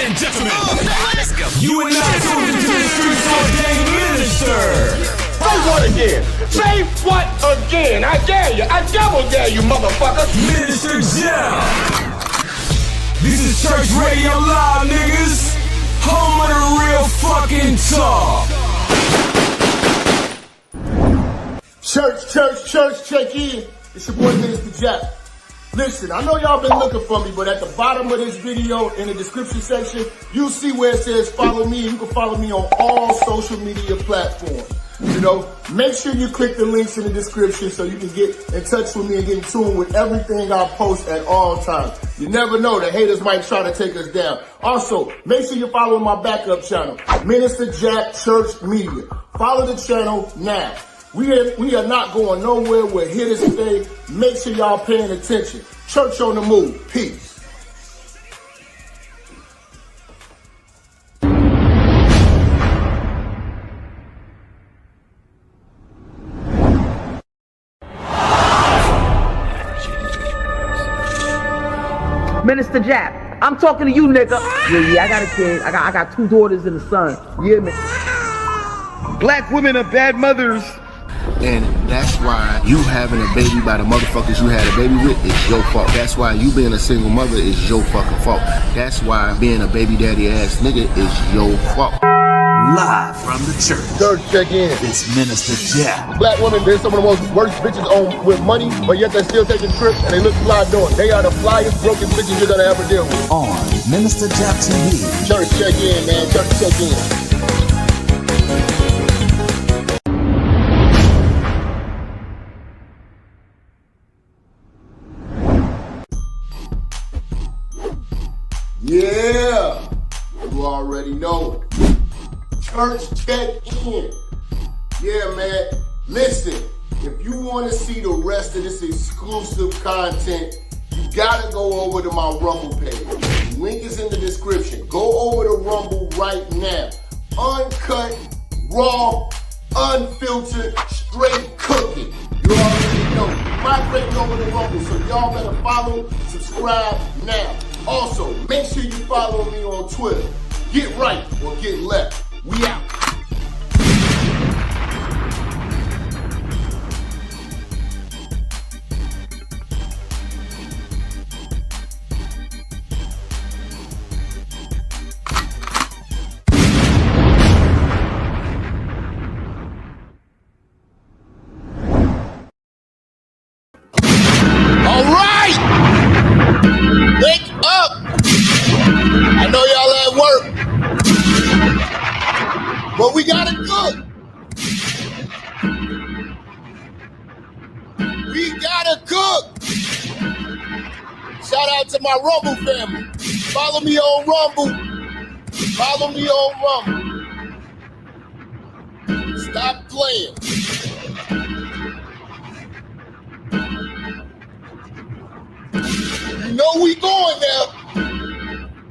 and gentlemen, let's go. You are now tuned into the streets ordained minister. Say what again? Say what again? I dare you. I double dare you, motherfucker. Minister Jap. This is Church Radio Live, niggas. Home of the real fucking talk. Church, check in. It's your boy Minister Jap. Listen, I know y'all been looking for me, but at the bottom of this video, in the description section, you'll see where it says follow me. You can follow me on all social media platforms. You know, make sure you click the links in the description so you can get in touch with me and get in tune with everything I post at all times. You never know, the haters might try to take us down. Also, make sure you're following my backup channel, Minister Jap Church Media. Follow the channel now. We are not going nowhere. We're here to stay. Make sure y'all paying attention. Church on the move. Peace. Minister Jap, I'm talking to you, nigga. Yeah, I got a kid. I got 2 daughters and a son. You hear me? Black women are bad mothers. And that's why you having a baby by the motherfuckers you had a baby with is your fault. That's why you being a single mother is your fucking fault. That's why being a baby daddy ass nigga is your fault. Live from the church. Church, check in. It's Minister Jap. Black women, they're some of the most worst bitches on with money, but yet they're still taking trips and they look fly doing. They are the flyest broken bitches you're gonna ever deal with. On Minister Jap TV. Church, check in, man. Church, check in. Yeah, you already know. Church, check in. Yeah, man. Listen, if you want to see the rest of this exclusive content, you gotta go over to my Rumble page. Link is in the description. Go over to Rumble right now. Uncut, raw, unfiltered, straight cooking. You already know. Migrating over to Rumble, so y'all better follow, subscribe now. Also, make sure you follow me on Twitter. Get right or get left. We out. All right! Wake up! I know y'all at work, but we gotta cook. We gotta cook. Shout out to my Rumble family. Follow me on Rumble. Follow me on Rumble. Stop playing. You know we going there.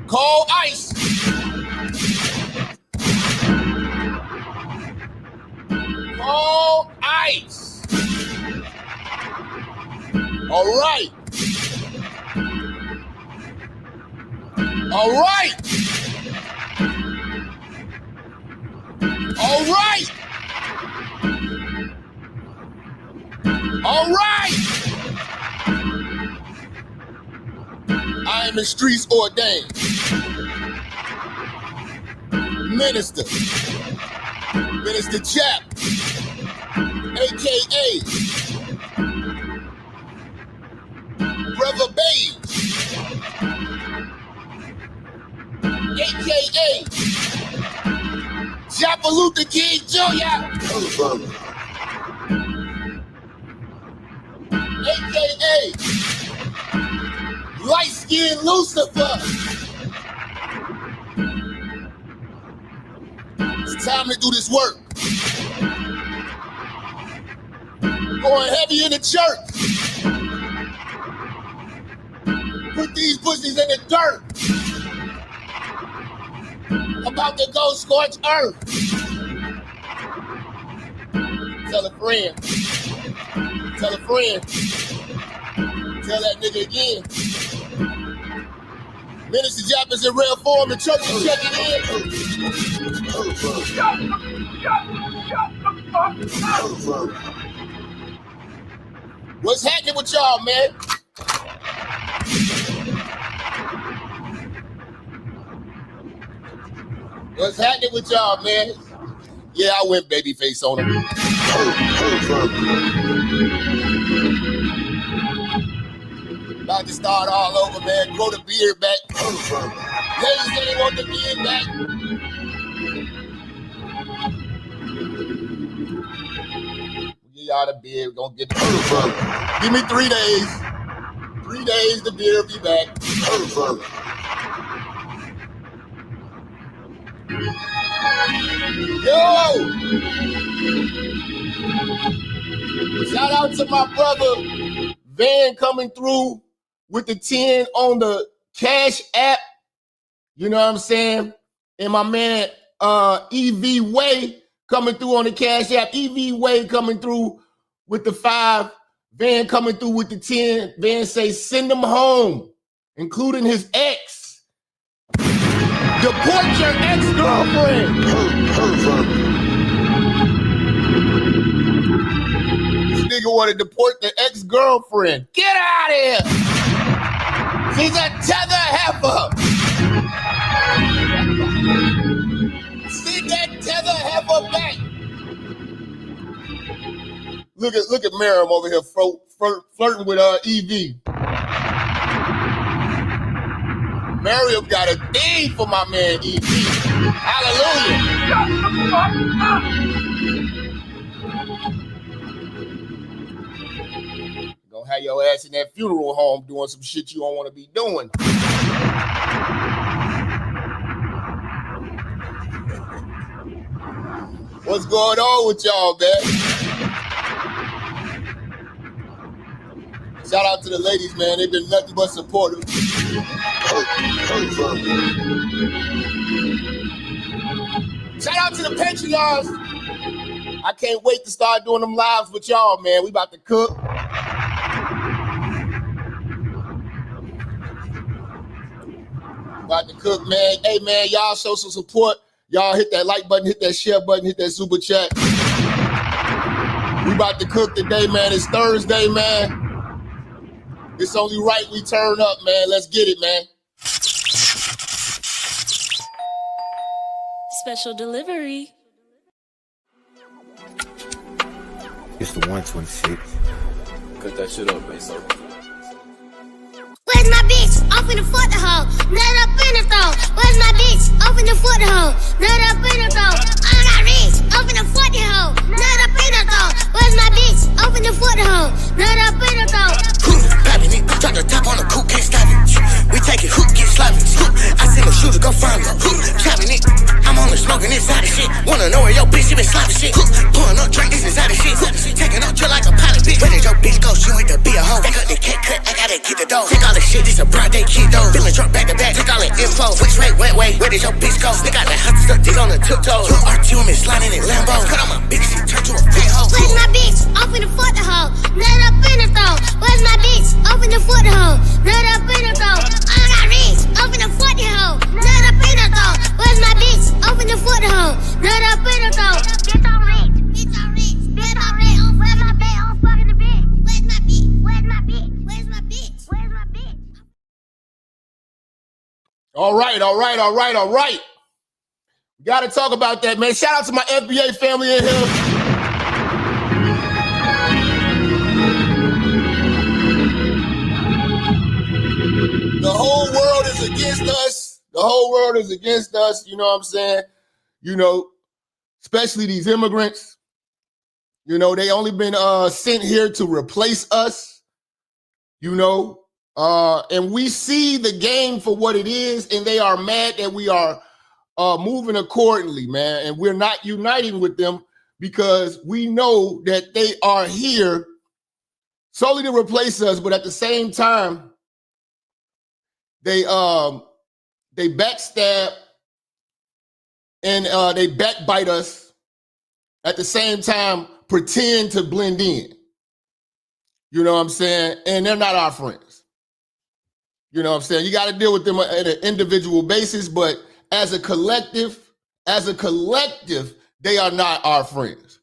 Call ICE. Call ICE. All right. All right. All right. All right. I am in streets ordained. Minister Jap, a.k.a. Brother Beige, a.k.a. Japalutha King Jr., a.k.a. Light-skinned Lucifer. It's time to do this work. Going heavy in the church. Put these pussies in the dirt. About to go scorch earth. Tell a friend. Tell a friend. Tell that nigga again. Minister Jap is in rare form. The church is checking in. What's happening with y'all, man? What's happening with y'all, man? Yeah, I went babyface on him. About to start all over, man. Grow the beard back. Ladies say they want the beard back. Give y'all the beard. We're gonna get the beard back. Give me 3 days. 3 days, the beard will be back. Yo! Shout out to my brother Van coming through with the 10 on the Cash App. You know what I'm saying? And my man EV Way coming through on the Cash App. EV Way coming through with the 5. Van coming through with the 10. Van say send him home, including his ex. Deport your ex-girlfriend. This nigga want to deport the ex-girlfriend. Get out of here. She's a tether heifer. Send that tether heifer back. Look at Miriam over here flirting with EV. Miriam got a thing for my man EV. Hallelujah. Gonna have your ass in that funeral home doing some shit you don't want to be doing. What's going on with y'all, man? Shout out to the ladies, man. They've been nothing but supportive. Shout out to the Patreons. I can't wait to start doing them lives with y'all, man. We about to cook. About to cook, man. Hey, man, y'all show some support. Y'all hit that like button, hit that share button, hit that super chat. We about to cook today, man. It's Thursday, man. It's only right we turn up, man. Let's get it, man. Special delivery. It's the 126. Cut that shit up, man. So. Where's my bitch? Off in the foot hole. Nut up in the throat. Where's my bitch? Off in the foot hole. Nut up in the throat. I got rich. Off in the foot hole. Nut up in the throat. Where's my bitch? Off in the foot hole. Nut up in the throat. Popping it, drop the top on the coupe, can't stop it. We take it, hoop, get sloppy. I send a shooter, go find me. Chopping it, I'm only smoking inside of shit. Wanna know where your bitch, she been sloppy shit. Pouring up drink, this inside of shit. Taking off drill like a pilot bitch. Where did your bitch go? She went to be a hoe. Back up the cake cut, I gotta get the dough. Take all the shit, this a broad day kid though. Feeling drunk back to back, took all the info. Which way, wet way, where did your bitch go? They got that hot stuff, dig on the tiptoes. RTM is sliding in Lambos. Cut on my bitch, she turned to a fat hoe. Where's my bitch? Off in the foot hole. Nut up in the throat. Where's my bitch? Off in the foot hole. Nut up in the throat. I got rich. Off in the foot hole. Nut up in the throat. Where's my bitch? Off in the foot hole. Nut up in the throat. Bitch on rich. Bitch on rich. Bitch on rich. Where's my bitch? I'm fucking the bitch. Where's my bitch? Where's my bitch? Where's my bitch? Where's my bitch? All right. We got to talk about that, man. Shout out to my FBA family in here. The whole world is against us. The whole world is against us. You know what I'm saying? You know, especially these immigrants. You know, they only been sent here to replace us. You know, and we see the game for what it is, and they are mad that we are moving accordingly, man. And we're not uniting with them because we know that they are here solely to replace us, but at the same time, they backstab and they backbite us. At the same time, pretend to blend in. You know what I'm saying? And they're not our friends. You know what I'm saying? You got to deal with them at an individual basis, but as a collective, they are not our friends.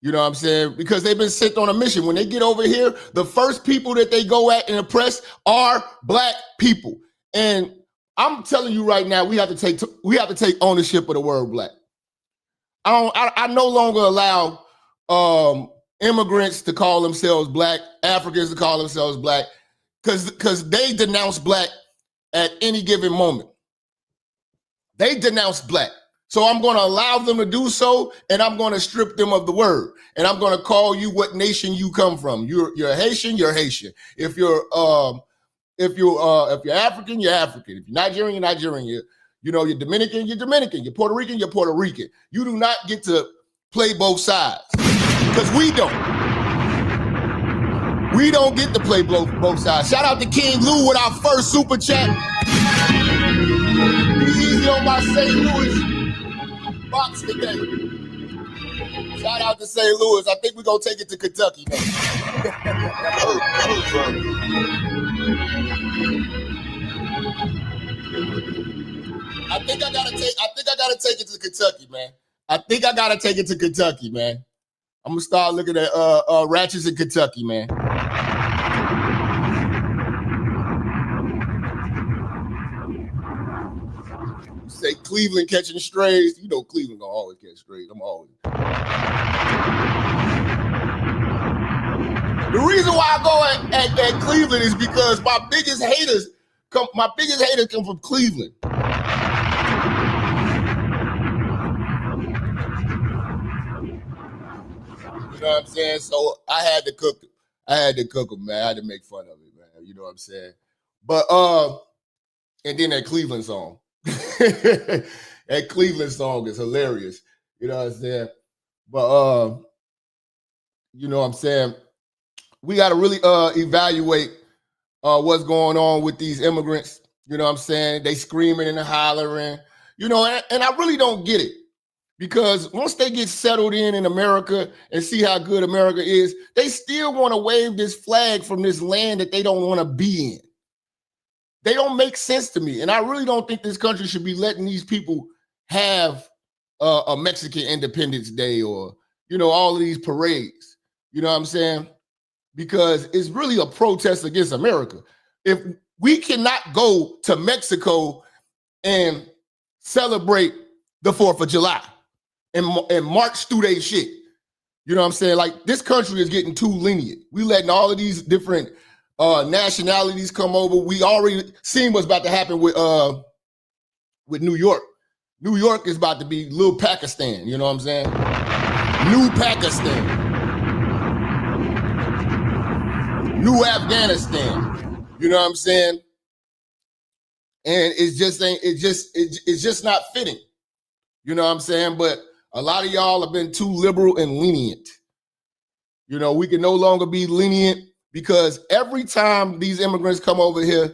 You know what I'm saying? Because they've been sent on a mission. When they get over here, the first people that they go at and oppress are black people. And I'm telling you right now, we have to take ownership of the word black. I no longer allow immigrants to call themselves black, Africans to call themselves black, because they denounce black at any given moment. They denounce black. So I'm going to allow them to do so, and I'm going to strip them of the word. And I'm going to call you what nation you come from. You're Haitian, you're Haitian. If you're African, you're African. If you're Nigerian, you're Nigerian. You're Dominican, you're Dominican. You're Puerto Rican, you're Puerto Rican. You do not get to play both sides, because we don't. We don't get to play both sides. Shout out to King Lou with our first super chat. Be easy on my St. Louis box today. Shout out to St. Louis. I think we're going to take it to Kentucky now. I think I gotta take it to Kentucky, man. I'm gonna start looking at ratchets in Kentucky, man. Say Cleveland catching strays. You know Cleveland gonna always catch strays. The reason why I go at Cleveland is because my biggest haters come from Cleveland. You know what I'm saying? So I had to cook them, man. I had to make fun of it, man. You know what I'm saying? But and then that Cleveland song. That Cleveland song is hilarious. You know what I'm saying? But you know what I'm saying? We got to really evaluate what's going on with these immigrants. You know what I'm saying? They screaming and hollering. And I really don't get it. Because once they get settled in America and see how good America is, they still want to wave this flag from this land that they don't want to be in. They don't make sense to me. And I really don't think this country should be letting these people have a Mexican Independence Day or, all of these parades. You know what I'm saying? Because it's really a protest against America. If we cannot go to Mexico and celebrate the 4th of July, and march through their shit. You know what I'm saying? Like, this country is getting too lenient. We letting all of these different nationalities come over. We already seen what's about to happen with New York. New York is about to be little Pakistan. You know what I'm saying? New Pakistan. New Afghanistan. You know what I'm saying? And it's just not fitting. You know what I'm saying? But a lot of y'all have been too liberal and lenient. We can no longer be lenient because every time these immigrants come over here,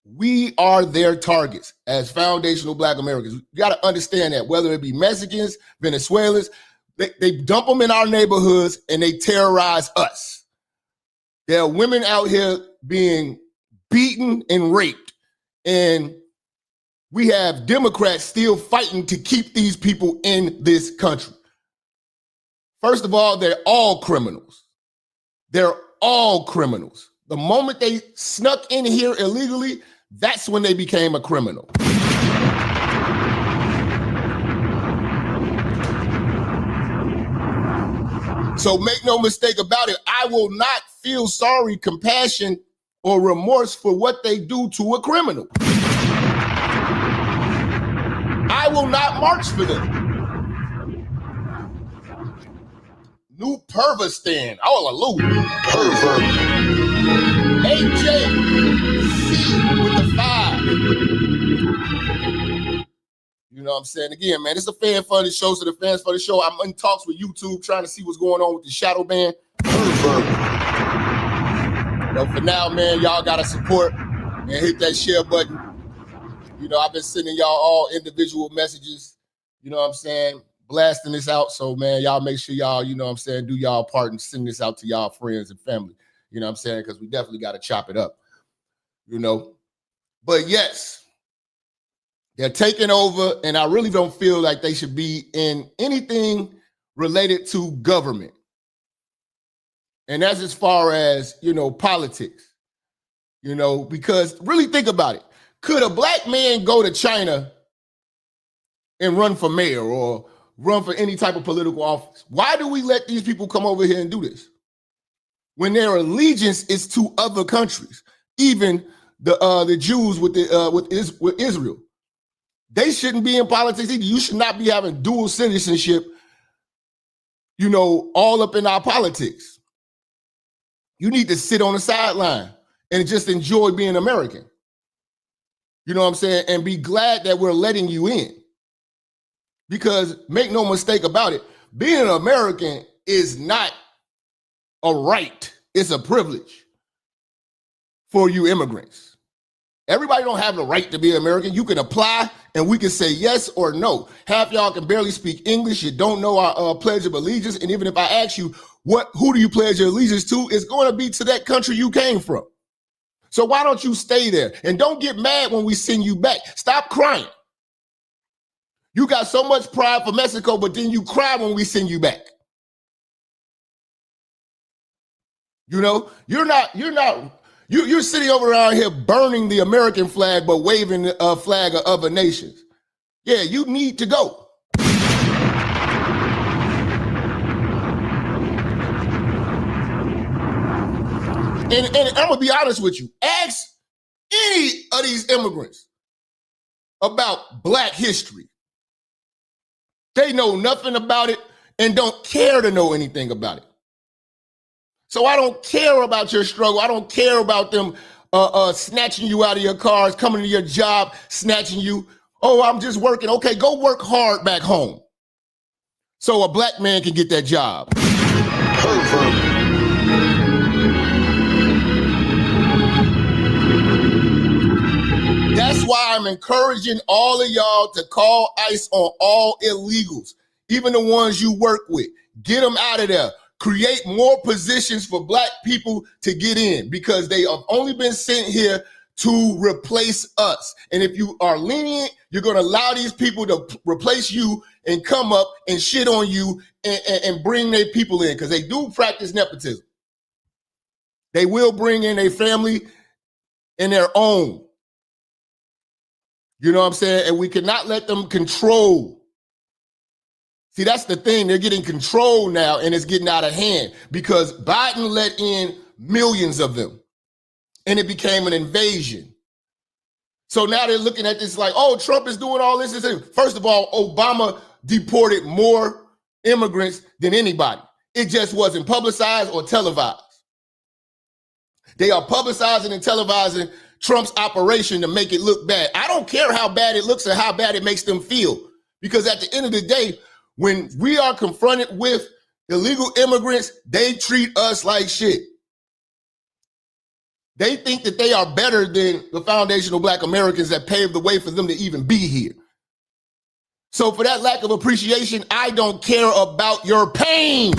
we are their targets as foundational Black Americans. You got to understand that, whether it be Mexicans, Venezuelans, they dump them in our neighborhoods and they terrorize us. There are women out here being beaten and raped, and we have Democrats still fighting to keep these people in this country. First of all, they're all criminals. They're all criminals. The moment they snuck in here illegally, that's when they became a criminal. So make no mistake about it, I will not feel sorry, compassion, or remorse for what they do to a criminal. I will not march for them. New Pervistan. Hallelujah. Pervert. AJC with the 5. You know what I'm saying? Again, man, it's a fan funny show, so the fans for the show. I'm in talks with YouTube trying to see what's going on with the shadow ban. Pervert. For now, man, y'all got to support and hit that share button. I've been sending y'all all individual messages, you know what I'm saying, blasting this out. So, man, y'all make sure y'all, you know what I'm saying, do y'all part and send this out to y'all friends and family, you know what I'm saying, because we definitely got to chop it up, But yes, they're taking over, and I really don't feel like they should be in anything related to government. And that's as far as, politics, because really think about it. Could a black man go to China and run for mayor or run for any type of political office? Why do we let these people come over here and do this when their allegiance is to other countries? Even the Jews with Israel, they shouldn't be in politics either. You should not be having dual citizenship, all up in our politics. You need to sit on the sideline and just enjoy being American. You know what I'm saying? And be glad that we're letting you in. Because make no mistake about it, being an American is not a right. It's a privilege for you immigrants. Everybody don't have the right to be American. You can apply and we can say yes or no. Half y'all can barely speak English. You don't know our Pledge of Allegiance. And even if I ask you, who do you pledge your allegiance to? It's going to be to that country you came from. So why don't you stay there? And don't get mad when we send you back. Stop crying. You got so much pride for Mexico, but then you cry when we send you back. You're sitting over around here burning the American flag, but waving a flag of other nations. Yeah, you need to go. And I'm gonna be honest with you. Ask any of these immigrants about Black history. They know nothing about it and don't care to know anything about it. So I don't care about your struggle. I don't care about them snatching you out of your cars, coming to your job, snatching you. Oh, I'm just working. Okay, go work hard back home so a Black man can get that job. That's why I'm encouraging all of y'all to call ICE on all illegals, even the ones you work with. Get them out of there. Create more positions for Black people to get in because they have only been sent here to replace us. And if you are lenient, you're going to allow these people to replace you and come up and shit on you and bring their people in because they do practice nepotism. They will bring in a family in their own. You know what I'm saying? And we cannot let them control. See, that's the thing. They're getting control now, and it's getting out of hand because Biden let in millions of them, and it became an invasion. So now they're looking at this like, oh, Trump is doing all this. First of all, Obama deported more immigrants than anybody. It just wasn't publicized or televised. They are publicizing and televising Trump's operation to make it look bad. I don't care how bad it looks or how bad it makes them feel, because at the end of the day, when we are confronted with illegal immigrants, they treat us like shit. They think that they are better than the foundational Black Americans that paved the way for them to even be here. So for that lack of appreciation, I don't care about your pain.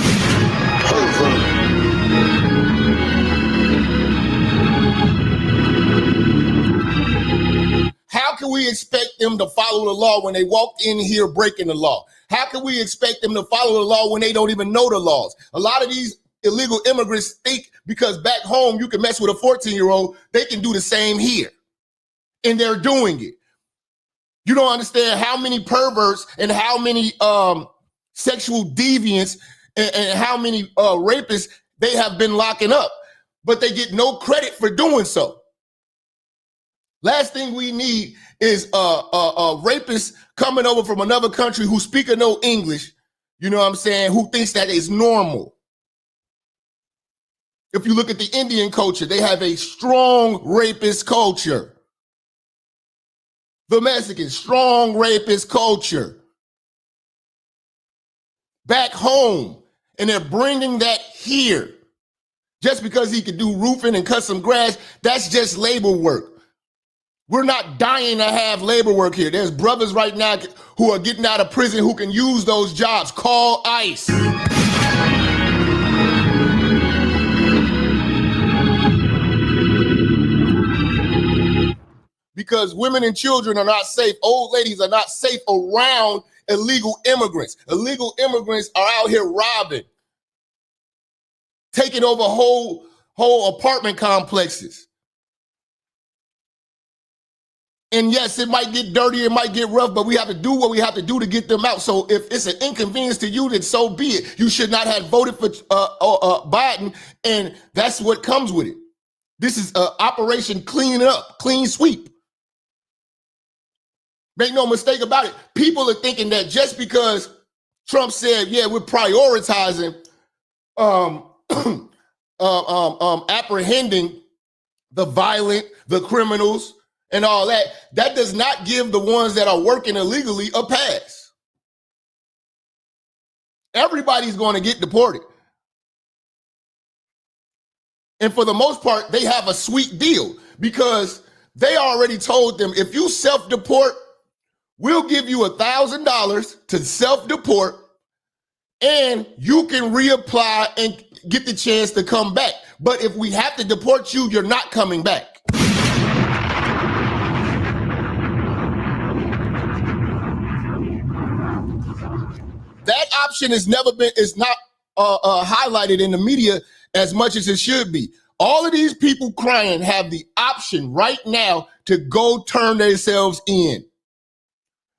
How can we expect them to follow the law when they walked in here breaking the law? How can we expect them to follow the law when they don't even know the laws? A lot of these illegal immigrants think because back home you can mess with a 14-year-old, they can do the same here. And they're doing it. You don't understand how many perverts and how many sexual deviants and how many rapists they have been locking up, but they get no credit for doing so. Last thing we need is a rapist coming over from another country who speak no English, you know what I'm saying, who thinks that is normal. If you look at the Indian culture, they have a strong rapist culture. The Mexicans, strong rapist culture. Back home, and they're bringing that here. Just because he could do roofing and cut some grass, that's just labor work. We're not dying to have labor work here. There's brothers right now who are getting out of prison who can use those jobs. Call ICE. because women and children are not safe. Old ladies are not safe around illegal immigrants. Illegal immigrants are out here robbing, taking over whole apartment complexes. And yes, it might get dirty, it might get rough, but we have to do what we have to do to get them out. So if it's an inconvenience to you, then so be it. You should not have voted for Biden, and that's what comes with it. This is Operation Clean Up, Clean Sweep. Make no mistake about it. People are thinking that just because Trump said, yeah, we're prioritizing apprehending the violent, the criminals, and all that, that does not give the ones that are working illegally a pass. Everybody's going to get deported. And for the most part, they have a sweet deal because they already told them, if you self-deport, we'll give you $1,000 to self-deport and you can reapply and get the chance to come back. But if we have to deport you, you're not coming back. That option is not highlighted in the media as much as it should be. All of these people crying have the option right now to go turn themselves in.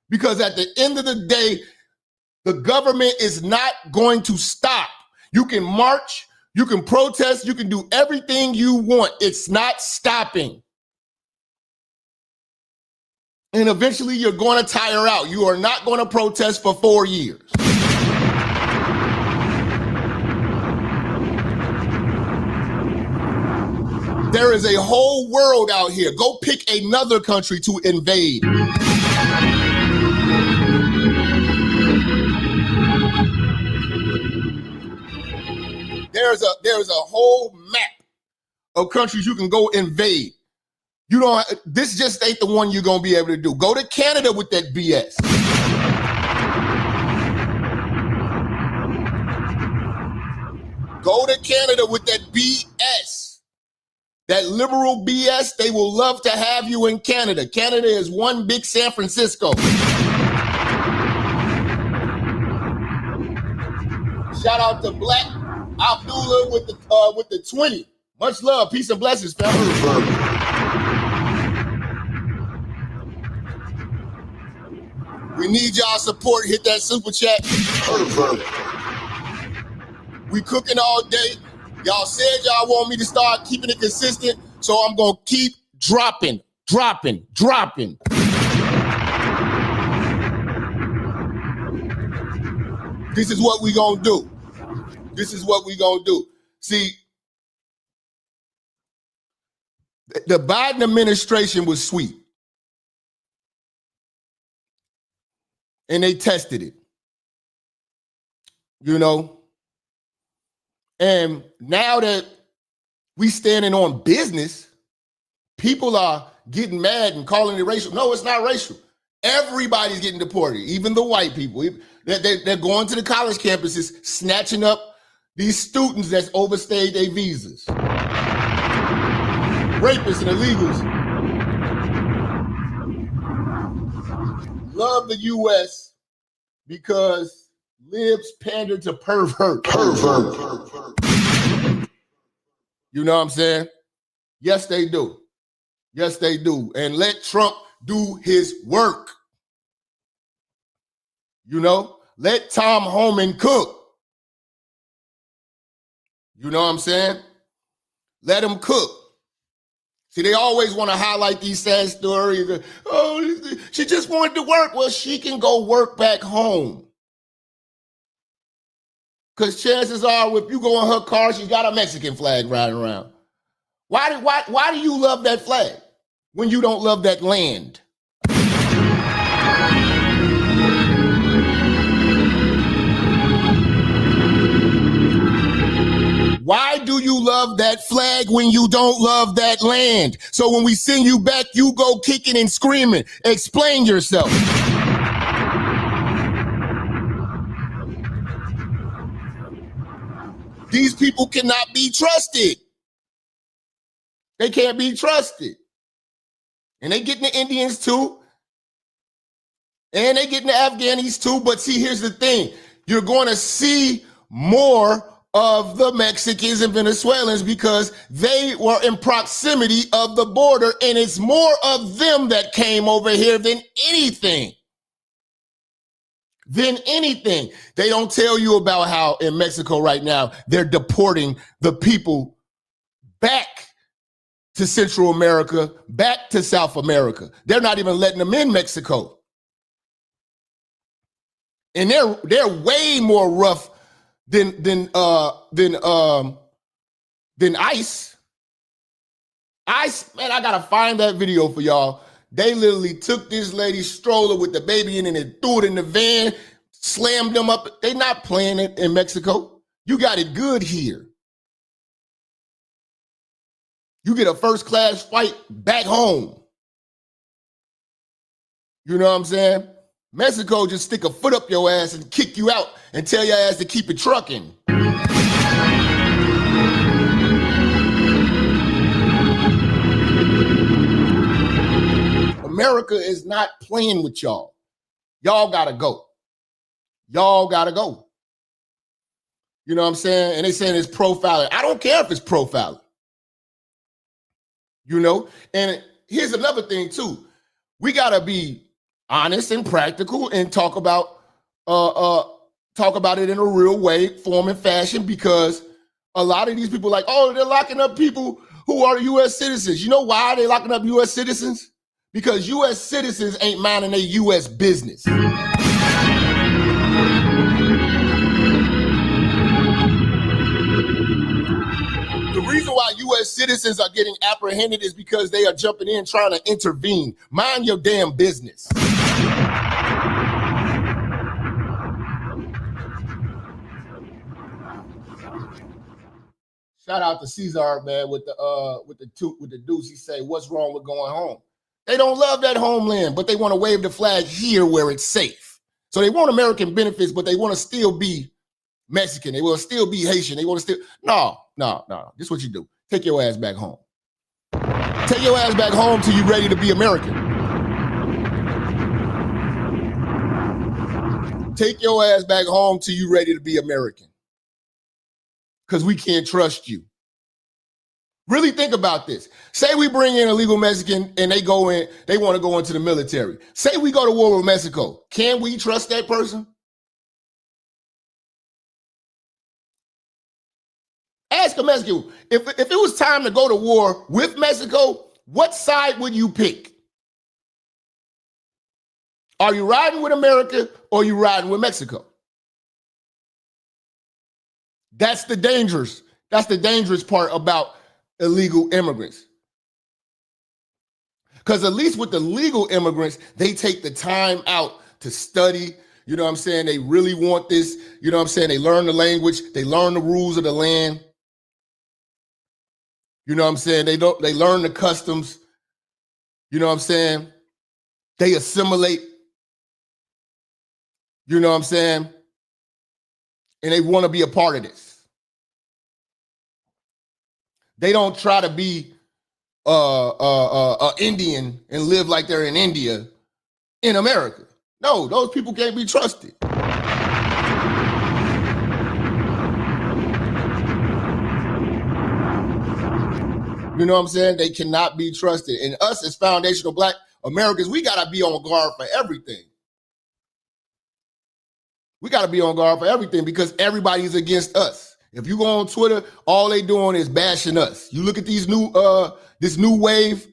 Because at the end of the day, the government is not going to stop. You can march, you can protest, you can do everything you want. It's not stopping. And eventually you're going to tire out. You are not going to protest for 4 years. There is a whole world out here. Go pick another country to invade. There's a whole map of countries you can go invade. This just ain't the one you're gonna be able to do. Go to Canada with that BS. Go to Canada with that BS. That liberal BS, they will love to have you in Canada. Canada is one big San Francisco. Shout out to Black Abdullah with the 20. Much love, peace and blessings, family. We need y'all support. Hit that super chat. We cooking all day. Y'all said y'all want me to start keeping it consistent, so I'm going to keep dropping. This is what we going to do. See, the Biden administration was sweet. And they tested it. And now that we standing on business, people are getting mad and calling it racial. No, it's not racial. Everybody's getting deported, even the white people. They're going to the college campuses, snatching up these students that's overstayed their visas. Rapists and illegals love the U.S. because libs pander to pervert. You know what I'm saying? Yes, they do. And let Trump do his work. Let Tom Homan cook. You know what I'm saying? Let him cook. See, they always want to highlight these sad stories. Oh, she just wanted to work. Well, she can go work back home. Because chances are, if you go in her car, she's got a Mexican flag riding around. Why do you love that flag when you don't love that land? Why do you love that flag when you don't love that land? So when we send you back, you go kicking and screaming. Explain yourself. These people cannot be trusted. They can't be trusted. And they getting the Indians too. And they getting the Afghanis too. But see, here's the thing. You're going to see more of the Mexicans and Venezuelans because they were in proximity of the border, and it's more of them that came over here than anything. They don't tell you about how in Mexico right now, they're deporting the people back to Central America, back to South America. They're not even letting them in Mexico. And they're way more rough than ICE. ICE, man, I gotta find that video for y'all. They literally took this lady's stroller with the baby in it and threw it in the van, slammed them up. They not playing it in Mexico. You got it good here. You get a first-class flight back home. You know what I'm saying? Mexico just stick a foot up your ass and kick you out and tell your ass to keep it trucking. America is not playing with y'all. Y'all gotta go. Y'all gotta go. You know what I'm saying? And they saying it's profiling. I don't care if it's profiling. You know? And here's another thing too. We gotta be honest and practical and talk about it in a real way, form and fashion, because a lot of these people are like, oh, they're locking up people who are U.S. citizens. You know why they're locking up U.S. citizens? Because U.S. citizens ain't minding their U.S. business. The reason why U.S. citizens are getting apprehended is because they are jumping in trying to intervene. Mind your damn business. Shout out to Cesar, man, with the deuce. He say, "What's wrong with going home?" They don't love that homeland, but they want to wave the flag here where it's safe. So they want American benefits, but they want to still be Mexican. They want to still be Haitian. They want to still no. This is what you do. Take your ass back home. Take your ass back home till you're ready to be American. Take your ass back home till you're ready to be American. Because we can't trust you. Really think about this. Say we bring in a illegal Mexican and they want to go into the military. Say we go to war with Mexico. Can we trust that person? Ask a Mexican, if it was time to go to war with Mexico, what side would you pick? Are you riding with America or are you riding with Mexico? That's the dangerous part about illegal immigrants. Because at least with the legal immigrants, they take the time out to study. You know what I'm saying? They really want this. You know what I'm saying? They learn the language. They learn the rules of the land. You know what I'm saying? They learn the customs. You know what I'm saying? They assimilate. You know what I'm saying? And they want to be a part of this. They don't try to be Indian and live like they're in India in America. No, those people can't be trusted. You know what I'm saying? They cannot be trusted. And us as foundational Black Americans, we got to be on guard for everything. We got to be on guard for everything because everybody's against us. If you go on Twitter, all they doing is bashing us. You look at these this new wave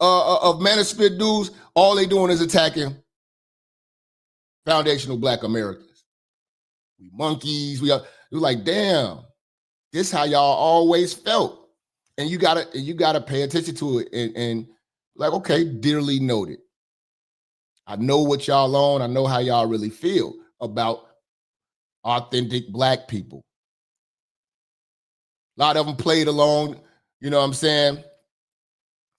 of Manosphere dudes, all they doing is attacking foundational Black Americans. We monkeys. We're like, damn, this how y'all always felt. And you gotta pay attention to it and like, okay, dearly noted. I know what y'all on. I know how y'all really feel about authentic Black people. A lot of them played along, you know what I'm saying,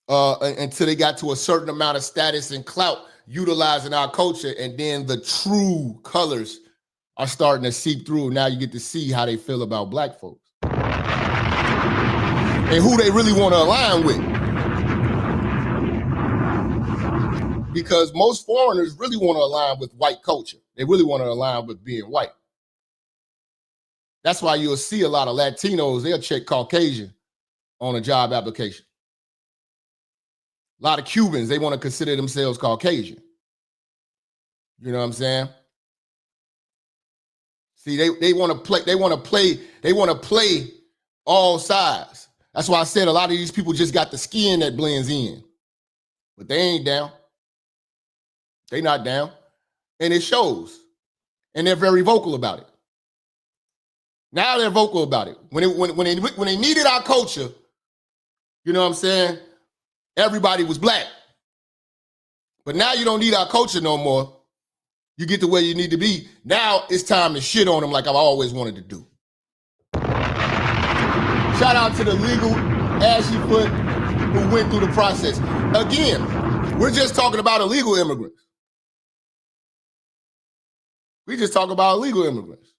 until they got to a certain amount of status and clout utilizing our culture, and then the true colors are starting to seep through. Now you get to see how they feel about Black folks and who they really want to align with. because most foreigners really want to align with white culture. They really want to align with being white. That's why you'll see a lot of Latinos, they'll check Caucasian on a job application. A lot of Cubans, they want to consider themselves Caucasian. You know what I'm saying? See, they want to play all sides. That's why I said a lot of these people just got the skin that blends in. But they ain't down. They not down. And it shows. And they're very vocal about it. Now they're vocal about it. When they needed our culture, you know what I'm saying? Everybody was black. But now you don't need our culture no more. You get to where you need to be. Now it's time to shit on them like I've always wanted to do. Shout out to the legal ashy foot who went through the process. Again, we're just talking about illegal immigrants. We just talk about illegal immigrants.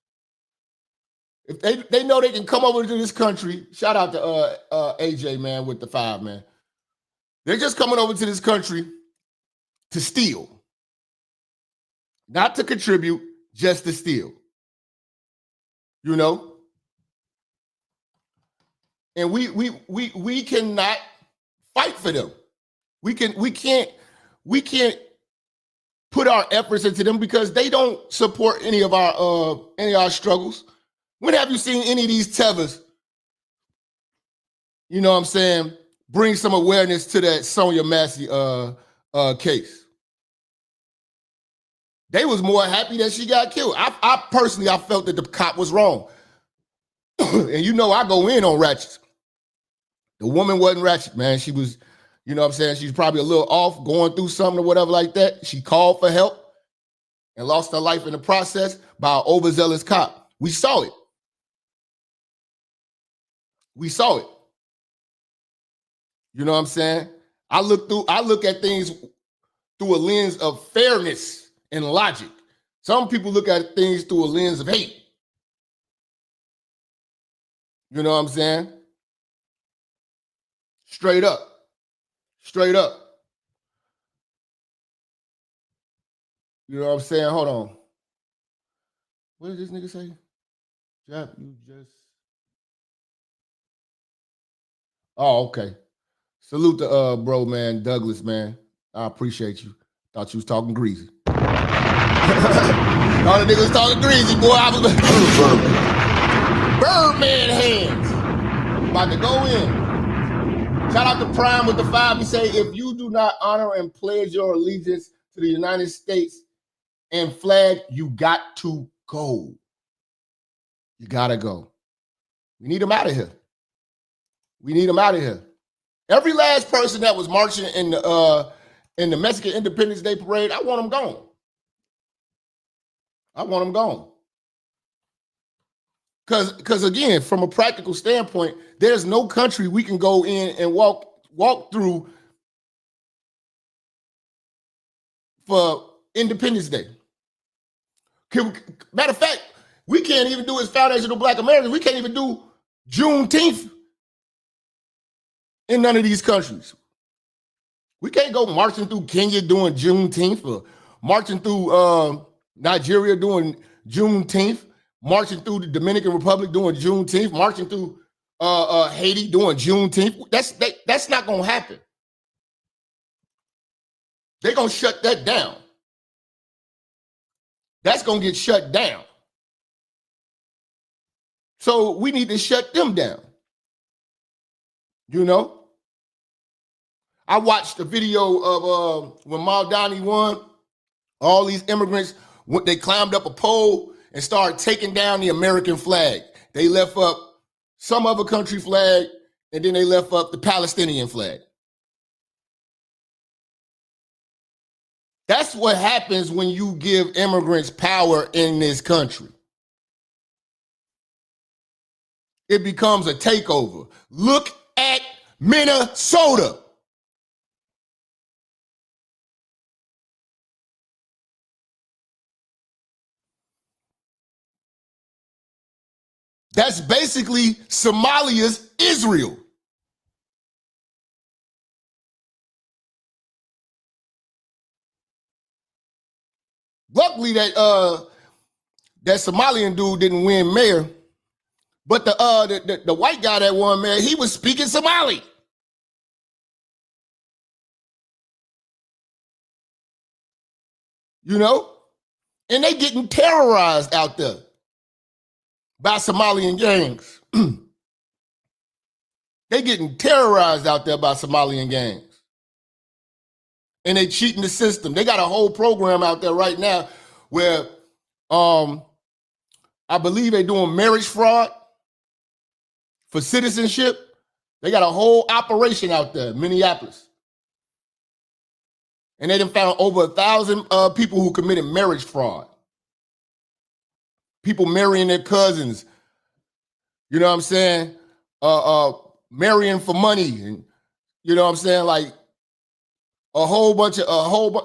If they know they can come over to this country, shout out to AJ, man, with the 5, man. They're just coming over to this country to steal. Not to contribute, just to steal. You know? And we cannot fight for them. We can't put our efforts into them because they don't support any of our struggles. When have you seen any of these tethers, you know what I'm saying, bring some awareness to that Sonia Massey case? They was more happy that she got killed. I personally felt that the cop was wrong. And you know I go in on ratchets. The woman wasn't ratchet, man. She was, you know what I'm saying, she's probably a little off, going through something or whatever like that. She called for help and lost her life in the process by an overzealous cop. We saw it. We saw it. You know what I'm saying? I look at things through a lens of fairness and logic. Some people look at things through a lens of hate. You know what I'm saying? Straight up. Straight up. You know what I'm saying? Hold on. What did this nigga say? Jap, you just... Oh, okay. Salute to bro, man, Douglas, man. I appreciate you. Thought you was talking greasy. All the niggas talking greasy, boy. I was Birdman hands. About to go in. Shout out to Prime with the 5. He say, if you do not honor and pledge your allegiance to the United States and flag, you got to go. You gotta go. We need them out of here. We need them out of here. Every last person that was marching in the Mexican Independence Day parade, I want them gone. I want them gone. Because again, from a practical standpoint, there's no country we can go in and walk through for Independence Day. Matter of fact, we can't even do as Foundation of Black Americans. We can't even do Juneteenth in none of these countries. We can't go marching through Kenya doing Juneteenth, or marching through Nigeria doing Juneteenth, marching through the Dominican Republic doing Juneteenth, marching through Haiti doing Juneteenth. That's not going to happen. They're going to shut that down. That's going to get shut down. So we need to shut them down. You know? I watched a video of when Maldani won, all these immigrants, they climbed up a pole and started taking down the American flag. They left up some other country flag, and then they left up the Palestinian flag. That's what happens when you give immigrants power in this country. It becomes a takeover. Look at Minnesota. That's basically Somalia's Israel. Luckily that Somalian dude didn't win mayor, but the white guy that won mayor, he was speaking Somali. You know? And they getting terrorized out there by Somalian gangs. They getting terrorized out there by Somalian gangs. And they cheating the system. They got a whole program out there right now where I believe they're doing marriage fraud for citizenship. They got a whole operation out there in Minneapolis. And they done found over 1,000 people who committed marriage fraud. People marrying their cousins. You know what I'm saying? Marrying for money. And you know what I'm saying? Like a whole bunch,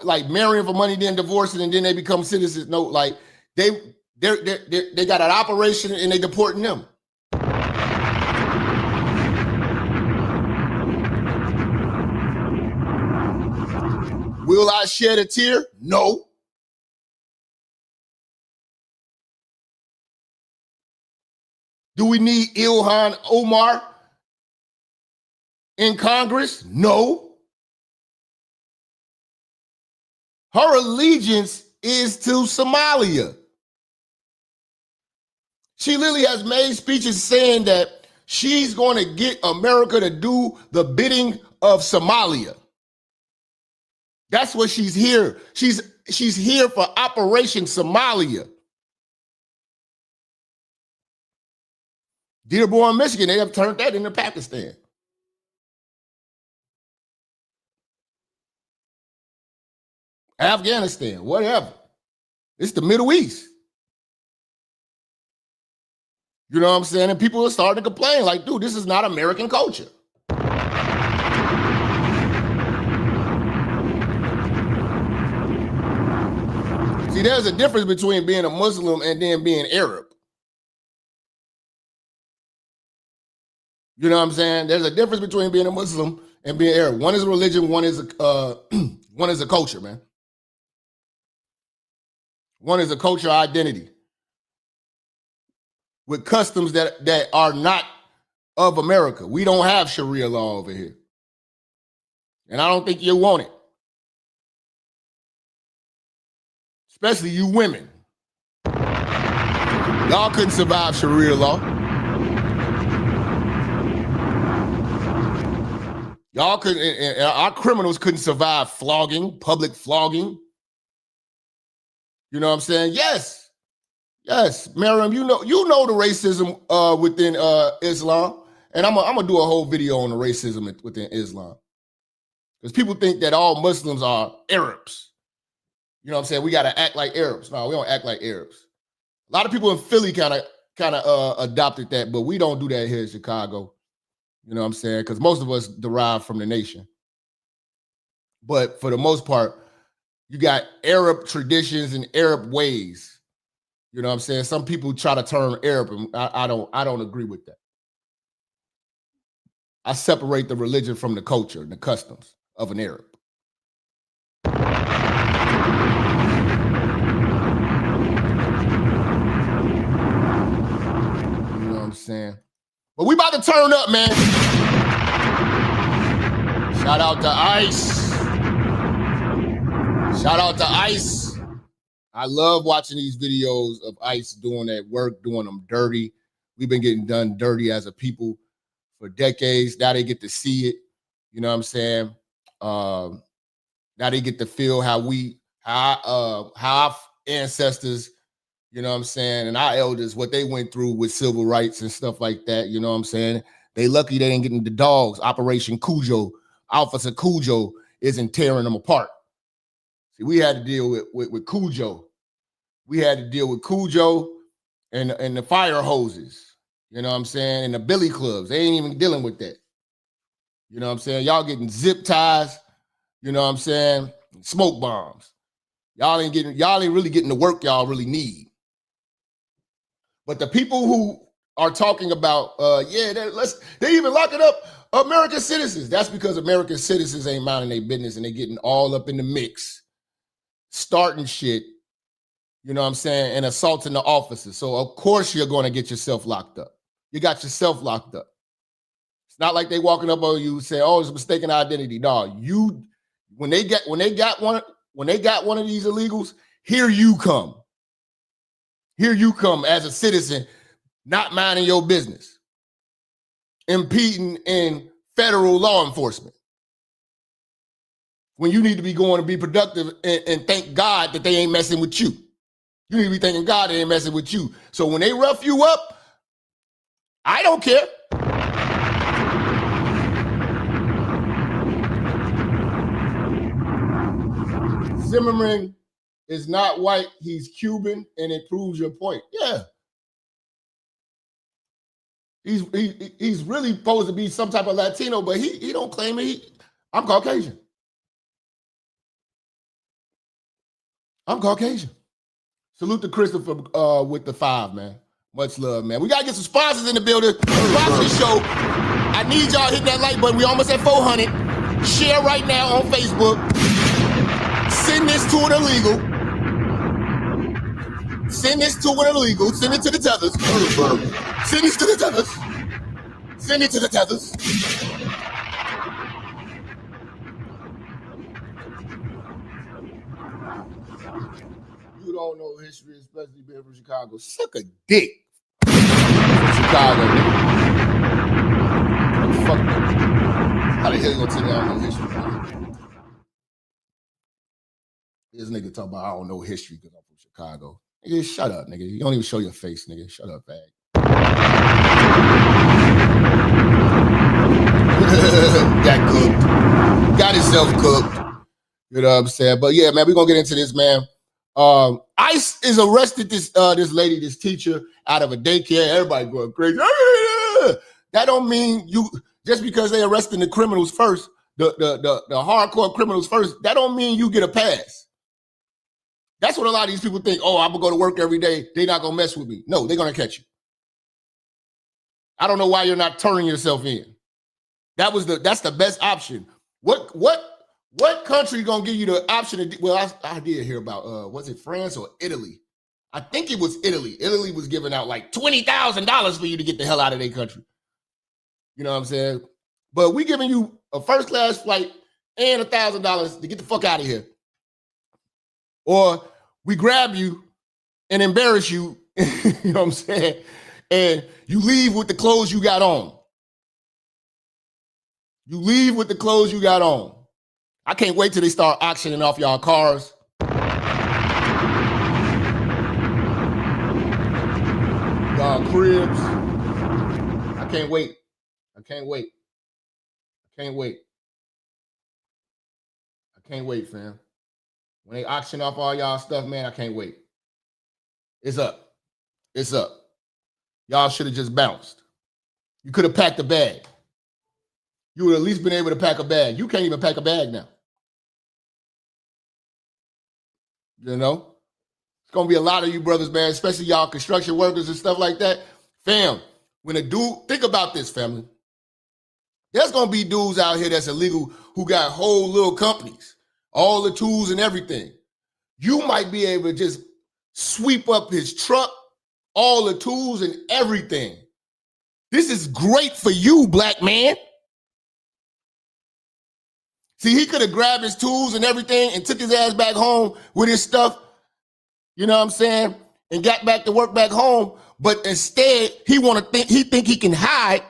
like marrying for money, then divorcing, and then they become citizens. No, like they got an operation and they deporting them. Will I shed a tear? No. Do we need Ilhan Omar in Congress? No. Her allegiance is to Somalia. She literally has made speeches saying that she's going to get America to do the bidding of Somalia. That's what she's here. She's here for Operation Somalia. Dearborn, Michigan, they have turned that into Pakistan. Afghanistan, whatever. It's the Middle East. You know what I'm saying? And people are starting to complain like, dude, this is not American culture. See, there's a difference between being a Muslim and then being Arab. You know what I'm saying? There's a difference between being a Muslim and being Arab. One is a religion, one is a culture, man. One is a culture identity with customs that are not of America. We don't have Sharia law over here. And I don't think you want it. Especially you women. Y'all couldn't survive Sharia law. Y'all couldn't, our criminals couldn't survive flogging, public flogging. You know what I'm saying? Yes. Yes, Miriam, you know the racism within Islam. And I'm gonna do a whole video on the racism within Islam. Because people think that all Muslims are Arabs. You know what I'm saying? We gotta act like Arabs. No, we don't act like Arabs. A lot of people in Philly kind of adopted that, but we don't do that here in Chicago. You know what I'm saying? Because most of us derive from the nation. But for the most part, you got Arab traditions and Arab ways. You know what I'm saying? Some people try to turn Arab, and I don't agree with that. I separate the religion from the culture and the customs of an Arab. You know what I'm saying? But we about to turn up, man. Shout out to Ice. Shout out to Ice. I love watching these videos of Ice doing that work, doing them dirty. We've been getting done dirty as a people for decades. Now they get to see it. You know what I'm saying? Now they get to feel how our ancestors, you know what I'm saying, and our elders, what they went through with civil rights and stuff like that. You know what I'm saying? They lucky they didn't get into dogs. Operation Cujo, Officer Cujo isn't tearing them apart. See, we had to deal with Cujo. We had to deal with Cujo and the fire hoses. You know what I'm saying? And the billy clubs. They ain't even dealing with that. You know what I'm saying? Y'all getting zip ties. You know what I'm saying? Smoke bombs. Y'all ain't really getting the work y'all really need. But the people who are talking about, they even locking up American citizens. That's because American citizens ain't minding their business and they getting all up in the mix, starting shit, You know what I'm saying? And assaulting the officer. So of course you're going to get yourself locked up. You got yourself locked up. It's not like they walking up on you saying, "Oh, it's mistaken identity." No, when they got one of these illegals, here you come. Here you come as a citizen, not minding your business, impeding in federal law enforcement. When you need to be going to be productive and thank God that they ain't messing with you. You need to be thanking God they ain't messing with you. So when they rough you up, I don't care. Zimmerman is not white, he's Cuban, and it proves your point. Yeah. He's really supposed to be some type of Latino, but he don't claim it. I'm Caucasian. I'm Caucasian. Salute to Christopher with the 5, man. Much love, man. We got to get some sponsors in the building. Sponsor the show. I need y'all hit that like button. We almost at 400. Share right now on Facebook. Send this to an illegal. Send this to an illegal. Send it to the tethers. Send this to the tethers. Send it to the tethers. You don't know history, especially being from Chicago. Suck a dick. From Chicago, nigga. Fuck. How the hell you gonna tell me I don't know history? This nigga talking about I don't know history because I'm from Chicago. Nigga, shut up, nigga. You don't even show your face, nigga. Shut up, bag. Got cooked. Got himself cooked. You know what I'm saying? But yeah, man, we're gonna get into this, man. ICE is arrested this lady, this teacher, out of a daycare. Everybody going crazy. That don't mean you just because they arresting the criminals first, the hardcore criminals first, that don't mean you get a pass. That's what a lot of these people think. Oh, I'm gonna go to work every day. They're not gonna mess with me. No, they're gonna catch you. I don't know why you're not turning yourself in. That's the best option. What country gonna give you the option to? Well, I did hear about was it France or Italy? I think it was Italy. Italy was giving out like $20,000 for you to get the hell out of their country. You know what I'm saying? But we giving you a first class flight and $1,000 to get the fuck out of here. Or we grab you and embarrass you, you know what I'm saying? And you leave with the clothes you got on. You leave with the clothes you got on. I can't wait till they start auctioning off y'all cars. Y'all cribs. I can't wait. I can't wait. I can't wait. I can't wait, fam. When they auction off all y'all stuff, man, I can't wait. It's up. It's up. Y'all should have just bounced. You could have packed a bag. You would have at least been able to pack a bag. You can't even pack a bag now. You know? It's going to be a lot of you brothers, man, especially y'all construction workers and stuff like that. Fam, when a dude, think about this, family. There's going to be dudes out here that's illegal who got whole little companies. All the tools and everything. You might be able to just sweep up his truck, all the tools and everything. This is great for you, black man. See, he could have grabbed his tools and everything and took his ass back home with his stuff, you know what I'm saying, and got back to work back home. But instead, he think he can hide.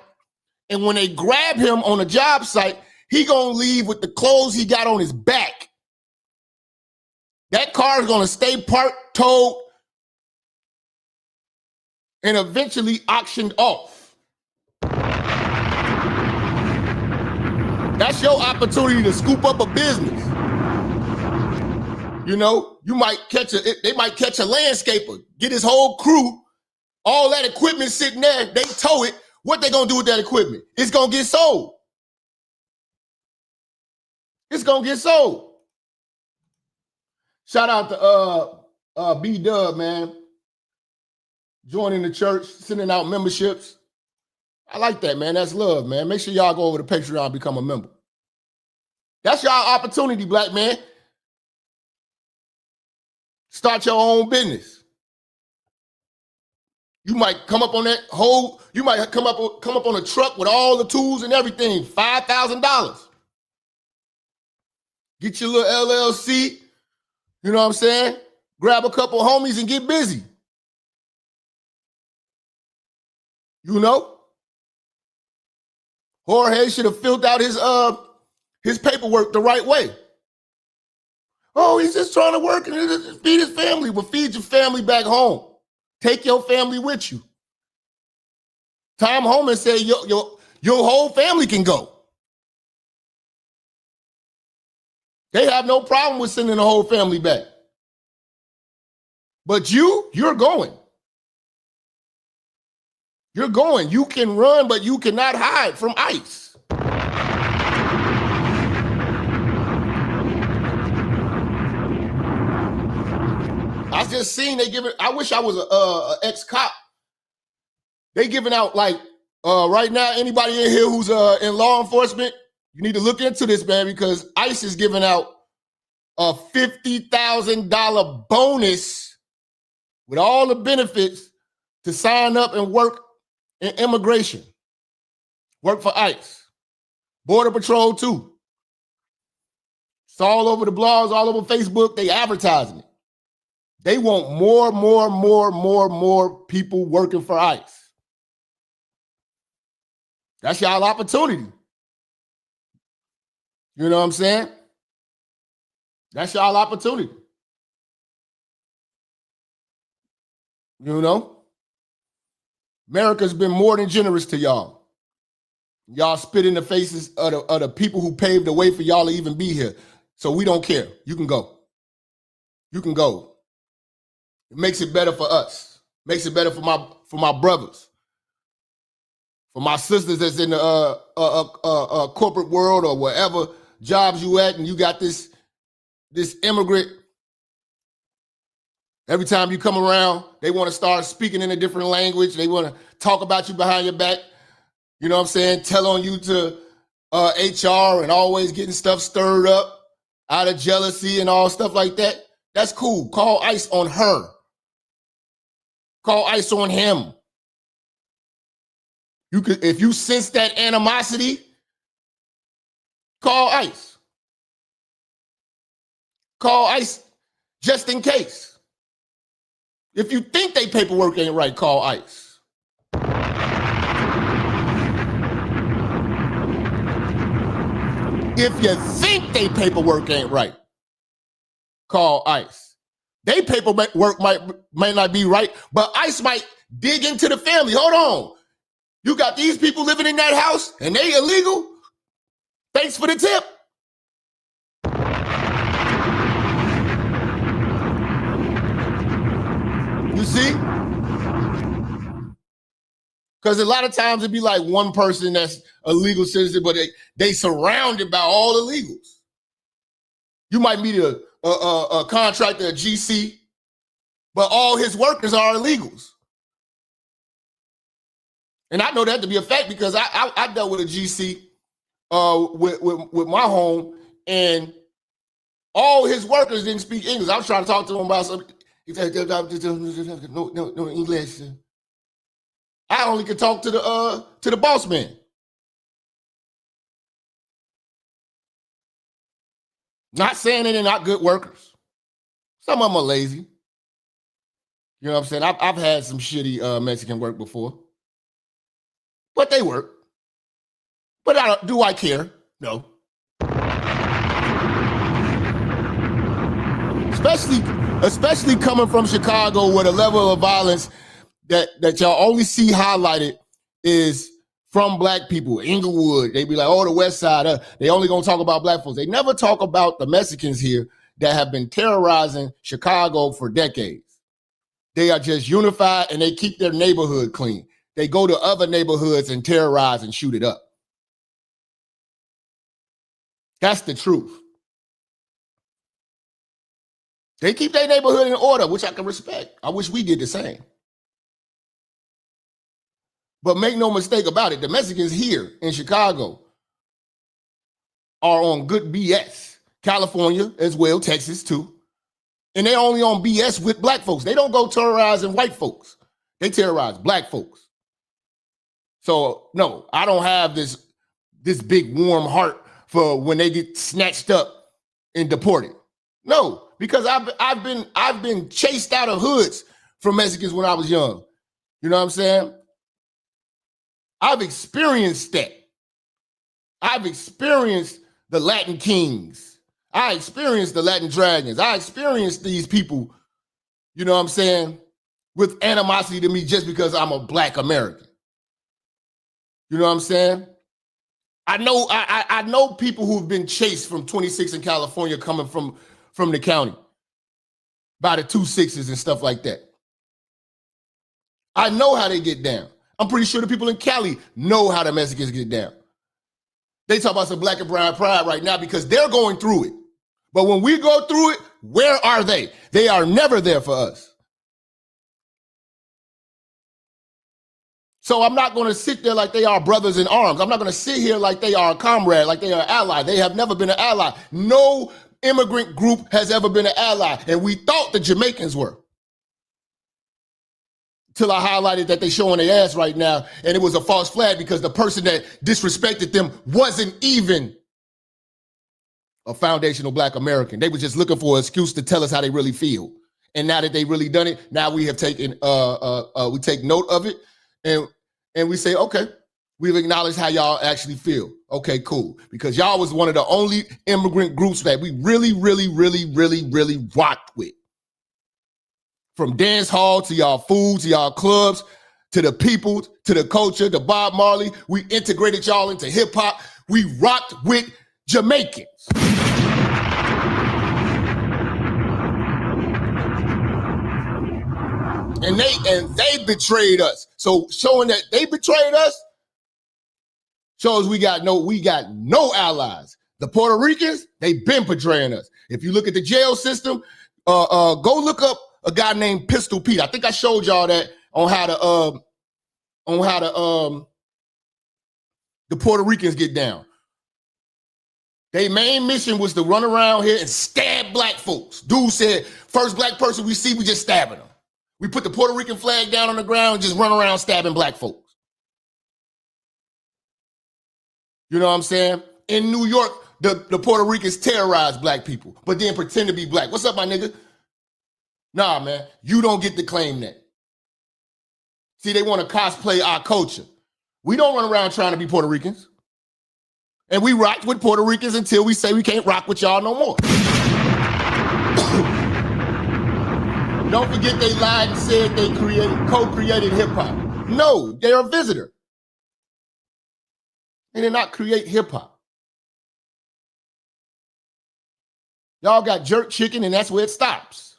And when they grab him on a job site, he gonna leave with the clothes he got on his back. That car is going to stay parked, towed, and eventually auctioned off. That's your opportunity to scoop up a business. You know, they might catch a landscaper, get his whole crew, all that equipment sitting there, they tow it. What they going to do with that equipment? It's going to get sold. It's going to get sold. Shout out to B-Dub, man. Joining the church, sending out memberships. I like that, man. That's love, man. Make sure y'all go over to Patreon and become a member. That's y'all opportunity, black man. Start your own business. You might come up on that whole, you might come up on a truck with all the tools and everything, $5,000. Get your little LLC, you know what I'm saying? Grab a couple homies and get busy. You know? Jorge should have filled out his paperwork the right way. Oh, he's just trying to work and feed his family. Well, feed your family back home. Take your family with you. Tom Homan said your whole family can go. They have no problem with sending the whole family back. But you're going. You're going. You can run, but you cannot hide from ICE. I just seen they giving, I wish I was a ex-cop. They giving out like, right now, anybody in here who's in law enforcement, you need to look into this, man, because ICE is giving out a $50,000 bonus with all the benefits to sign up and work in immigration. Work for ICE. Border Patrol too. It's all over the blogs, all over Facebook. They advertising it. They want more people working for ICE. That's y'all opportunity. You know what I'm saying? That's y'all opportunity. You know? America's been more than generous to y'all. Y'all spit in the faces of the people who paved the way for y'all to even be here. So we don't care. You can go. You can go. It makes it better for us. Makes it better for my brothers. For my sisters that's in the corporate world or wherever jobs you at, and you got this immigrant. Every time you come around, they want to start speaking in a different language. They want to talk about you behind your back. You know what I'm saying? Tell on you to HR and always getting stuff stirred up out of jealousy and all stuff like that. That's cool. Call ICE on her. Call ICE on him. You could, if you sense that animosity, call ICE. Call ICE just in case. If you think they paperwork ain't right, call ICE. If you think they paperwork ain't right, call ICE. They paperwork might not be right, but ICE might dig into the family. Hold on. You got these people living in that house and they illegal? Thanks for the tip. You see? Because a lot of times it'd be like one person that's a legal citizen, but they surrounded by all illegals. You might meet a contractor, a GC, but all his workers are illegals. And I know that to be a fact because I dealt with a GC with my home, and all his workers didn't speak English. I was trying to talk to him about something. He said, no English. I only could talk to the boss man. Not saying that they're not good workers. Some of them are lazy. You know what I'm saying? I've had some shitty Mexican work before. But they work. But do I care? No. Especially coming from Chicago, where the level of violence that y'all only see highlighted is from black people. Inglewood, they be like, oh, the West Side, they only gonna talk about black folks. They never talk about the Mexicans here that have been terrorizing Chicago for decades. They are just unified and they keep their neighborhood clean. They go to other neighborhoods and terrorize and shoot it up. That's the truth. They keep their neighborhood in order, which I can respect. I wish we did the same. But make no mistake about it, the Mexicans here in Chicago are on good BS. California as well, Texas too. And they only on BS with black folks. They don't go terrorizing white folks. They terrorize black folks. So no, I don't have this big warm heart for when they get snatched up and deported. No, because I've been chased out of hoods from Mexicans when I was young. You know what I'm saying? I've experienced that. I've experienced the Latin kings. I experienced the Latin dragons. I experienced these people, you know what I'm saying, with animosity to me just because I'm a black American. You know what I'm saying? I know people who've been chased from 26 in California coming from the county by the 2-6s and stuff like that. I know how they get down. I'm pretty sure the people in Cali know how the Mexicans get down. They talk about some black and brown pride right now because they're going through it. But when we go through it, where are they? They are never there for us. So I'm not going to sit there like they are brothers in arms. I'm not going to sit here like they are a comrade, like they are an ally. They have never been an ally. No immigrant group has ever been an ally. And we thought the Jamaicans were. Till I highlighted that they showing their ass right now, and it was a false flag because the person that disrespected them wasn't even a foundational black American. They were just looking for an excuse to tell us how they really feel. And now that they really done it, now we have taken we take note of it, and we say, okay, we've acknowledged how y'all actually feel. Okay, cool. Because y'all was one of the only immigrant groups that we really rocked with. From dance hall to y'all food, to y'all clubs, to the people, to the culture, to Bob Marley. We integrated y'all into hip hop. We rocked with Jamaicans. And they betrayed us. So showing that they betrayed us shows we got no allies. The Puerto Ricans, they've been betraying us. If you look at the jail system, go look up a guy named Pistol Pete. I think I showed y'all that on how the Puerto Ricans get down. Their main mission was to run around here and stab black folks. Dude said, first black person we see, we just stabbing them. We put the Puerto Rican flag down on the ground and just run around stabbing black folks. You know what I'm saying? In New York, the Puerto Ricans terrorize black people, but then pretend to be black. What's up, my nigga? Nah, man, you don't get to claim that. See, they want to cosplay our culture. We don't run around trying to be Puerto Ricans. And we rocked with Puerto Ricans until we say we can't rock with y'all no more. Don't forget they lied and said they co-created hip-hop. No, they're a visitor. They did not create hip-hop. Y'all got jerk chicken and that's where it stops.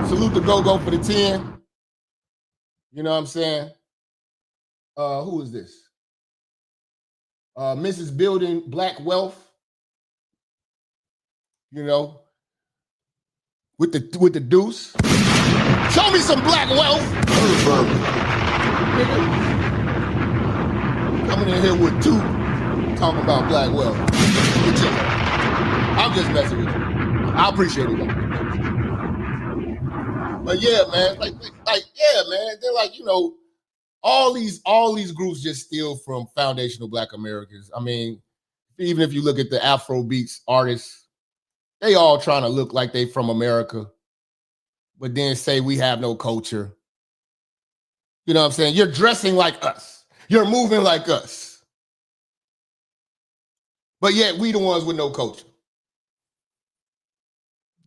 Salute the Go-Go for the 10. You know what I'm saying? Who is this? Mrs. Building Black Wealth. You know, with the deuce. Show me some black wealth. Coming in here with two, talking about black wealth. I'm just messing with you. I appreciate it though. But yeah, man, yeah, man. They're like, you know, all these groups just steal from foundational black Americans. I mean, even if you look at the Afro beats artists, they all trying to look like they from America, but then say we have no culture. You know what I'm saying? You're dressing like us. You're moving like us. But yet we the ones with no culture.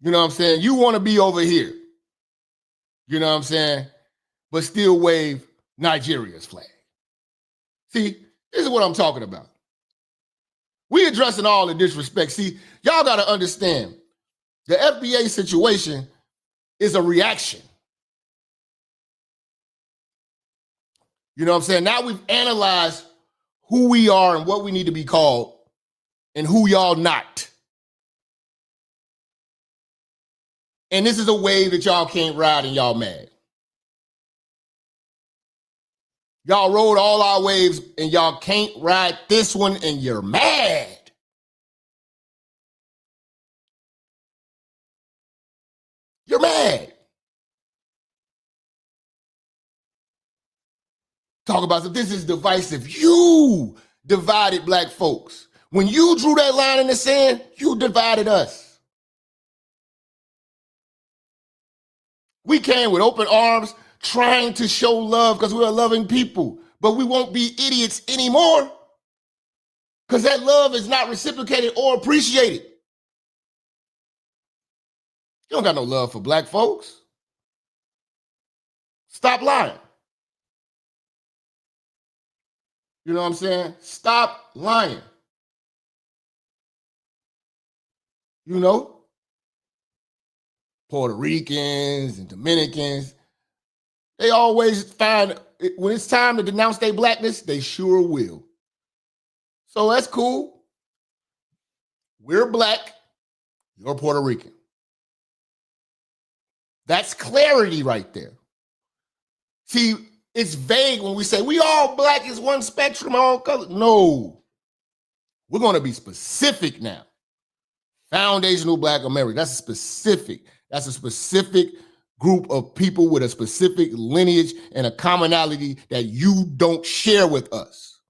You know what I'm saying? You want to be over here. You know what I'm saying? But still wave Nigeria's flag. See, this is what I'm talking about. We addressing all the disrespect. See, y'all got to understand, the FBA situation is a reaction. You know what I'm saying? Now we've analyzed who we are and what we need to be called and who y'all not. And this is a wave that y'all can't ride and y'all mad. Y'all rode all our waves and y'all can't ride this one and you're mad. You're mad. Talk about something. This is divisive. You divided black folks. When you drew that line in the sand, you divided us. We came with open arms, trying to show love because we're loving people, but we won't be idiots anymore because that love is not reciprocated or appreciated. You don't got no love for black folks. Stop lying. You know what I'm saying? Stop lying. You know? Puerto Ricans and Dominicans, they always find, when it's time to denounce their blackness, they sure will. So that's cool. We're black, you're Puerto Rican. That's clarity right there. See, it's vague when we say we all black is one spectrum, all color. No, we're going to be specific now. Foundational Black America. That's specific. That's a specific group of people with a specific lineage and a commonality that you don't share with us.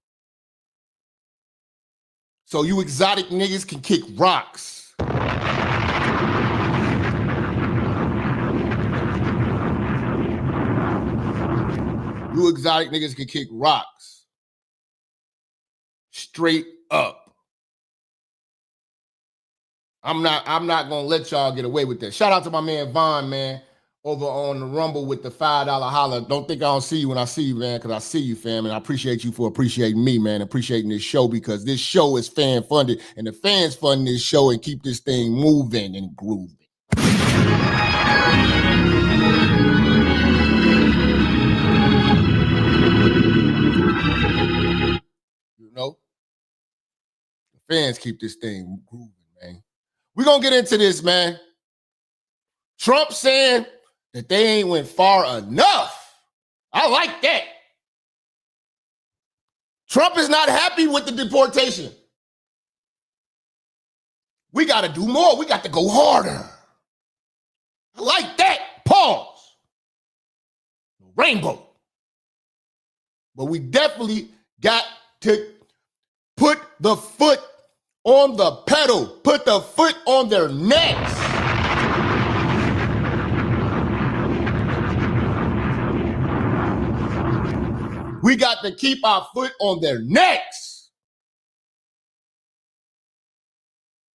So you exotic niggas can kick rocks. You exotic niggas can kick rocks. Straight up. I'm not gonna let y'all get away with that. Shout out to my man Vaughn, man, over on the Rumble with the $5 holler. Don't think I don't see you when I see you, man, because I see you, fam, and I appreciate you for appreciating me, man, appreciating this show, because this show is fan funded, and the fans fund this show and keep this thing moving and grooving. You know, the fans keep this thing grooving, man. We're going to get into this, man. Trump saying that they ain't went far enough. I like that. Trump is not happy with the deportation. We got to do more. We got to go harder. I like that. Pause. Rainbow. But we definitely got to put the foot on the pedal, put the foot on their necks. We got to keep our foot on their necks.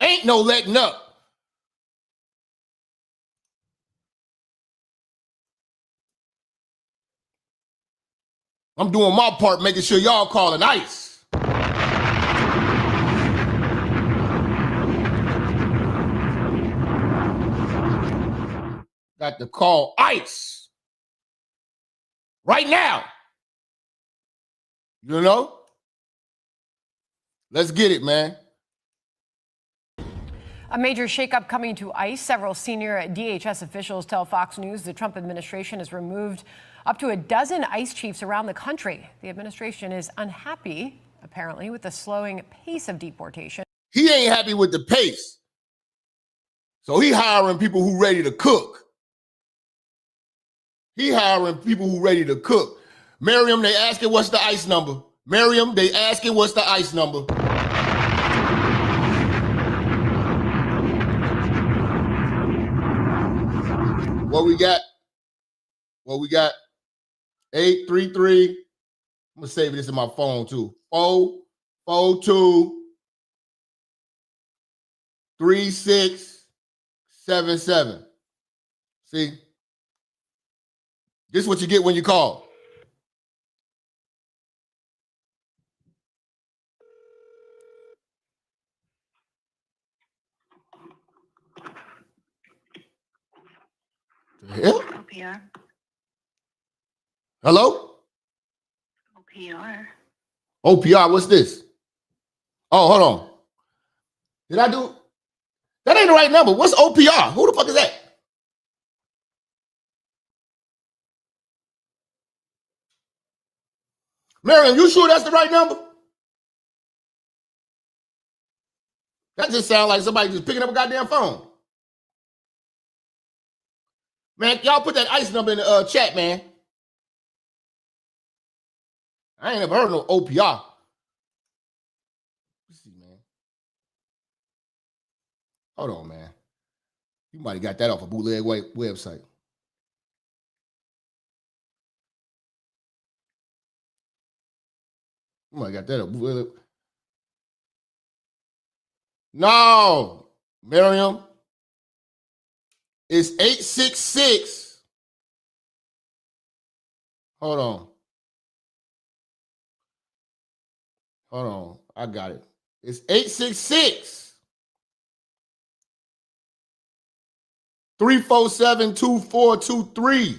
Ain't no letting up. I'm doing my part, making sure y'all calling ICE. Got to call ICE right now. You know? Let's get it, man. A major shakeup coming to ICE. Several senior DHS officials tell Fox News the Trump administration has removed up to a dozen ICE chiefs around the country. The administration is unhappy, apparently, with the slowing pace of deportation. He ain't happy with the pace. So he hiring people who ready to cook. He hiring people who ready to cook. Miriam, they asking what's the ICE number. Miriam, they asking what's the ICE number. What we got? What we got? 833. I'm gonna save this in my phone too. 442 3677. See? This is what you get when you call. The hell? OPR. Hello? OPR. OPR, what's this? Oh, hold on. Did I do? That ain't the right number. What's OPR? Who the fuck is that? Miriam, you sure that's the right number? That just sounds like somebody just picking up a goddamn phone. Man, y'all put that ICE number in the chat, man. I ain't never heard no OPR. Let's see, man. Hold on, man. You might have got that off a bootleg website. You might have got that off a bootleg. No, Miriam. It's 866. Hold on. Hold on. I got it. It's 866 347 2423.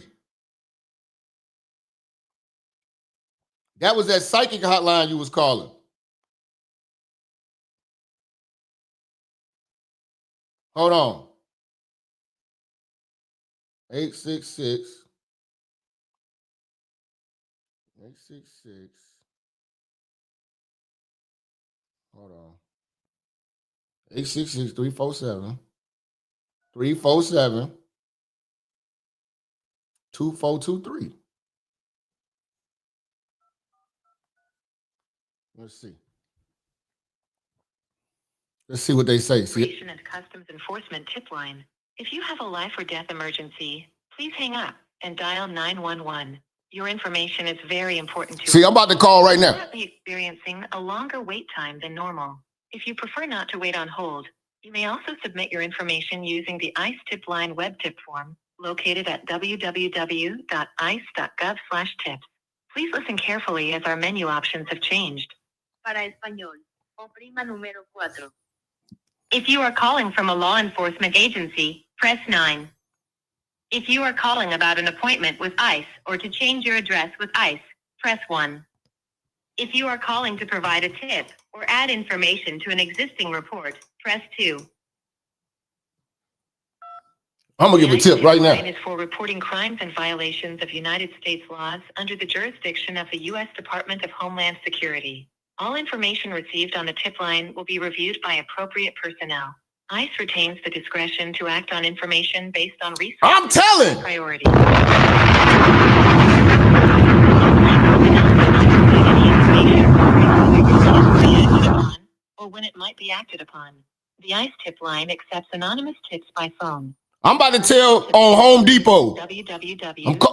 That was that psychic hotline you was calling. Hold on. 866. 866. Hold on. 866 347 347 2423. Let's see. Let's see what they say. See? And Customs Enforcement tip line. If you have a life or death emergency, please hang up and dial 911. Your information is very important to us. See, I'm about to call right now. You might be experiencing a longer wait time than normal. If you prefer not to wait on hold, you may also submit your information using the ICE tip line web tip form located at www.ice.gov/tips. Please listen carefully as our menu options have changed. Para español, oprima número 4. If you are calling from a law enforcement agency, press 9. If you are calling about an appointment with ICE or to change your address with ICE, press 1. If you are calling to provide a tip or add information to an existing report, press 2. I'm going to give a tip right now. The ICE is for reporting crimes and violations of United States laws under the jurisdiction of the U.S. Department of Homeland Security. All information received on the tip line will be reviewed by appropriate personnel. ICE retains the discretion to act on information based on research. I'm telling. Priority. Or when it might be acted upon. The ICE tip line accepts anonymous tips by phone. I'm about to tell on Home Depot.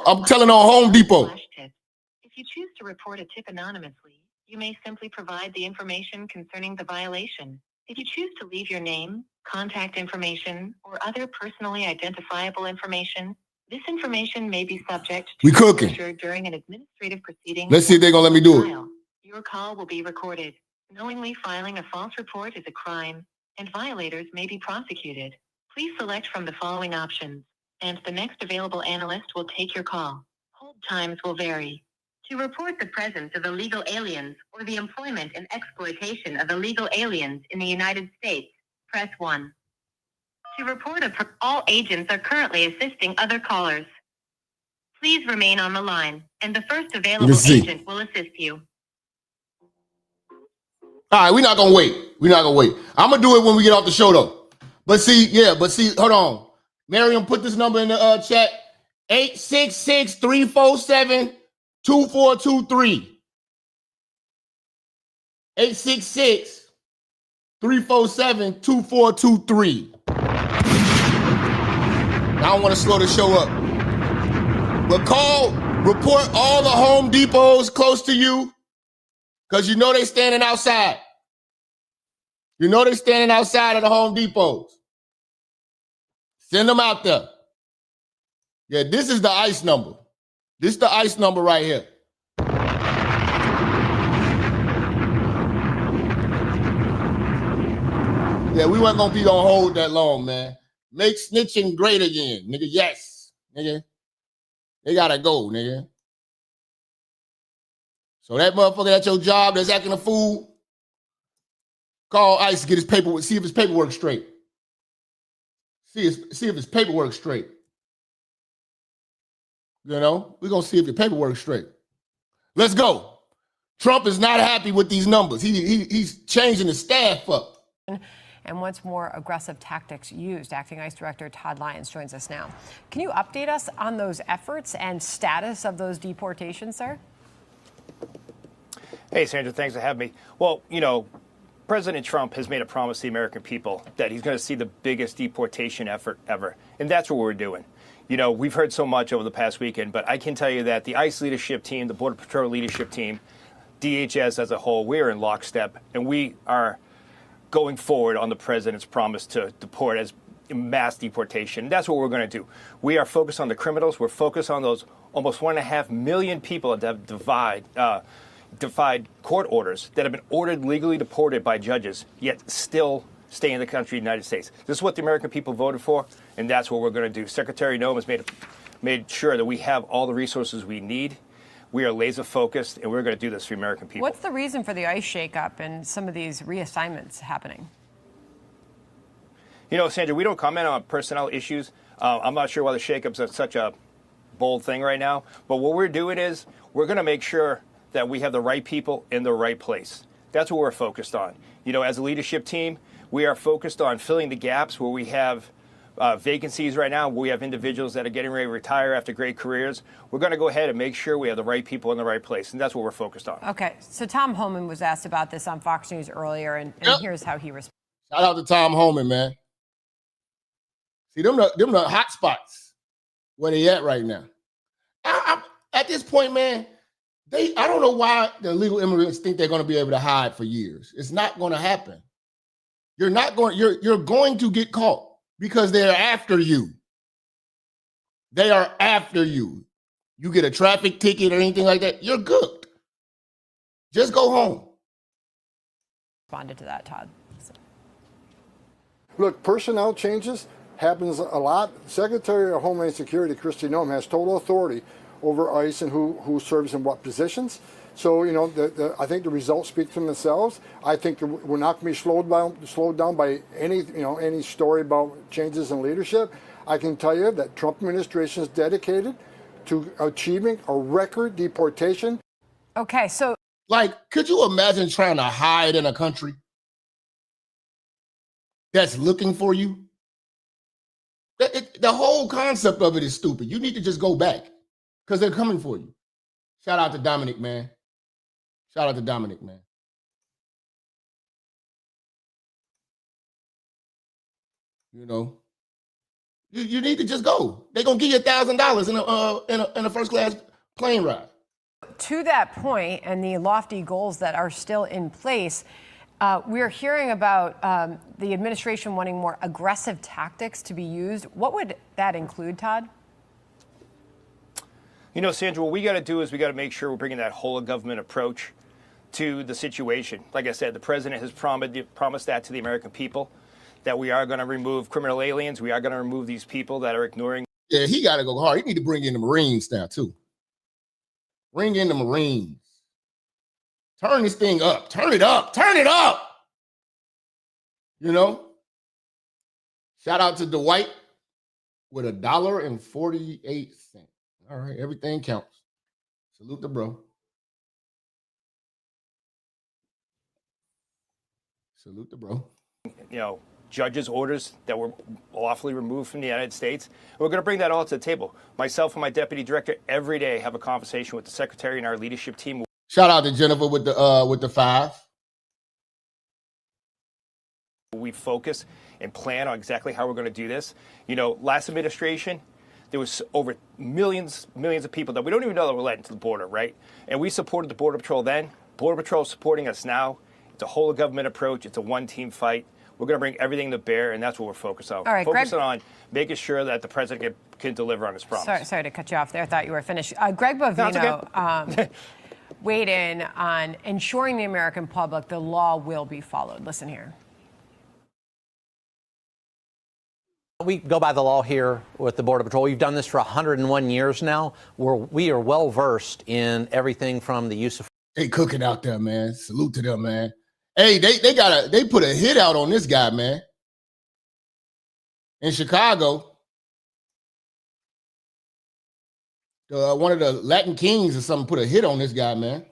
I'm telling on Home Depot. If you choose to report a tip anonymously, you may simply provide the information concerning the violation. If you choose to leave your name, contact information, or other personally identifiable information, this information may be subject to disclosure during an administrative proceeding. Let's see if they're going to let me do it. Your call will be recorded. Knowingly filing a false report is a crime, and violators may be prosecuted. Please select from the following options, and the next available analyst will take your call. Hold times will vary. To report the presence of illegal aliens or the employment and exploitation of illegal aliens in the United States, press 1. To report all agents are currently assisting other callers. Please remain on the line, and the first available agent will assist you. All right, we're not going to wait. I'm going to do it when we get off the show, though. But see, hold on. Miriam, put this number in the chat. 866-347-2423. 866-347-2423. I don't want to slow the show up. But report all the Home Depots close to you, because you know they standing outside. You know they standing outside of the Home Depots. Send them out there. Yeah, this is the ICE number. This is the ICE number right here. Yeah, we weren't going to be on hold that long, man. Make snitching great again, nigga. Yes, nigga. They got to go, nigga. So that motherfucker at your job that's acting a fool, call ICE to get his paperwork, see if his paperwork straight. See if his paperwork straight. You know, we're going to see if your paperwork's straight. Let's go. Trump is not happy with these numbers. He's changing the staff up. And once more aggressive tactics used. Acting ICE Director Todd Lyons joins us now. Can you update us on those efforts and status of those deportations, sir? Hey, Sandra, thanks for having me. Well, you know, President Trump has made a promise to the American people that he's going to see the biggest deportation effort ever. And that's what we're doing. You know, we've heard so much over the past weekend, but I can tell you that the ICE leadership team, the Border Patrol leadership team, DHS as a whole, we're in lockstep, and we are going forward on the president's promise to deport as mass deportation. That's what we're going to do. We are focused on the criminals. We're focused on those almost 1.5 million people that have defied court orders, that have been ordered legally deported by judges, yet still stay in the country of the United States. This is what the American people voted for, and that's what we're going to do. Secretary Noem has made sure that we have all the resources we need. We are laser focused, and we're going to do this for the American people. What's the reason for the ICE shakeup and some of these reassignments happening? You know, Sandra, we don't comment on personnel issues. I'm not sure why the shakeups are such a bold thing right now. But what we're doing is we're going to make sure that we have the right people in the right place. That's what we're focused on. You know, as a leadership team, we are focused on filling the gaps where we have vacancies right now. We have individuals that are getting ready to retire after great careers. We're going to go ahead and make sure we have the right people in the right place, and that's what we're focused on. Okay, so Tom Homan was asked about this on Fox News earlier, and here's how he responded. Shout out to Tom Homan, man. See, them the hot spots where they at right now. At this point, man, I don't know why the illegal immigrants think they're going to be able to hide for years. It's not going to happen. You're going to get caught because they're after you. They are after you. You get a traffic ticket or anything like that, you're good. Just go home. Responded to that, Todd. Look, personnel changes happens a lot. Secretary of Homeland Security, Kristi Noem, has total authority over ICE and who serves in what positions. So, you know, I think the results speak for themselves. I think we're not going to be slowed down by any story about changes in leadership. I can tell you that Trump administration is dedicated to achieving a record deportation. Okay, so could you imagine trying to hide in a country that's looking for you? The whole concept of it is stupid. You need to just go back because they're coming for you. Shout out to Dominic, man. Shout out to Dominic, man. You know, you need to just go. They're gonna give you $1,000 in a first class plane ride. To that point, and the lofty goals that are still in place, we're hearing about the administration wanting more aggressive tactics to be used. What would that include, Todd? You know, Sandra, what we got to do is we got to make sure we're bringing that whole of government approach to the situation. Like I said, the president has promised that to the American people, that we are going to remove criminal aliens. We are going to remove these people that are ignoring. Yeah, he got to go hard. He need to bring in the Marines now, too. Bring in the Marines. Turn this thing up. Turn it up. Turn it up. You know? Shout out to Dwight with $1.48. All right, everything counts. Salute the bro. Salute the bro. You know, judges' orders that were lawfully removed from the United States. And we're going to bring that all to the table. Myself and my deputy director every day have a conversation with the secretary and our leadership team. Shout out to Jennifer with the 5. We focus and plan on exactly how we're going to do this. You know, last administration, there was over millions of people that we don't even know that were let into the border, right? And we supported the Border Patrol then. Border Patrol is supporting us now. It's a whole of government approach. It's a one-team fight. We're going to bring everything to bear, and that's what we're focused on. All right, focusing on making sure that the president can deliver on his promise. Sorry to cut you off there. I thought you were finished. Greg Bovino weighed in on ensuring the American public the law will be followed. Listen here. We go by the law here with the Border Patrol. We've done this for 101 years now. We are well versed in everything from the use of. They cooking out there, man. Salute to them, man. Hey, they put a hit out on this guy, man. In Chicago, one of the Latin Kings or something put a hit on this guy, man.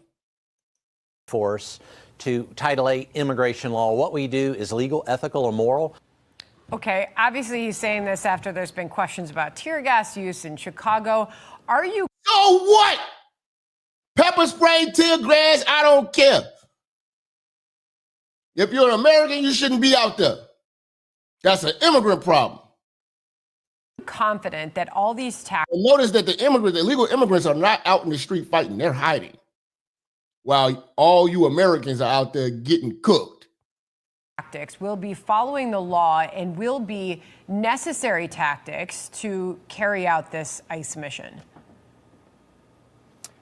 force to Title VIII immigration law. What we do is legal, ethical, or moral. Okay, obviously he's saying this after there's been questions about tear gas use in Chicago. Are you... So what? Pepper spray, tear gas, I don't care. If you're an American, you shouldn't be out there. That's an immigrant problem. confident that all these tactics... Notice that the illegal immigrants are not out in the street fighting. They're hiding. While all you Americans are out there getting cooked. Tactics will be following the law and will be necessary tactics to carry out this ICE mission.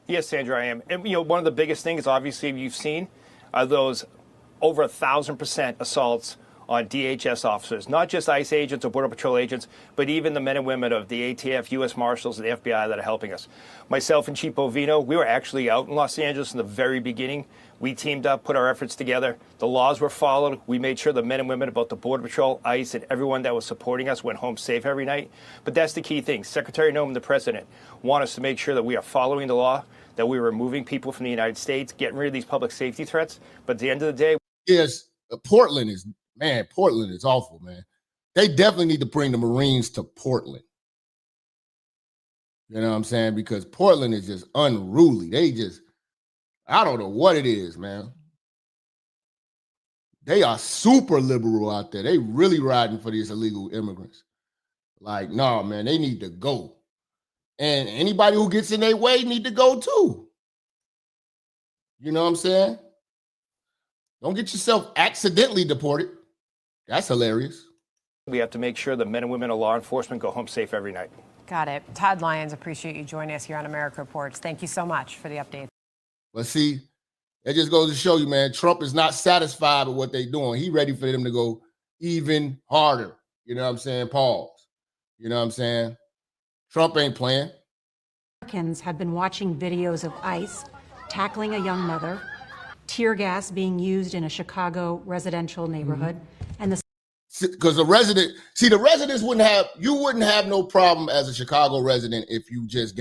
Yes, Sandra, I am. And, one of the biggest things, obviously, you've seen are those over 1,000% assaults on DHS officers, not just ICE agents or Border Patrol agents, but even the men and women of the ATF, U.S. Marshals, and the FBI that are helping us. Myself and Chief Bovino, we were actually out in Los Angeles in the very beginning. We teamed up, put our efforts together. The laws were followed. We made sure the men and women about the Border Patrol, ICE, and everyone that was supporting us went home safe every night. But that's the key thing. Secretary Noem and the President want us to make sure that we are following the law, that we're removing people from the United States, getting rid of these public safety threats. But at the end of the day... Yes, Portland is awful, man. They definitely need to bring the Marines to Portland. You know what I'm saying? Because Portland is just unruly. I don't know what it is, man. They are super liberal out there. They really riding for these illegal immigrants. Like, no, man, they need to go. And anybody who gets in their way need to go too. You know what I'm saying? Don't get yourself accidentally deported. That's hilarious. We have to make sure the men and women of law enforcement go home safe every night. Got it. Todd Lyons, appreciate you joining us here on America Reports. Thank you so much for the update. But see, it just goes to show you, man, Trump is not satisfied with what they're doing. He's ready for them to go even harder. You know what I'm saying? Pause. You know what I'm saying? Trump ain't playing. Americans have been watching videos of ICE tackling a young mother, tear gas being used in a Chicago residential neighborhood, and the... Because the residents wouldn't have no problem as a Chicago resident if you just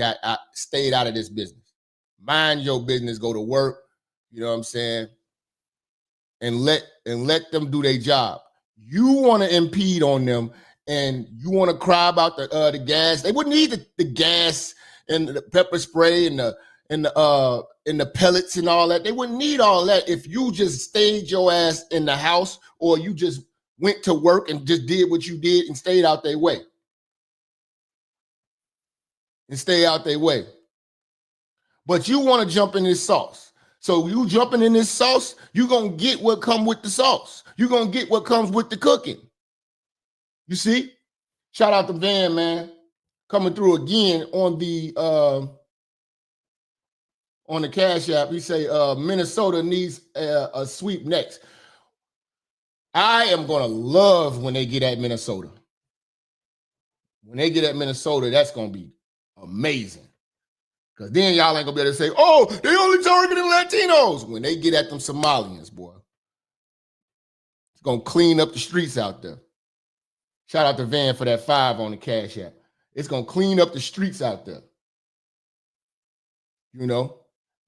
stayed out of this business. Mind your business, go to work, you know what I'm saying? And let them do their job. You want to impede on them and you want to cry about the gas. They wouldn't need the gas and the pepper spray and the pellets and all that. They wouldn't need all that if you just stayed your ass in the house or you just went to work and just did what you did and stayed out their way. And stay out their way. But you want to jump in this sauce. So you jumping in this sauce, you're going to get what comes with the sauce. You're going to get what comes with the cooking. You see? Shout out to Van, man. Coming through again on the Cash App. He say, Minnesota needs a sweep next. I am going to love when they get at Minnesota. When they get at Minnesota, that's going to be amazing. Because then y'all ain't going to be able to say, oh, they only targeting Latinos. When they get at them Somalians, boy. It's going to clean up the streets out there. Shout out to Van for that 5 on the Cash App. It's going to clean up the streets out there. You know?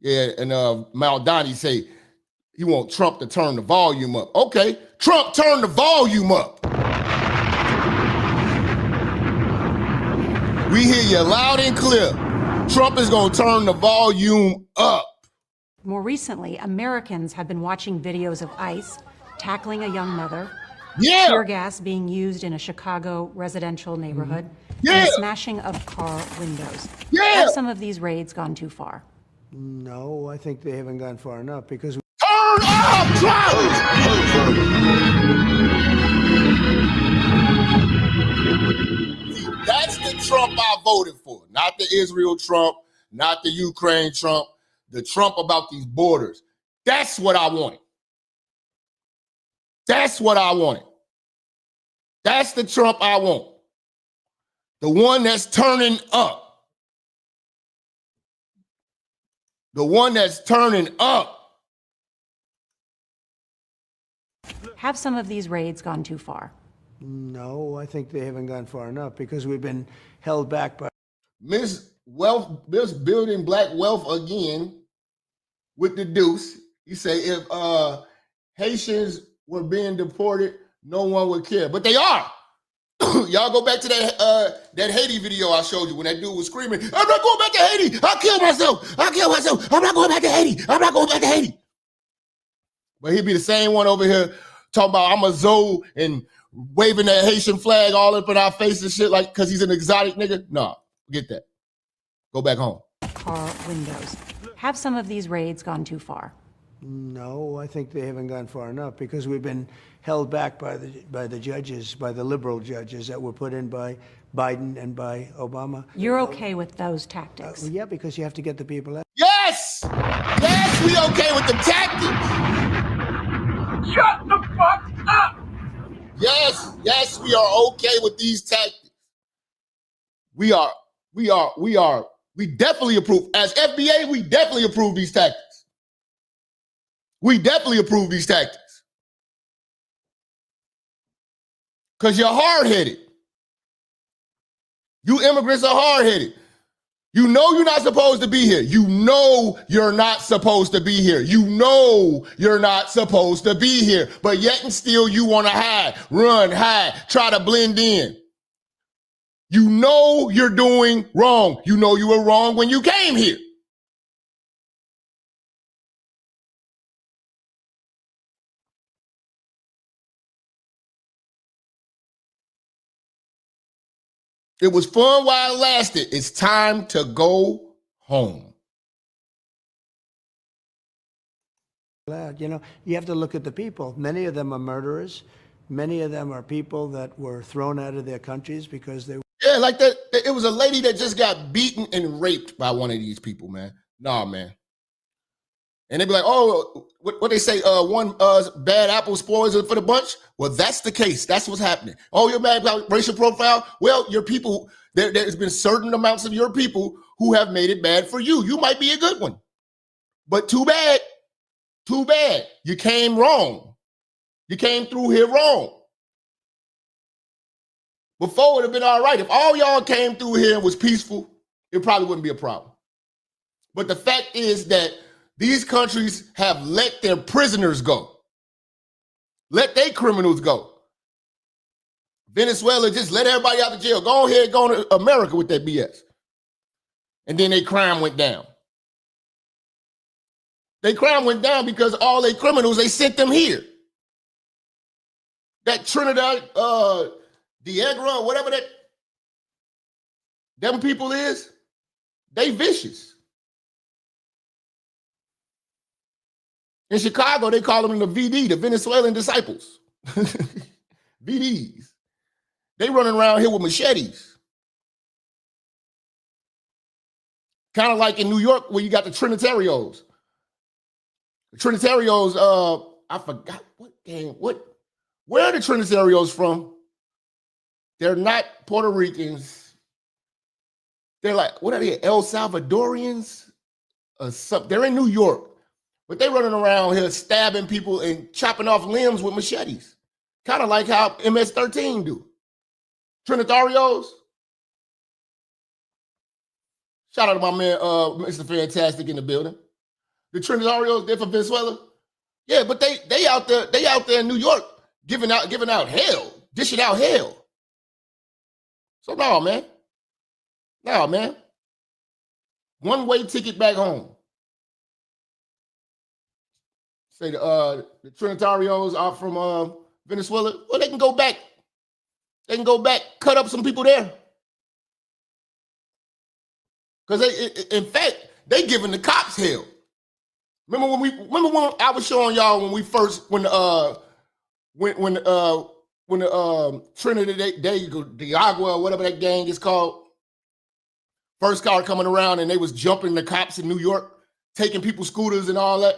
Yeah, and Maldani say he want Trump to turn the volume up. Okay, Trump, turn the volume up. We hear you loud and clear. Trump is going to turn the volume up. More recently, Americans have been watching videos of ICE tackling a young mother, tear gas being used in a Chicago residential neighborhood, and the smashing of car windows. Have some of these raids gone too far? No, I think they haven't gone far enough because... Turn up, Trump! That's the Trump I voted for. Not the Israel Trump, not the Ukraine Trump, the Trump about these borders. That's what I wanted. That's what I wanted. That's the Trump I want. The one that's turning up. The one that's turning up. Have some of these raids gone too far? No, I think they haven't gone far enough because we've been held back by... Miss Building Black Wealth again with the deuce. He say if Haitians were being deported, no one would care. But they are. Y'all go back to that Haiti video I showed you when that dude was screaming, I'm not going back to Haiti. I'll kill myself. I'll kill myself. I'm not going back to Haiti. I'm not going back to Haiti. But he'd be the same one over here talking about I'm a Zoe and waving that Haitian flag all up in our face and shit like because he's an exotic nigga. Nah, forget that. Go back home. Car windows. Have some of these raids gone too far? No, I think they haven't gone far enough because we've been held back by the judges, by the liberal judges that were put in by Biden and by Obama. You're okay with those tactics? Yeah, because you have to get the people out. Yes! Yes, we okay with the tactics. Shut the fuck up! Yes, we are okay with these tactics. We definitely approve. As FBA, we definitely approve these tactics. We definitely approve these tactics. Because you're hard-headed. You immigrants are hard-headed. You know you're not supposed to be here. You know you're not supposed to be here. You know you're not supposed to be here. But yet and still you want to hide, run, hide, try to blend in. You know you're doing wrong. You know you were wrong when you came here. It was fun while it lasted. It's time to go home. You know, you have to look at the people. Many of them are murderers. Many of them are people that were thrown out of their countries because they were. Yeah, like that. It was a lady that just got beaten and raped by one of these people, man. Nah, man. And they be like, oh, what they say, one bad apple spoils it for the bunch? Well, that's the case. That's what's happening. Oh, you're mad about racial profile? Well, your people, there's been certain amounts of your people who have made it bad for you. You might be a good one. But too bad. Too bad. You came wrong. You came through here wrong. Before it would have been all right. If all y'all came through here and was peaceful, it probably wouldn't be a problem. But the fact is that these countries have let their prisoners go. Let their criminals go. Venezuela just let everybody out of jail. Go ahead, go to America with that BS. And then their crime went down. Their crime went down because all their criminals, they sent them here. That Trinidad, Diagra, whatever them people is, they vicious. In Chicago, they call them the VD, the Venezuelan disciples. VDs. They running around here with machetes. Kind of like in New York where you got the Trinitarios. The Trinitarios, I forgot where are the Trinitarios from? They're not Puerto Ricans. They're like, what are they, El Salvadorians? They're in New York. But they running around here stabbing people and chopping off limbs with machetes. Kind of like how MS-13 do. Trinitarios. Shout out to my man, Mr. Fantastic in the building. The Trinitarios, they're from Venezuela. Yeah, but they out there in New York giving out hell, dishing out hell. So no, man. One-way ticket back home. Say the Trinitarios are from Venezuela. Well, they can go back. They can go back, cut up some people there. Because in fact, they giving the cops hell. Remember when I was showing y'all when the Trinidad Diagua, whatever that gang is called, first car coming around and they was jumping the cops in New York, taking people's scooters and all that.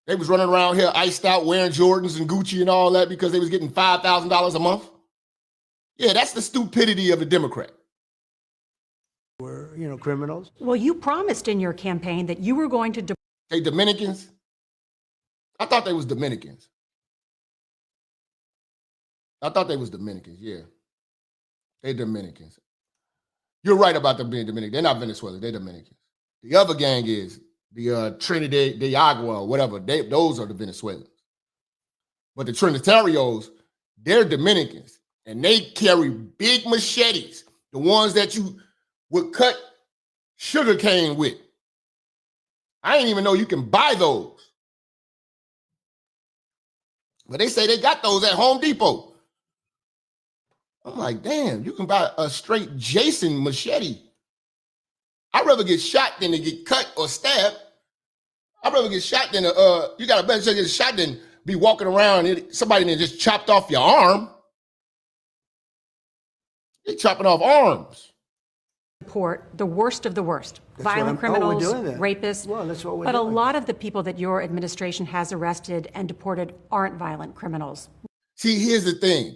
They was running around here iced out, wearing Jordans and Gucci and all that because they was getting $5,000 a month. Yeah, that's the stupidity of the Democrat. Were, criminals. Well, you promised in your campaign that you were going to... They Dominicans? I thought they was Dominicans. Yeah. They Dominicans. You're right about them being Dominican. They're not Venezuelan. They're Dominicans. The other gang is the Trinidad de Agua, whatever, those are the Venezuelans. But the Trinitarios, they're Dominicans, and they carry big machetes, the ones that you would cut sugar cane with. I didn't even know you can buy those. But they say they got those at Home Depot. I'm like, damn, you can buy a straight Jason machete. I'd rather get shot than to get cut or stabbed. I'd rather get shot than you got a better chance to get shot than be walking around and somebody then just chopped off your arm. They're chopping off arms. Deport the worst of the worst. That's Violent we're criminals, doing that. rapists. Well, that's what we're but doing. a lot of the people that your administration has arrested and deported aren't violent criminals. See, here's the thing.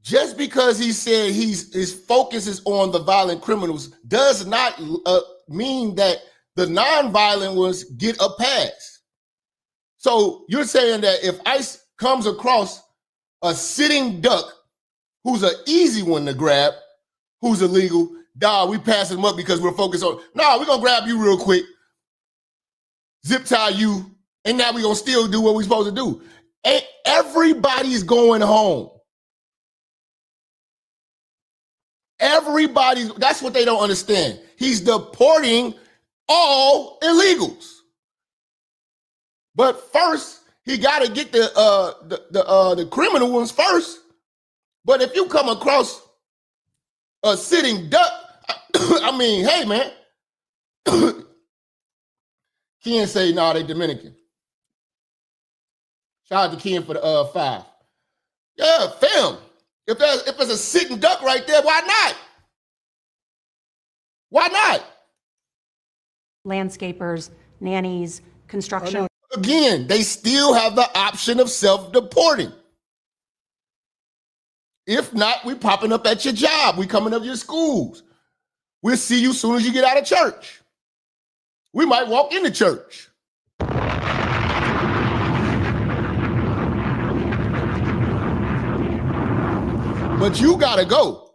Just because he said his focus is on the violent criminals does not mean that the non-violent ones get a pass. So you're saying that if ICE comes across a sitting duck who's an easy one to grab, who's illegal, we passing them up because we're focused on, we're going to grab you real quick, zip tie you, and now we're going to still do what we're supposed to do. And everybody's going home. That's what they don't understand. He's deporting all illegals. But first, he got to get the criminal ones first. But if you come across a sitting duck, I mean, hey, man. Ken say, nah, they Dominican. Shout out to Ken for the 5. Yeah, fam. If there's a sitting duck right there, why not? Why not? Landscapers, nannies, construction. Again, they still have the option of self-deporting. If not, we popping up at your job. We coming up your schools. We'll see you as soon as you get out of church. We might walk into church. But you gotta go.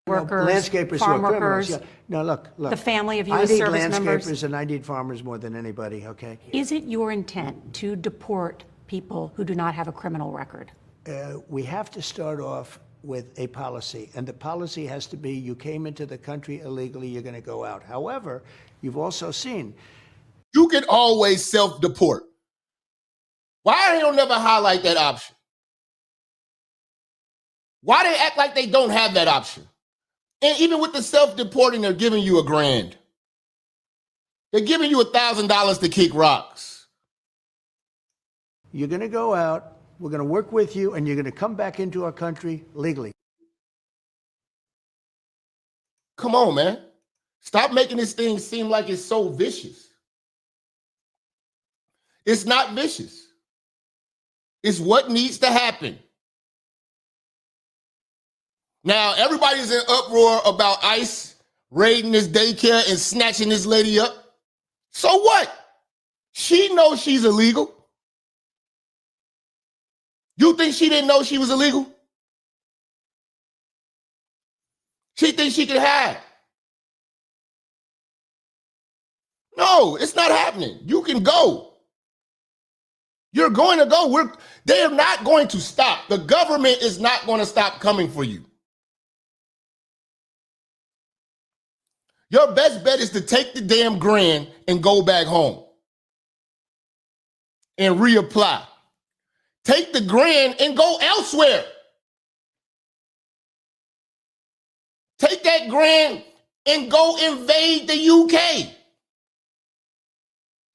Workers, landscapers farm who are criminals. workers. Yeah. No, look. The family of I U.S. need service landscapers members. and I need farmers more than anybody, okay? Is it your intent to deport people who do not have a criminal record? We have to start off with a policy, and the policy has to be you came into the country illegally, you're going to go out. However, you've also seen you can always self-deport. Why they don't never highlight that option? Why they act like they don't have that option? And even with the self-deporting, they're giving you $1,000. They're giving you $1,000 to kick rocks. you're going to go out, we're going to work with you, and you're going to come back into our country legally. Come on, man. Stop making this thing seem like it's so vicious. It's not vicious. It's what needs to happen. Now, everybody's in uproar about ICE raiding this daycare and snatching this lady up. So what? She knows she's illegal. You think she didn't know she was illegal? She thinks she can hide. No, it's not happening. You can go. You're going to go. They are not going to stop. The government is not going to stop coming for you. Your best bet is to take the damn grand and go back home and reapply. Take the grand and go elsewhere. Take that grand and go invade the UK.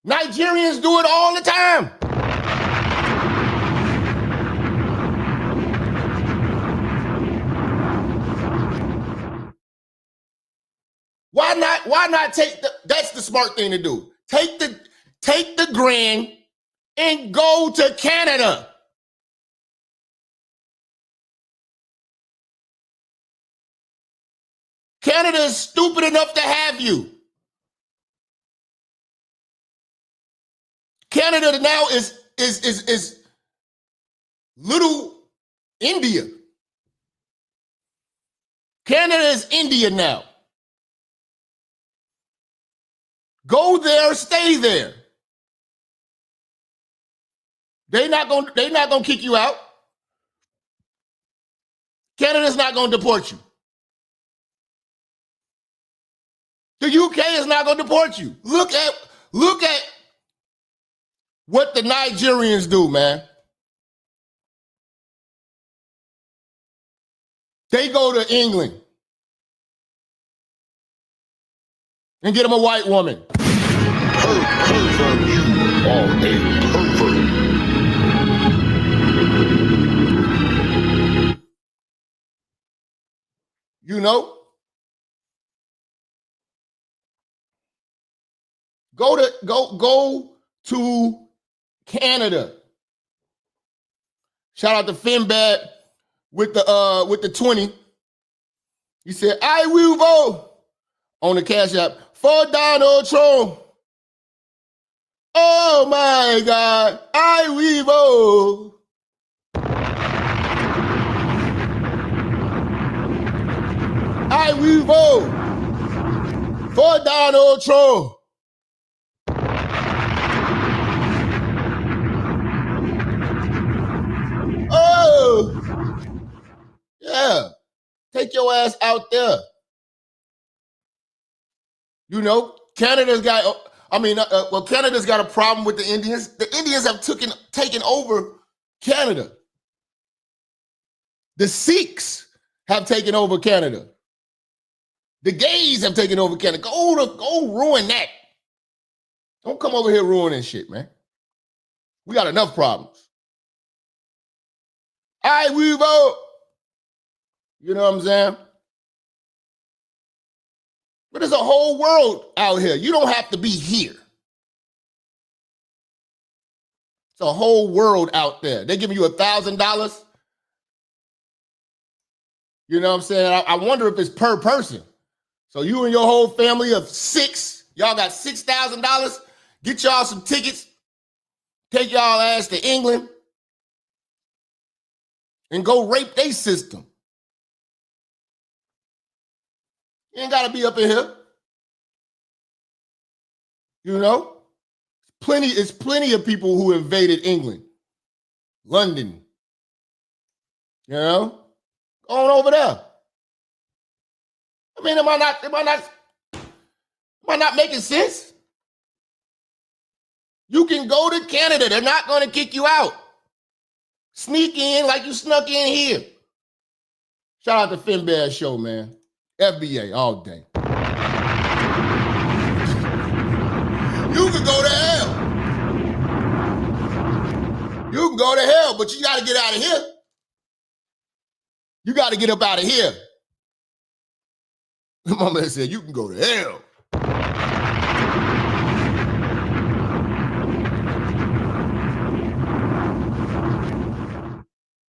Nigerians do it all the time. Why not take that's the smart thing to do. Take the grand and go to Canada. Canada is stupid enough to have you. Canada now is little India. Canada is India now. Go there, stay there. They not gonna kick you out. Canada's not gonna deport you. The UK is not gonna deport you. Look at what the Nigerians do, man. They go to England and get them a white woman. Pervert, you are a pervert. You know? Go to Canada. Shout out to Finbad with the 20. He said, I will vote on the Cash App for Donald Trump. Oh my God, I will vote. I will vote for Donald Trump. Oh, yeah. Take your ass out there. You know, Canada's got a problem with the Indians. The Indians have taken over Canada. The Sikhs have taken over Canada. The gays have taken over Canada. Go ruin that. Don't come over here ruining shit, man. We got enough problems. I will vote. You know what I'm saying? But there's a whole world out here. You don't have to be here. It's a whole world out there. They giving you $1,000. You know what I'm saying? I wonder if it's per person. So you and your whole family of 6, y'all got $6,000. Get y'all some tickets. Take y'all ass to England and go rape their system. You ain't got to be up in here. You know? It's plenty of people who invaded England. London. You know? Go on over there. I mean, am I not making sense? You can go to Canada. They're not going to kick you out. Sneak in like you snuck in here. Shout out to Finbad Show, man. FBA all day. You can go to hell. You can go to hell, but you got to get out of here. You got to get up out of here. My man said, you can go to hell.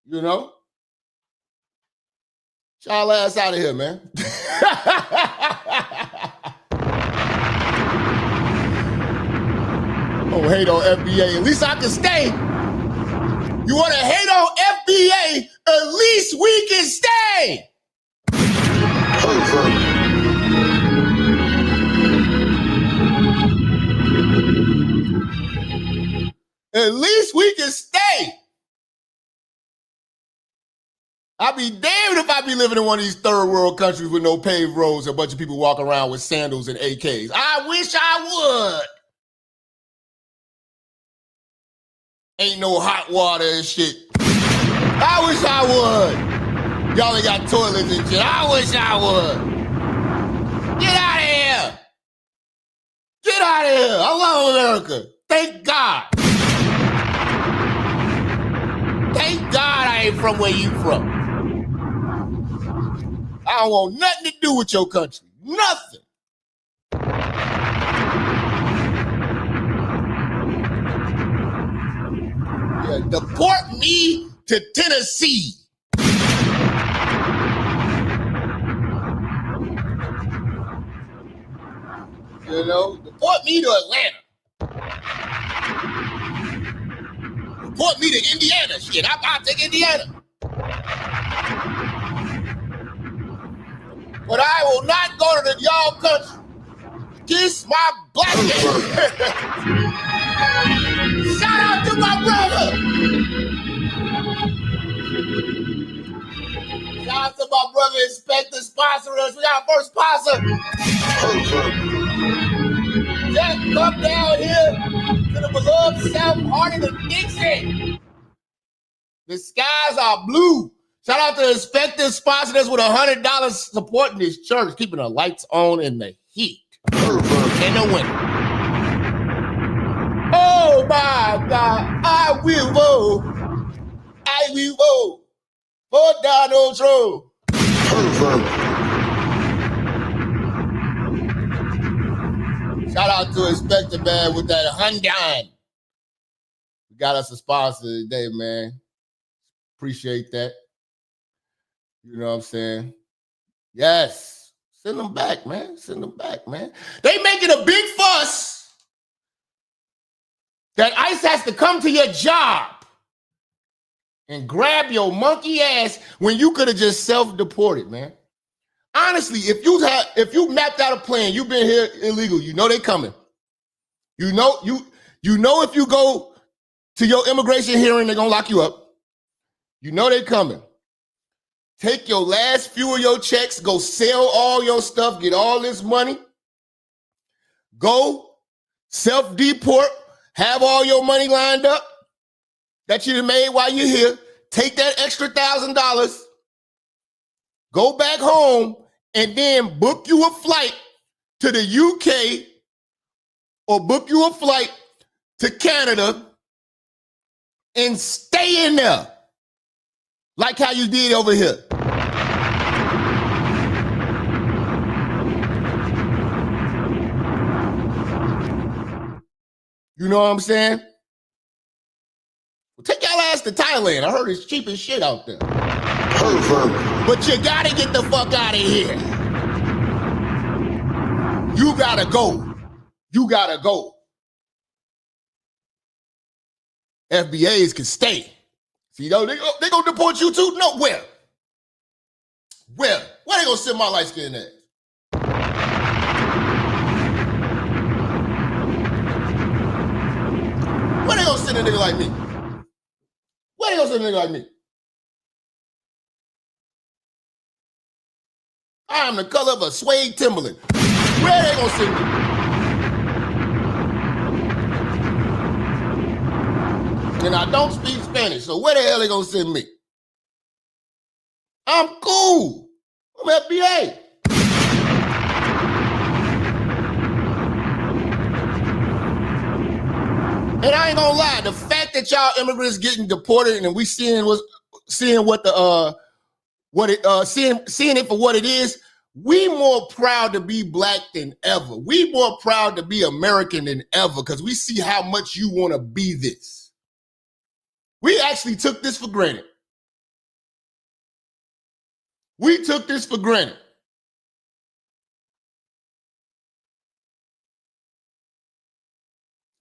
You know? Y'all ass out of here, man. Oh, hate on FBA. At least I can stay. You want to hate on FBA? At least we can stay. At least we can stay. I'd be damned if I be living in one of these third world countries with no paved roads, a bunch of people walking around with sandals and AKs. I wish I would. Ain't no hot water and shit. I wish I would. Y'all ain't got toilets and shit. I wish I would. Get out of here. Get out of here. I love America. Thank God. Thank God I ain't from where you from. I don't want nothing to do with your country. Nothing. Yeah, deport me to Tennessee. You know, deport me to Atlanta. Deport me to Indiana. Shit, I'll take Indiana. But I will not go to y'all country Kiss my black man. Shout out to my brother. Shout out to my brother Inspector sponsoring us. We got our first sponsor. Jack, come down here to the beloved South Hardy of Dixie. The skies are blue. Shout out to Inspector sponsoring us with $100 supporting this church, keeping the lights on in the heat. In the winter. Oh my God, I will vote. I will vote for Donald Trump. Shout out to Inspector Man with that $100. We got us a sponsor today, man. Appreciate that. You know what I'm saying? Yes. Send them back, man. Send them back, man. They making a big fuss that ICE has to come to your job and grab your monkey ass when you could have just self-deported, man. Honestly, if you mapped out a plan, you've been here illegal, you know they coming. You know if you go to your immigration hearing, they're gonna lock you up. You know they coming. Take your last few of your checks, go sell all your stuff, get all this money. Go self-deport, have all your money lined up that you made while you're here. Take that extra $1,000, go back home, and then book you a flight to the UK or book you a flight to Canada and stay in there. Like how you did over here. You know what I'm saying? Well, take y'all ass to Thailand. I heard it's cheap as shit out there. But you gotta get the fuck out of here. You gotta go. You gotta go. FBAs can stay. See, though, they gonna deport you too? No, where? Where? Where they gonna send my light skin at? Where they gonna send a nigga like me? Where they gonna send a nigga like me? I am the color of a suede Timberland. Where they gonna send me? And I don't speak Spanish, so where the hell they gonna send me? I'm cool. I'm FBA. And I ain't gonna lie, the fact that y'all immigrants getting deported and we seeing it for what it is, we more proud to be black than ever. We more proud to be American than ever because we see how much you want to be this. We actually took this for granted. We took this for granted.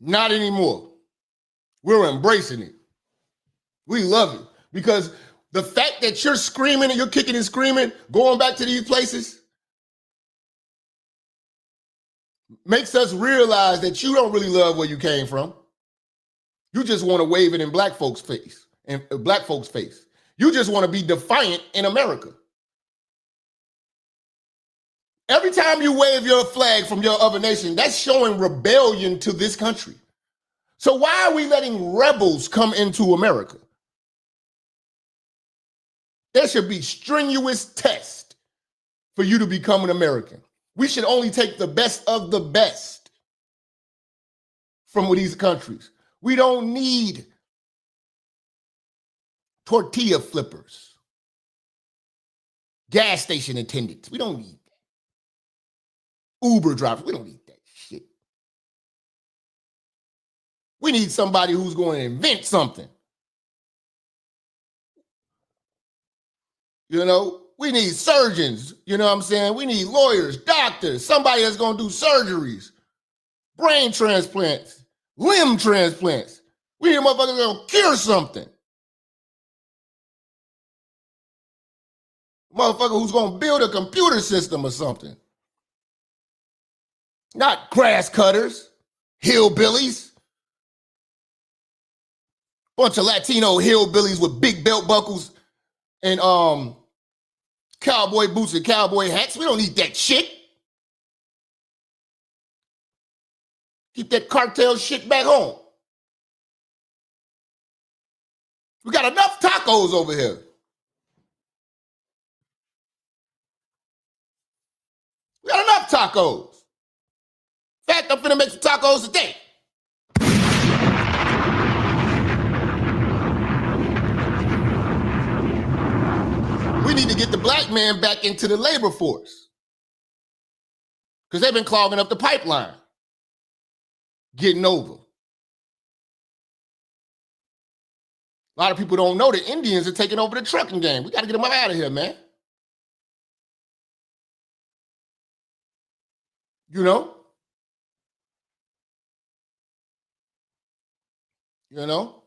Not anymore. We're embracing it. We love it because the fact that you're screaming and you're kicking and screaming, going back to these places, makes us realize that you don't really love where you came from. You just want to wave it in black folks' face. You just want to be defiant in America. Every time you wave your flag from your other nation, that's showing rebellion to this country. So why are we letting rebels come into America? There should be strenuous tests for you to become an American. We should only take the best of the best from these countries. We don't need tortilla flippers, gas station attendants. We don't need that. Uber drivers. We don't need that shit. We need somebody who's going to invent something. You know, we need surgeons. You know what I'm saying? We need lawyers, doctors, somebody that's going to do surgeries, brain transplants, limb transplants. We need a motherfucker that's going to cure something. Motherfucker who's going to build a computer system or something. Not grass cutters, hillbillies. Bunch of Latino hillbillies with big belt buckles and cowboy boots and cowboy hats. We don't need that shit. Keep that cartel shit back home. We got enough tacos over here. We got enough tacos. In fact, I'm finna make some tacos today. We need to get the black man back into the labor force because they've been clogging up the pipeline. Getting over. A lot of people don't know that Indians are taking over the trucking game. We got to get them out of here, man. You know? You know?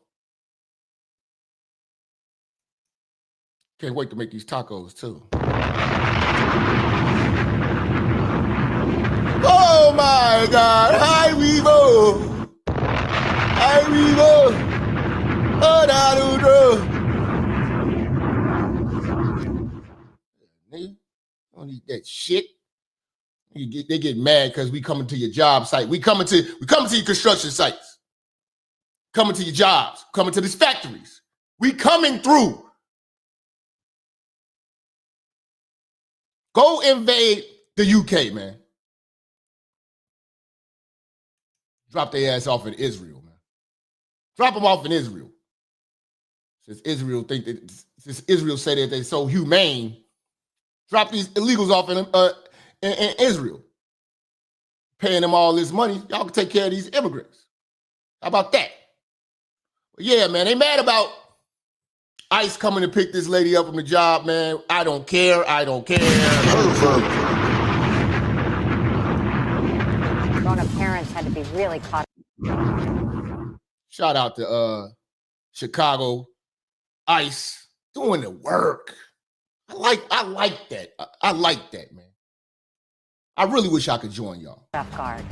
Can't wait to make these tacos, too. Oh, my God. Hi, Weevo. Hi, Weevo. Oh, nigga, don't eat that shit. They get mad because we coming to your job site. We coming to your construction sites. Coming to your jobs. Coming to these factories. We coming through. Go invade the UK, man. Drop their ass off in Israel, man. Drop them off in Israel. Since Israel say that they're so humane, drop these illegals off in Israel. Paying them all this money, y'all can take care of these immigrants. How about that? But yeah, man, they mad about ICE coming to pick this lady up from the job, man. I don't care. Grown-up parents had to be really caught. Shout out to Chicago ICE doing the work. I like that. I like that, man. I really wish I could join y'all. Guard.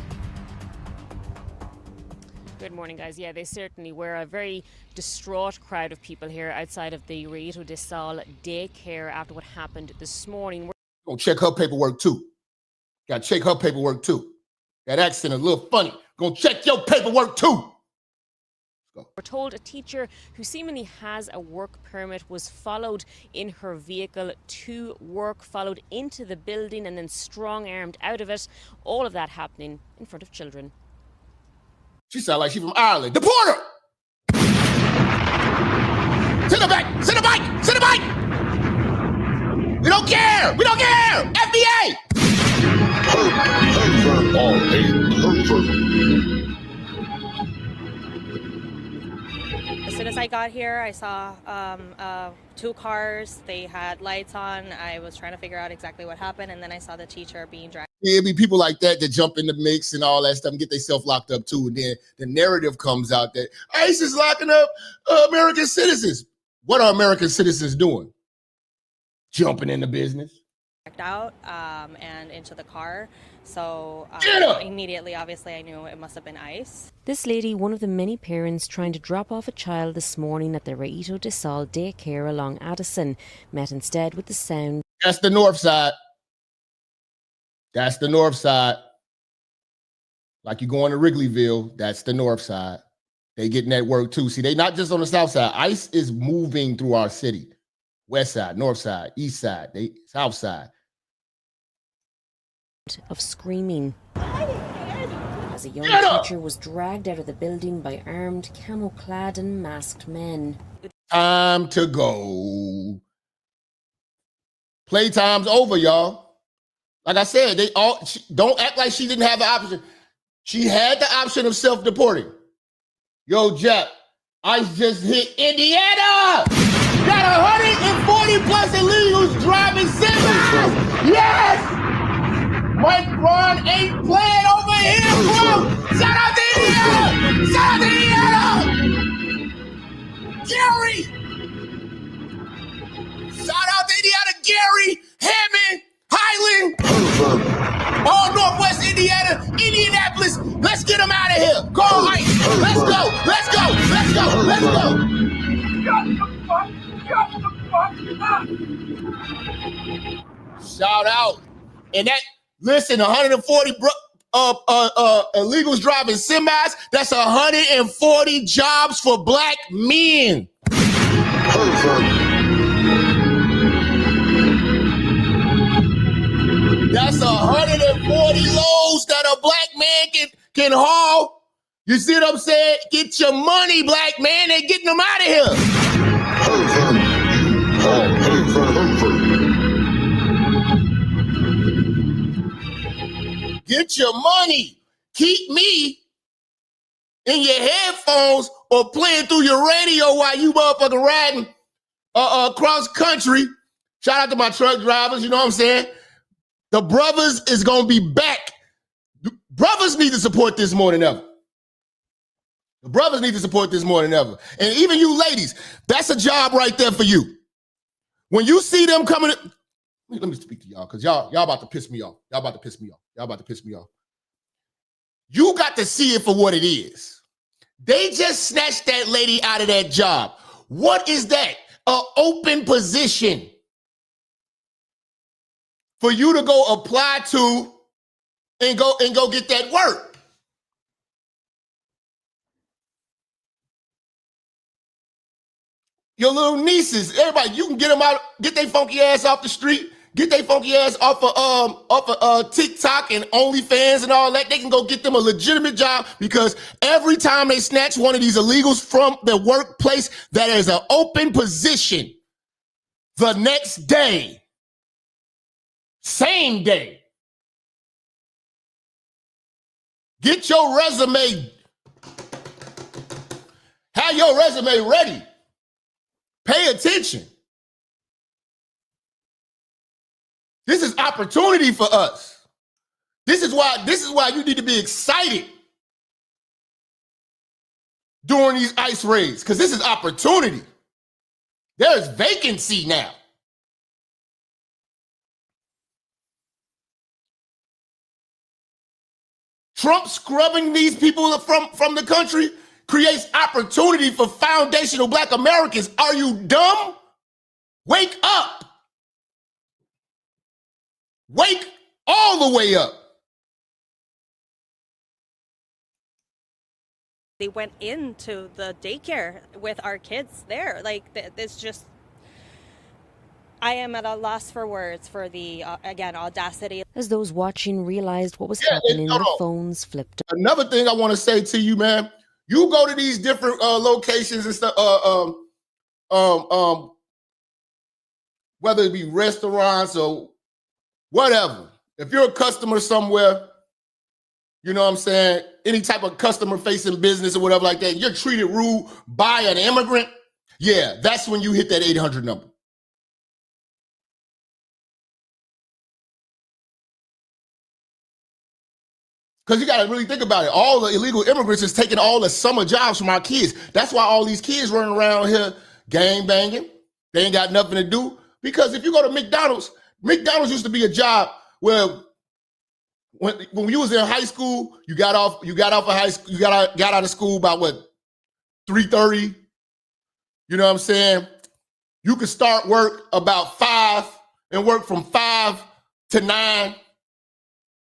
Good morning, guys. Yeah, they certainly were. A very distraught crowd of people here outside of the Rito de Sal Daycare after what happened this morning. Gonna check her paperwork too. Gotta check her paperwork too. That accent is a little funny. Gonna check your paperwork too. We're told a teacher who seemingly has a work permit was followed in her vehicle to work, followed into the building and then strong-armed out of it. All of that happening in front of children. She sounds like she's from Ireland. Deport her! Sit her back! Sit her bike! Sit her bike! We don't care! We don't care! FBI! As soon as I got here, I saw two cars. They had lights on. I was trying to figure out exactly what happened, and then I saw the teacher being dragged. Yeah, it'd be people like that jump in the mix and all that stuff and get themselves locked up too. And then the narrative comes out that ICE is locking up American citizens. What are American citizens doing? Jumping in the business. Out and into the car. So immediately, obviously, I knew it must have been ICE. This lady, one of the many parents trying to drop off a child this morning at the Rito de Sal Daycare along Addison, met instead with the sound. That's the north side. That's the north side. Like you going to Wrigleyville, that's the north side. They getting that work too. See, they not just on the south side. ICE is moving through our city. West side, north side, east side, south side. Of screaming as a young teacher was dragged out of the building by armed, camo-clad and masked men. Time to go. Playtime's over, y'all. Like I said, don't act like she didn't have the option. She had the option of self-deporting. Yo, Jap, ICE just hit Indiana. Got 140 plus illegals driving semis. Yes. Mike Ron ain't playing over here, bro. Shout out to Indiana! Shout out to Indiana! Gary! Shout out to Indiana, Gary, Hammond, Highland, all Northwest Indiana. Let's go. Shout out. And that, listen, 140 illegals driving semis, that's 140 jobs for black men. That's 140 loads that a black man can haul. You see what I'm saying? Get your money, black man. They're getting them out of here. Get your money. Keep me in your headphones or playing through your radio while you motherfucking riding cross country. Shout out to my truck drivers, you know what I'm saying? The brothers is going to be back. Brothers need to support this more than ever. The brothers need to support this more than ever. And even you ladies, that's a job right there for you. When you see them coming, let me speak to y'all, because y'all about to piss me off. Y'all about to piss me off. Y'all about to piss me off. You got to see it for what it is. They just snatched that lady out of that job. What is that? An open position for you to go apply to and go get that work. Your little nieces, everybody, you can get them out, get their funky ass off the street, get their funky ass off of TikTok and OnlyFans and all that. They can go get them a legitimate job, because every time they snatch one of these illegals from the workplace, that is an open position the next day, same day. Get your resume, have your resume ready. Pay attention. This is opportunity for us. This is why you need to be excited during these ICE raids, because this is opportunity. There is vacancy now. Trump scrubbing these people from the country creates opportunity for foundational black Americans. Are you dumb? Wake up. Wake all the way up. They went into the daycare with our kids there. Like, it's just, I am at a loss for words for the, again, audacity. As those watching realized what was happening, their phones flipped. Another thing I want to say to you, man, you go to these different locations and stuff, whether it be restaurants or whatever. If you're a customer somewhere, you know what I'm saying, any type of customer-facing business or whatever like that, you're treated rude by an immigrant, yeah, that's when you hit that 800 number. Because you got to really think about it. All the illegal immigrants is taking all the summer jobs from our kids. That's why all these kids running around here gang banging. They ain't got nothing to do. Because if you go to McDonald's used to be a job where when you was in high school, you got off of high school, you got out of school by what, 3:30? You know what I'm saying? You could start work about 5 and work from 5 to 9.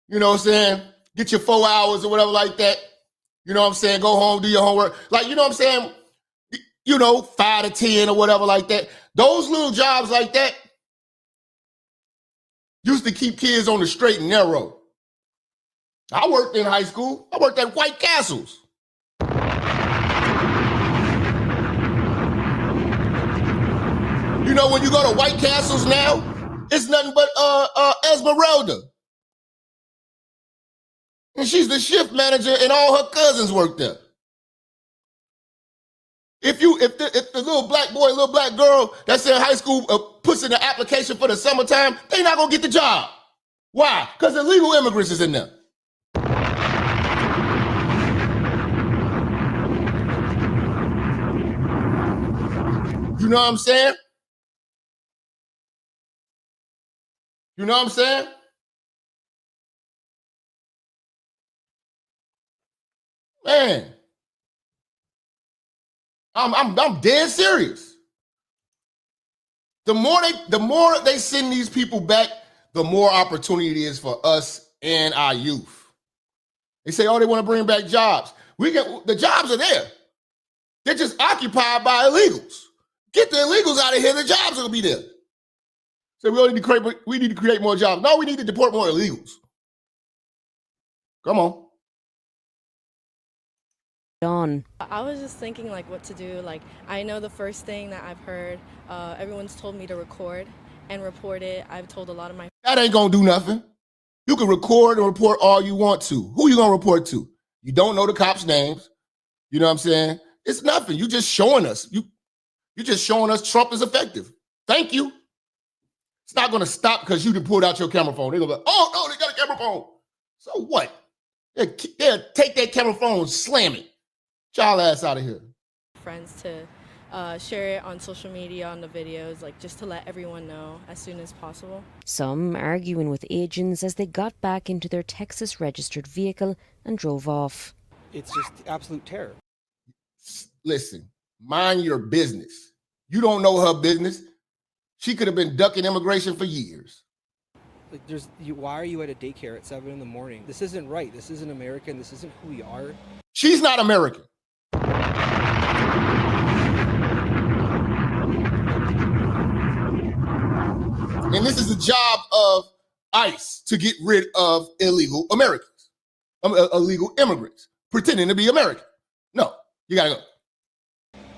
You know what I'm saying? Get your 4 hours or whatever like that. You know what I'm saying? Go home, do your homework. Like, you know what I'm saying? You know, 5 to 10 or whatever like that. Those little jobs like that used to keep kids on the straight and narrow. I worked in high school. I worked at White Castles. You know, when you go to White Castles now, it's nothing but Esmeralda. And she's the shift manager, and all her cousins work there. If the little black boy, little black girl that's in high school puts in the application for the summertime, they not gonna get the job. Why? Because illegal immigrants is in there. You know what I'm saying? You know what I'm saying? Man, I'm dead serious. The more they send these people back, the more opportunity it is for us and our youth. They say, oh, they want to bring back jobs. The jobs are there. They're just occupied by illegals. Get the illegals out of here, the jobs will be there. So we need to create more jobs. No, we need to deport more illegals. Come on. Dawn. I was just thinking like what to do. Like I know the first thing that I've heard, everyone's told me to record and report it. I've told a lot of my That ain't gonna do nothing. You can record and report all you want to. Who you gonna report to? You don't know the cops' names. You know what I'm saying? It's nothing. You just showing us. You're just showing us Trump is effective. Thank you. It's not gonna stop because you pulled out your camera phone. They're gonna be like, oh no, they got a camera phone. So what? They'll take that camera phone, slam it. Child ass out of here. friends to share it on social media, on the videos, like just to let everyone know as soon as possible. Some arguing with agents as they got back into their Texas registered vehicle and drove off. It's just absolute terror. Listen, mind your business. You don't know her business. She could have been ducking immigration for years. Like, why are you at a daycare at 7 in the morning? This isn't right. This isn't American. This isn't who we are. She's not American. And this is the job of ICE to get rid of illegal Americans, illegal immigrants, pretending to be American. No, you gotta go.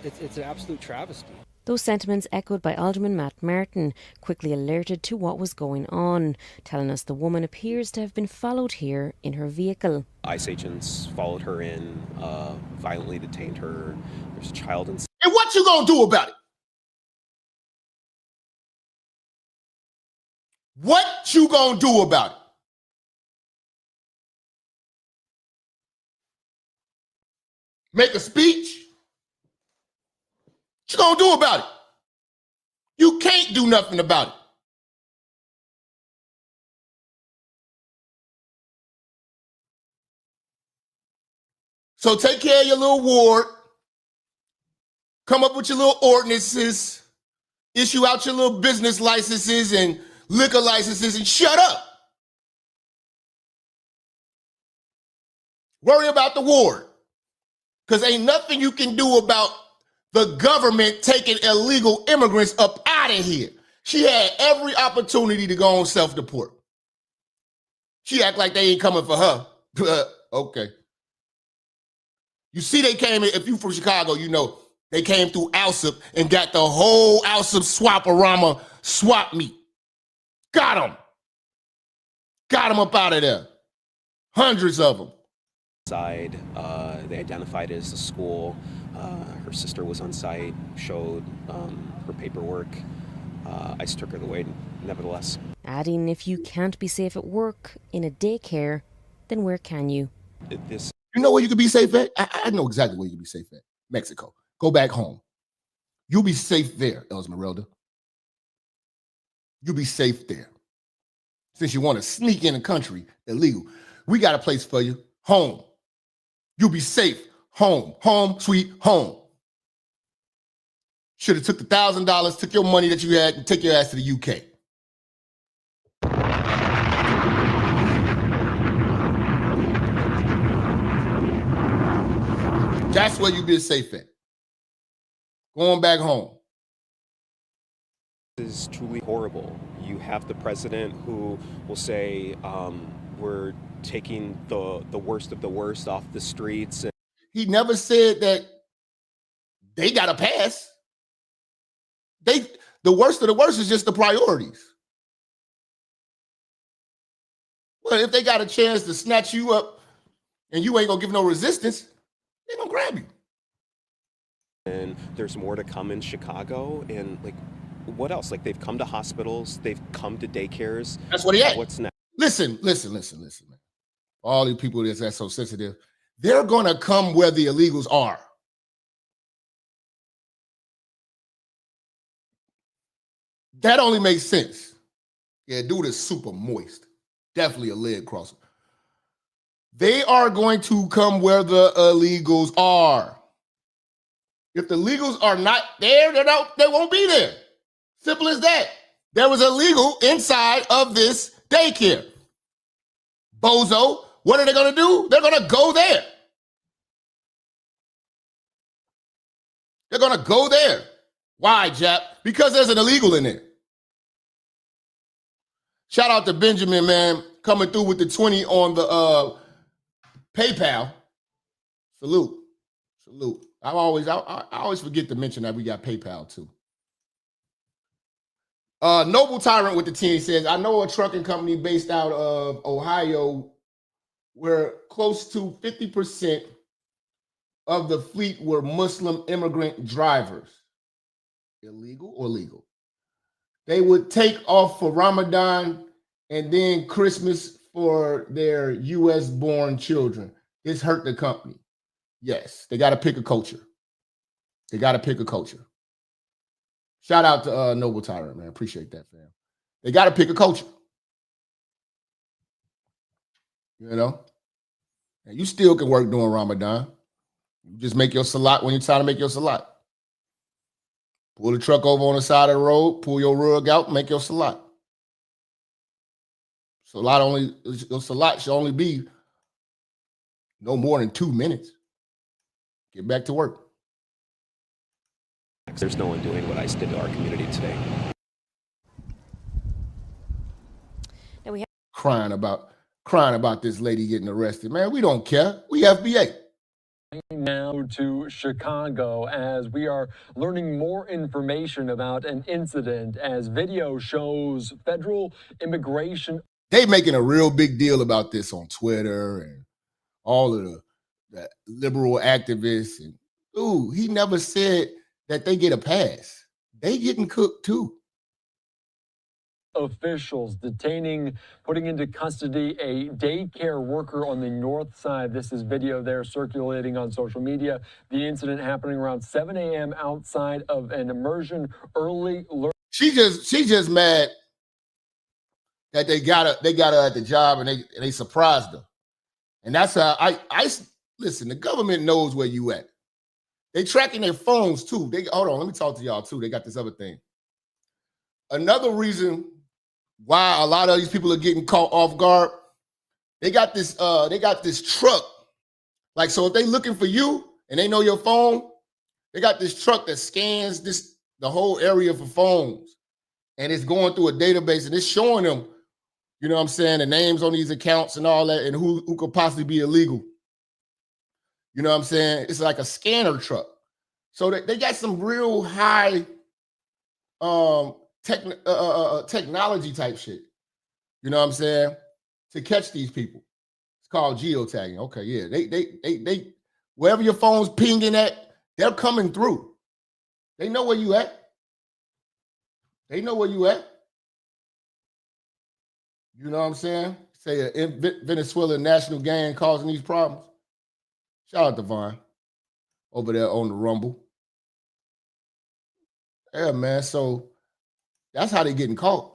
It's an absolute travesty. Those sentiments echoed by Alderman Matt Martin, quickly alerted to what was going on, telling us the woman appears to have been followed here in her vehicle. ICE agents followed her in, violently detained her. There's a child inside. And what you gonna do about it? What you gonna do about it? Make a speech? What you gonna do about it? You can't do nothing about it. So take care of your little ward. Come up with your little ordinances. Issue out your little business licenses and liquor licenses and shut up. Worry about the ward. Because ain't nothing you can do about the government taking illegal immigrants up out of here. She had every opportunity to go on self-deport. She act like they ain't coming for her. Okay. You see they came in, if you from Chicago, you know, they came through Alsip and got the whole Alsip swap-a-rama swap meet. Got them. Got them up out of there. Hundreds of them. They identified it as a school. Her sister was on site, showed her paperwork. ICE took her away, nevertheless. Adding, if you can't be safe at work, in a daycare, then where can you? You know where you can be safe at? I know exactly where you can be safe at. Mexico. Go back home. You'll be safe there, Esmeralda. You'll be safe there. Since you want to sneak in the country illegal, we got a place for you. Home. You'll be safe. Home. Home, sweet home. Should have took the $1,000, took your money that you had, and take your ass to the UK. That's where you be safe at. Going back home. This is truly horrible. You have the president who will say, we're taking the worst of the worst off the streets. He never said that they got a pass. The worst of the worst is just the priorities. Well, if they got a chance to snatch you up and you ain't gonna give no resistance, they gonna grab you. And there's more to come in Chicago. And like, what else? Like, they've come to hospitals, they've come to daycares. That's what he had. What's next? Listen, man. All these people that's so sensitive, they're gonna come where the illegals are. That only makes sense. Yeah, dude is super moist. Definitely a leg crosser. They are going to come where the illegals are. If the legals are not there, they won't be there. Simple as that. There was a legal inside of this daycare. Bozo, what are they going to do? They're going to go there. They're going to go there. Why, Jap? Because there's an illegal in there. Shout out to Benjamin, man, coming through with the 20 on the PayPal. Salute. I always forget to mention that we got PayPal too. Noble Tyrant with the 10 says, I know a trucking company based out of Ohio where close to 50% of the fleet were Muslim immigrant drivers. Illegal or legal? They would take off for Ramadan and then Christmas for their U.S.-born children. This hurt the company. Yes, they got to pick a culture. Shout out to Noble Tyrant, man. Appreciate that, fam. They got to pick a culture. You know? And you still can work during Ramadan. You just make your salat when you're trying to make your salat. Pull the truck over on the side of the road, pull your rug out, make your salat. Your salat should only be no more than 2 minutes. Get back to work. There's no one doing what ICE did to our community today. Crying about this lady getting arrested. Man, we don't care. We FBA. Now to Chicago as we are learning more information about an incident as video shows federal immigration. They making a real big deal about this on Twitter and all of the liberal activists. And he never said that they get a pass. They getting cooked too. Officials putting into custody a daycare worker on the north side. This is video there circulating on social media. The incident happening around 7 a.m. outside of an immersion early learning. She just mad that they got her at the job and they surprised her. And that's how I listen, the government knows where you at. They tracking their phones too. Hold on, let me talk to y'all too. They got this other thing. Another reason why a lot of these people are getting caught off guard, they got this truck. Like, so if they looking for you and they know your phone, they got this truck that scans the whole area for phones. And it's going through a database and it's showing them, you know what I'm saying, the names on these accounts and all that and who could possibly be illegal. You know what I'm saying? It's like a scanner truck. So they got some real high technology type shit. You know what I'm saying? To catch these people. It's called geotagging. Okay, yeah. They wherever your phone's pinging at, they're coming through. They know where you at. You know what I'm saying? Say a Venezuelan national gang causing these problems. Shout out to Vaughn over there on the Rumble. Yeah, man. So that's how they getting caught.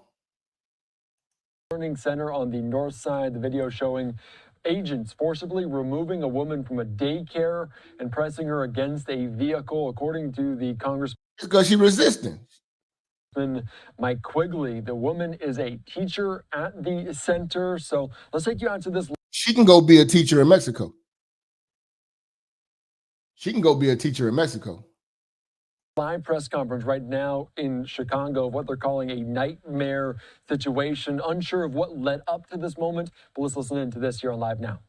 Learning center on the north side. The video showing agents forcibly removing a woman from a daycare and pressing her against a vehicle, according to the Congressman. It's because she's resisting. Mike Quigley. The woman is a teacher at the center. So let's take you out to this. She can go be a teacher in Mexico. Live press conference right now in Chicago of what they're calling a nightmare situation. Unsure of what led up to this moment, but let's listen into this here on Live Now.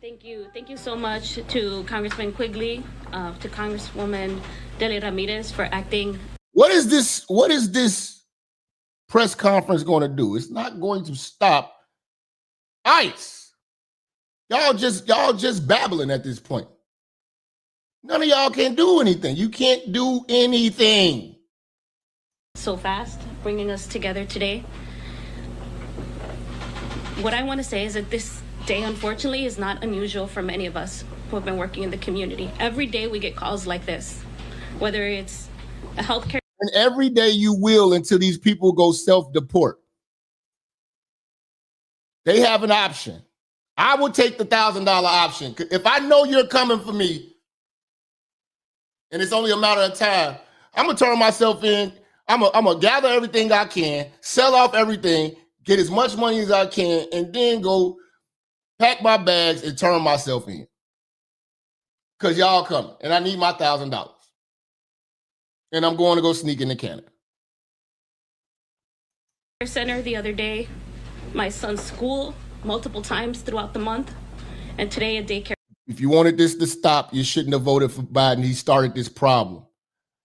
Thank you. Thank you so much to Congressman Quigley, to Congresswoman Deli Ramirez for acting. What is this press conference going to do? It's not going to stop ICE. Y'all just babbling at this point. None of y'all can do anything. You can't do anything. So fast, bringing us together today. What I want to say is that this day, unfortunately, is not unusual for many of us who have been working in the community. Every day we get calls like this, whether it's a healthcare. And every day you will until these people go self-deport. They have an option. I will take the $1,000 option. If I know you're coming for me, and it's only a matter of time. I'm gonna turn myself in. I'm gonna gather everything I can, sell off everything, get as much money as I can, and then go pack my bags and turn myself in. Cause y'all coming, and I need my $1,000, and I'm going to go sneak into Canada. Center the other day, my son's school multiple times throughout the month, and today a daycare. If you wanted this to stop, you shouldn't have voted for Biden. He started this problem.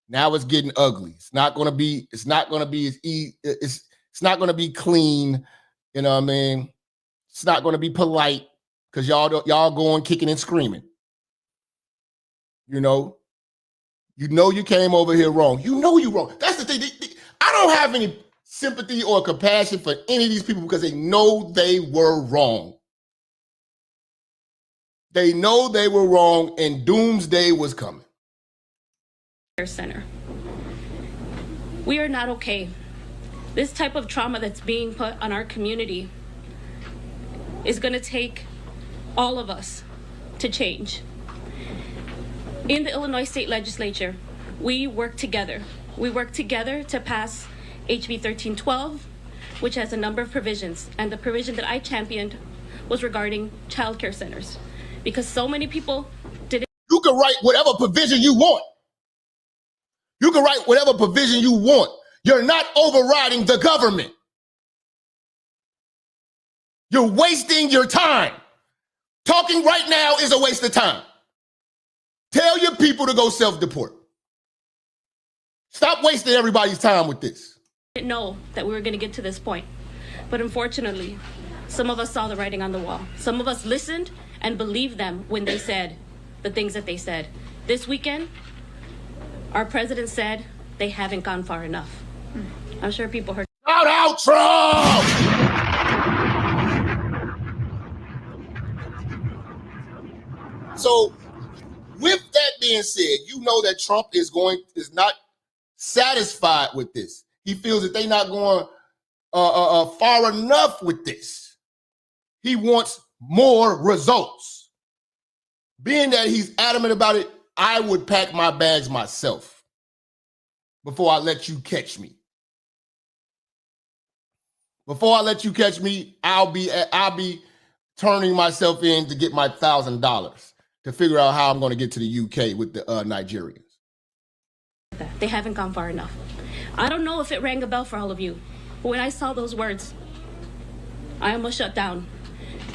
Now it's getting ugly. It's not going to be as it's not going to be clean. You know what I mean? It's not going to be polite because y'all going kicking and screaming. You know you came over here wrong. You know you wrong. That's the thing. I don't have any sympathy or compassion for any of these people because they know they were wrong. They know they were wrong and doomsday was coming. Center. We are not okay. This type of trauma that's being put on our community is going to take all of us to change. In the Illinois State Legislature, we work together. We work together to pass HB 1312, which has a number of provisions. And the provision that I championed was regarding child care centers. Because so many people did it. You can write whatever provision you want. You can write whatever provision you want. You're not overriding the government. You're wasting your time. Talking right now is a waste of time. Tell your people to go self-deport. Stop wasting everybody's time with this. I didn't know that we were going to get to this point. But unfortunately, some of us saw the writing on the wall. Some of us listened and believed them when they said the things that they said. This weekend, our president said they haven't gone far enough. I'm sure people heard. Shout out Trump! So, with that being said, you know that Trump is not satisfied with this. He feels that they're not going far enough with this. He wants more results. Being that he's adamant about it, I would pack my bags myself before I let you catch me. Before I let you catch me, I'll be turning myself in to get my $1,000 to figure out how I'm going to get to the UK with the Nigerians. They haven't gone far enough. I don't know if it rang a bell for all of you, but when I saw those words, I almost shut down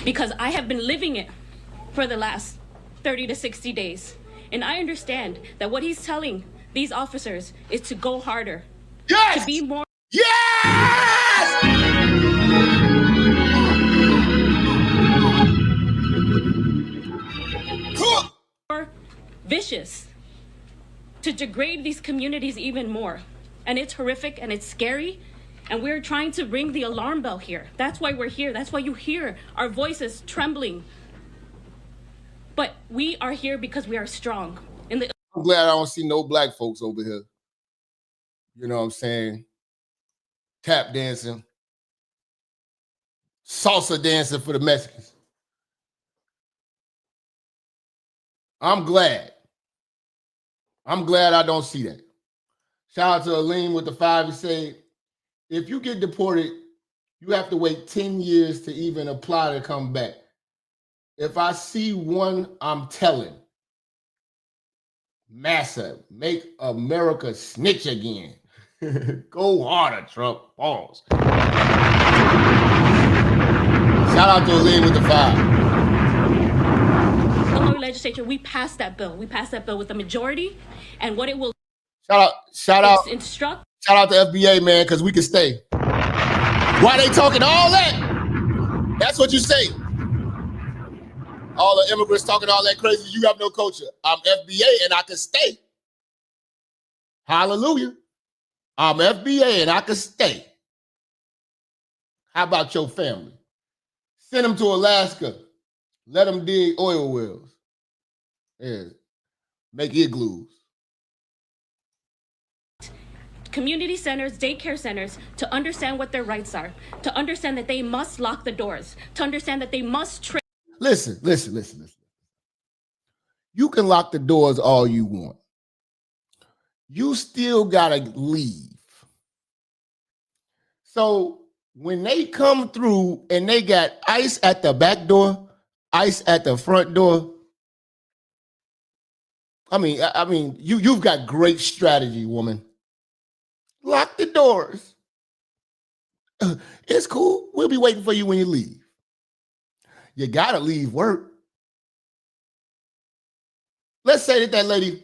because I have been living it for the last 30 to 60 days. And I understand that what he's telling these officers is to go harder. Yes! To be more. Yes! More vicious. To degrade these communities even more. And it's horrific and it's scary. And we're trying to ring the alarm bell here. That's why we're here. That's why you hear our voices trembling. But we are here because we are strong. I'm glad I don't see no black folks over here. You know what I'm saying? Tap dancing. Salsa dancing for the Mexicans. I'm glad. I'm glad I don't see that. Shout out to Aline with the 5. He said, if you get deported, you have to wait 10 years to even apply to come back. If I see one, I'm telling. Massa, make America snitch again. Go harder, Trump. Pause. Shout out to Aline with the 5. Illinois legislature, we passed that bill. We passed that bill with a majority, and what it will Shout out to FBA, man, because we can stay. Why they talking all that? That's what you say. All the immigrants talking all that crazy. You have no culture. I'm FBA and I can stay. Hallelujah. I'm FBA and I can stay. How about your family? Send them to Alaska. Let them dig oil wells. Yeah. Make igloos. Community centers, daycare centers, to understand what their rights are, to understand that they must lock the doors, to understand that they must train. Listen. You can lock the doors all you want. you still gotta leave. So when they come through and they got ICE at the back door, ICE at the front door, I mean, you've got great strategy, woman. Lock the doors. It's cool. We'll be waiting for you when you leave. You gotta leave work. Let's say that lady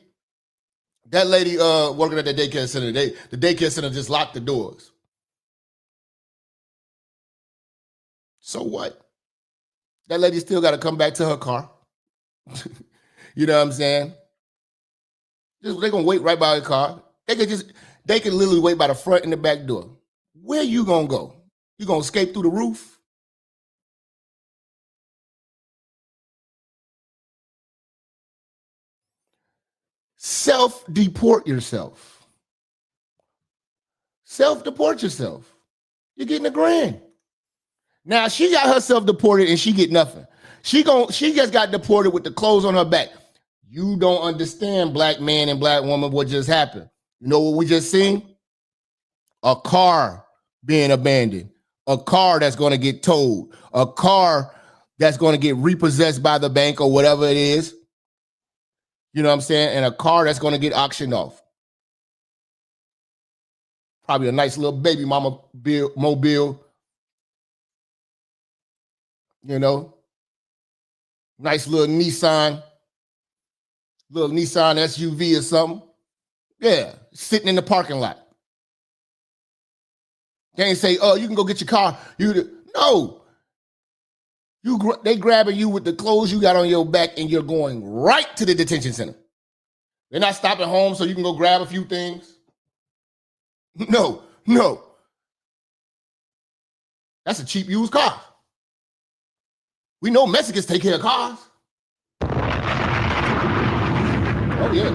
working at the daycare center, the daycare center just locked the doors. So what? That lady still got to come back to her car. You know what I'm saying? They're gonna wait right by her car. They can literally wait by the front and the back door. Where you gonna go? You gonna escape through the roof? Self-deport yourself. Self-deport yourself. You're getting $1,000. Now she got herself deported and she get nothing. She just got deported with the clothes on her back. You don't understand, black man and black woman, what just happened. You know what we just seen? A car being abandoned. A car that's going to get towed. A car that's going to get repossessed by the bank or whatever it is. You know what I'm saying? And a car that's going to get auctioned off. Probably a nice little baby mama mobile. You know? Nice little Nissan SUV or something. Yeah, sitting in the parking lot. They ain't say, oh, you can go get your car. No. They grabbing you with the clothes you got on your back and you're going right to the detention center. They're not stopping home so you can go grab a few things. No. That's a cheap used car. We know Mexicans take care of cars. Oh, yeah.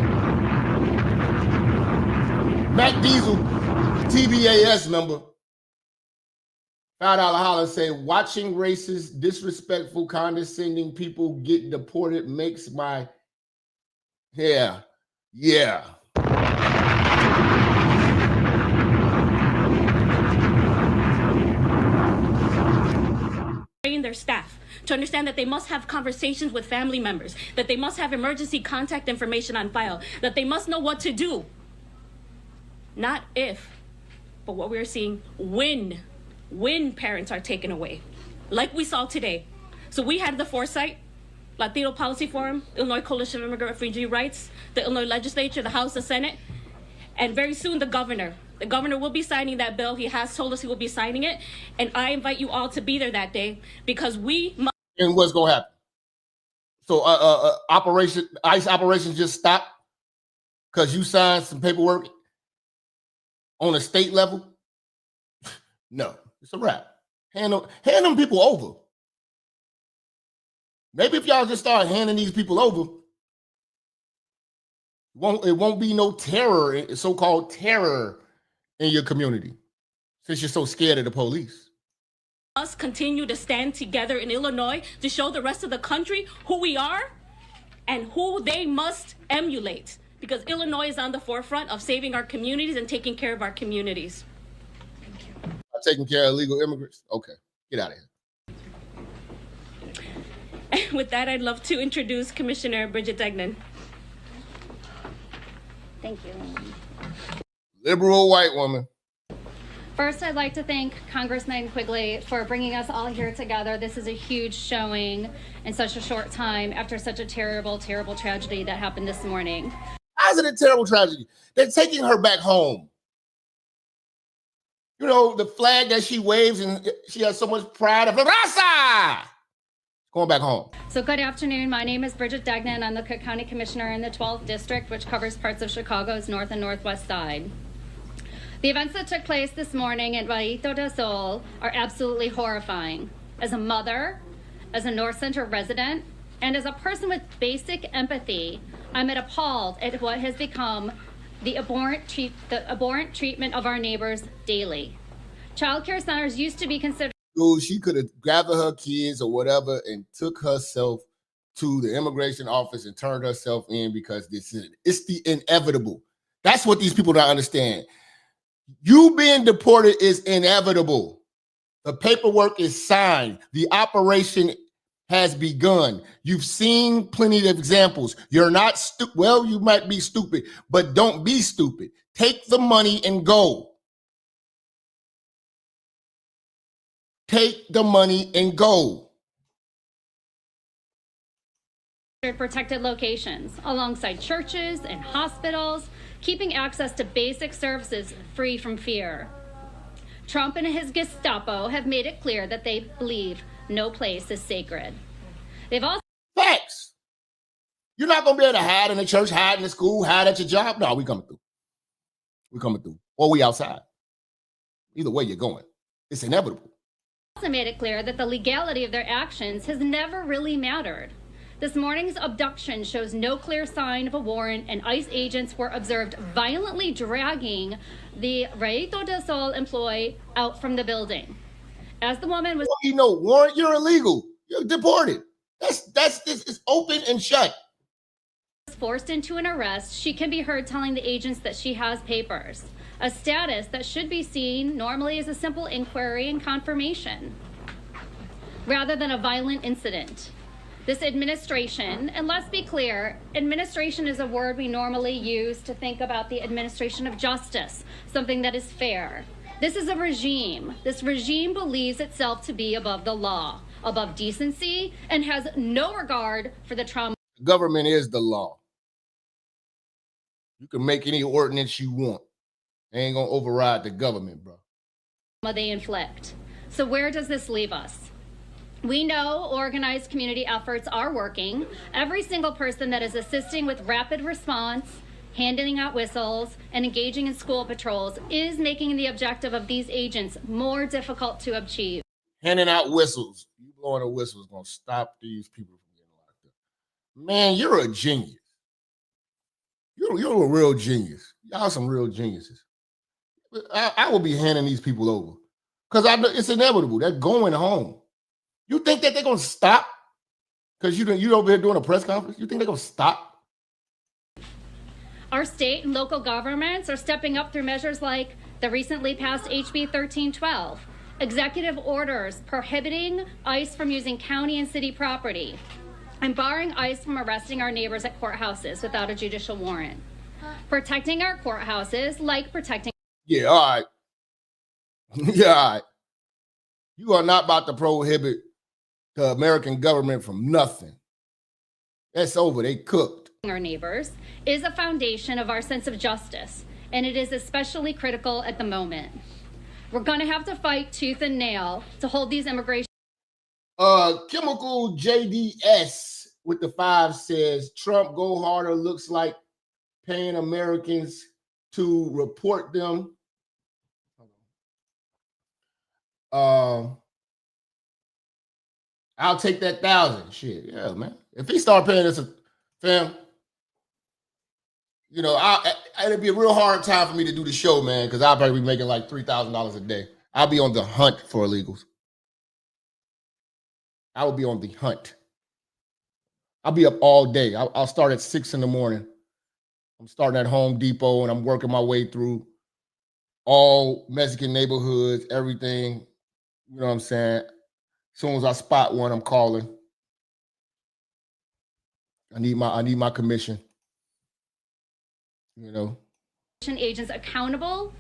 Mac Diesel, TBAS member, $5 holler say, watching racist, disrespectful, condescending people get deported makes my, yeah. Train their staff to understand that they must have conversations with family members, that they must have emergency contact information on file, that they must know what to do. Not if, but what we're seeing when parents are taken away, like we saw today. So we had the foresight, Latino Policy Forum, Illinois Coalition of Immigrant Refugee Rights, the Illinois Legislature, the House, the Senate, and very soon the governor. The governor will be signing that bill. He has told us he will be signing it. And I invite you all to be there that day because we must. And what's going to happen? So ICE operations just stopped because you signed some paperwork on a state level? No, it's a wrap. Hand them people over. Maybe if y'all just start handing these people over, it won't be no terror, so-called terror in your community, since you're so scared of the police. Us continue to stand together in Illinois to show the rest of the country who we are and who they must emulate, because Illinois is on the forefront of saving our communities and taking care of our communities. Thank you. Taking care of illegal immigrants? Okay, get out of here. And with that, I'd love to introduce Commissioner Bridget Degnan. Thank you. Liberal white woman. First, I'd like to thank Congressman Quigley for bringing us all here together. This is a huge showing in such a short time after such a terrible, terrible tragedy that happened this morning. How's it a terrible tragedy? They're taking her back home. You know, the flag that she waves and she has so much pride of Raza! Going back home. So good afternoon. My name is Bridget Degnan. I'm the Cook County Commissioner in the 12th District, which covers parts of Chicago's north and northwest side. The events that took place this morning in Rayito del Sol are absolutely horrifying. As a mother, as a North Center resident, and as a person with basic empathy, I'm appalled at what has become the abhorrent treatment of our neighbors daily. Child care centers used to be considered. Dude, she could have gathered her kids or whatever and took herself to the immigration office and turned herself in, because it's the inevitable. That's what these people don't understand. You being deported is inevitable. The paperwork is signed. The operation has begun. You've seen plenty of examples. You're not stupid. Well, you might be stupid, but don't be stupid. Take the money and go. Take the money and go. Protected locations alongside churches and hospitals, keeping access to basic services free from fear. Trump and his Gestapo have made it clear that they believe no place is sacred. They've also facts. You're not gonna be able to hide in the church, hide in the school, hide at your job. No, we coming through. We coming through, or we outside. Either way you're going, it's inevitable. also made it clear that the legality of their actions has never really mattered. This morning's abduction shows no clear sign of a warrant, and ICE agents were observed violently dragging the Rayito del Sol employee out from the building. As the woman was, warrant, you're illegal. You're deported. This is open and shut. Forced into an arrest, she can be heard telling the agents that she has papers, a status that should be seen normally as a simple inquiry and confirmation, rather than a violent incident. This administration, and let's be clear, administration is a word we normally use to think about the administration of justice, something that is fair. This is a regime. This regime believes itself to be above the law, above decency, and has no regard for the trauma. Government is the law. You can make any ordinance you want. They ain't gonna override the government, bro. They inflict. So where does this leave us? We know organized community efforts are working. Every single person that is assisting with rapid response, handing out whistles, and engaging in school patrols is making the objective of these agents more difficult to achieve. Handing out whistles. You blowing a whistle is gonna stop these people from getting locked up. Man, you're a genius. You're a real genius. Y'all some real geniuses. I will be handing these people over because I know it's inevitable. They're going home. You think that they're gonna stop because you over here doing a press conference? You think they're gonna stop? Our state and local governments are stepping up through measures like the recently passed HB 1312, executive orders prohibiting ICE from using county and city property, and barring ICE from arresting our neighbors at courthouses without a judicial warrant. Protecting our courthouses like protecting. Yeah, all right. Yeah, all right. You are not about to prohibit the American government from nothing. That's over. They cooked. Our neighbors is a foundation of our sense of justice, and it is especially critical at the moment. We're going to have to fight tooth and nail to hold these immigration. Chemical JDS with the 5 says Trump go harder looks like paying Americans to report them. I'll take that 1,000. Shit, yeah, man. If he start paying us, fam, you know, it'd be a real hard time for me to do the show, man, because I'll probably be making like $3,000 a day. I'll be on the hunt for illegals. I will be on the hunt. I'll be up all day. I'll start at 6 in the morning. I'm starting at Home Depot and I'm working my way through all Mexican neighborhoods, everything. You know what I'm saying? As soon as I spot one, I'm calling. I need my commission. You know. Agents accountable,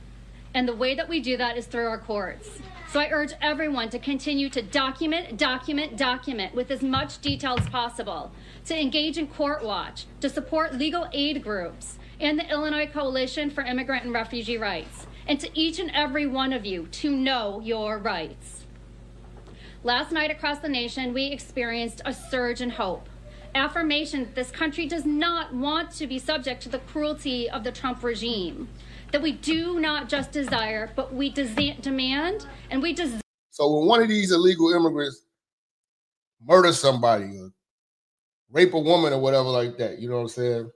and the way that we do that is through our courts. So I urge everyone to continue to document with as much detail as possible, to engage in Court Watch, to support legal aid groups and the Illinois Coalition for Immigrant and Refugee Rights, and to each and every one of you to know your rights. Last night across the nation, we experienced a surge in hope. Affirmation that this country does not want to be subject to the cruelty of the Trump regime. That we do not just desire, but we demand, and we deserve. So when one of these illegal immigrants murder somebody or rape a woman or whatever like that, you know what I'm saying?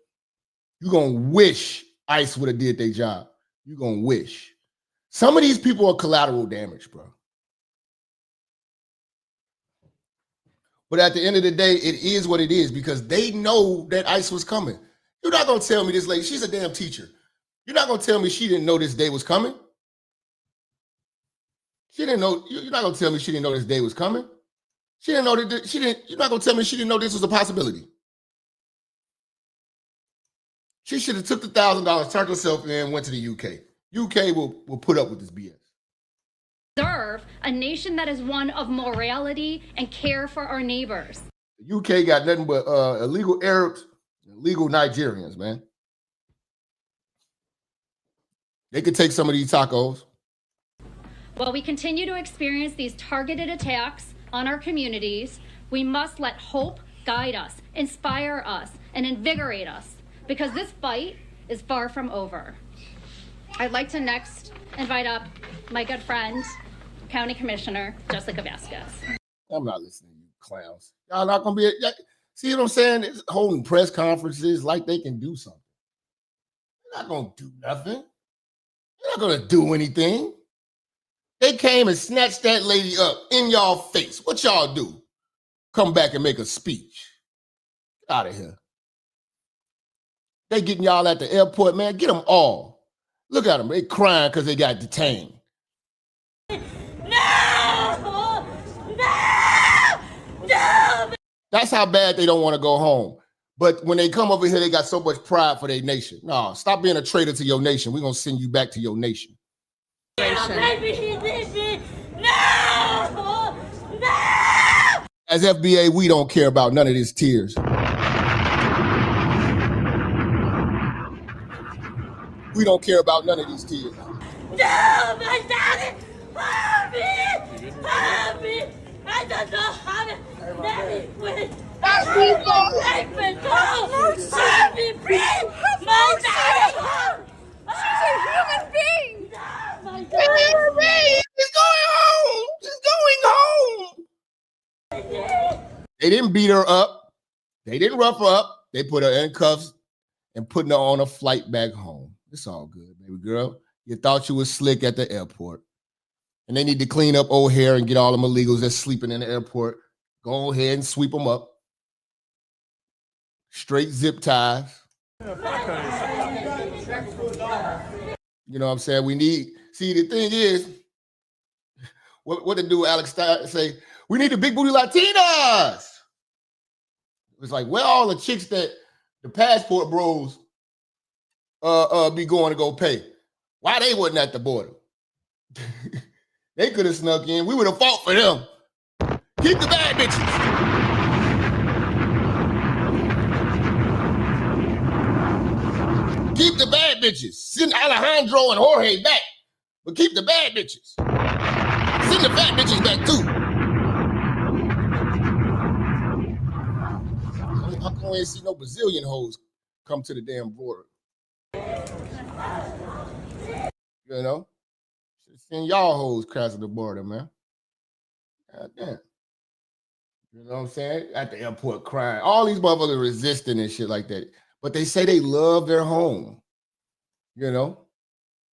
You're going to wish ICE would have did their job. You're going to wish. Some of these people are collateral damage, bro. But at the end of the day, it is what it is because they know that ICE was coming. You're not going to tell me this lady, she's a damn teacher. You're not gonna tell me she didn't know this day was coming. She didn't know. You're not gonna tell me she didn't know this day was coming. She didn't know that. She didn't. You're not gonna tell me she didn't know this was a possibility. She should have took the $1,000, turned herself in, and went to the UK. UK will put up with this BS. Deserve a nation that is one of morality and care for our neighbors. The UK got nothing but illegal Arabs and illegal Nigerians, man. They could take some of these tacos. While we continue to experience these targeted attacks on our communities, we must let hope guide us, inspire us, and invigorate us, because this fight is far from over. I'd like to next invite up my good friend, County Commissioner Jessica Vasquez. I'm not listening to you clowns. Y'all not gonna be. See what I'm saying? It's holding press conferences like they can do something. They're not gonna do nothing. They're not gonna do anything. They came and snatched that lady up in y'all face. What y'all do? Come back and make a speech. Get out of here. They getting y'all at the airport, man. Get them all. Look at them. They crying because they got detained. No! No! No! That's how bad they don't want to go home. But when they come over here, they got so much pride for their nation. No, stop being a traitor to your nation. We're going to send you back to your nation. Baby, no! No! As FBA, we don't care about none of these tears. We don't care about none of these tears. No, my daddy! Help me! Help me! I don't know how to let me quit. Let me go! Help me, please! My daddy! She's a human being! No, my daddy! He's going home! He's going home! They didn't beat her up. They didn't rough her up. They put her in cuffs and putting her on a flight back home. It's all good, baby girl. You thought you was slick at the airport. And they need to clean up O'Hare and get all them illegals that's sleeping in the airport. Go ahead and sweep them up. Straight zip ties. You know what I'm saying? We need, see, the thing is, what did do Alex Stein say? We need the big booty Latinas. It's like, where all the chicks that the passport bros be going to go pay? Why they wasn't at the border? They could have snuck in. We would have fought for them. Keep the bad bitches. Keep the bad bitches. Send Alejandro and Jorge back. But keep the bad bitches. Send the fat bitches back too. How come we ain't see no Brazilian hoes come to the damn border? You know? Send y'all hoes crossing the border, man. God damn. You know what I'm saying? At the airport crying. All these motherfuckers resisting and shit like that. But they say they love their home. You know?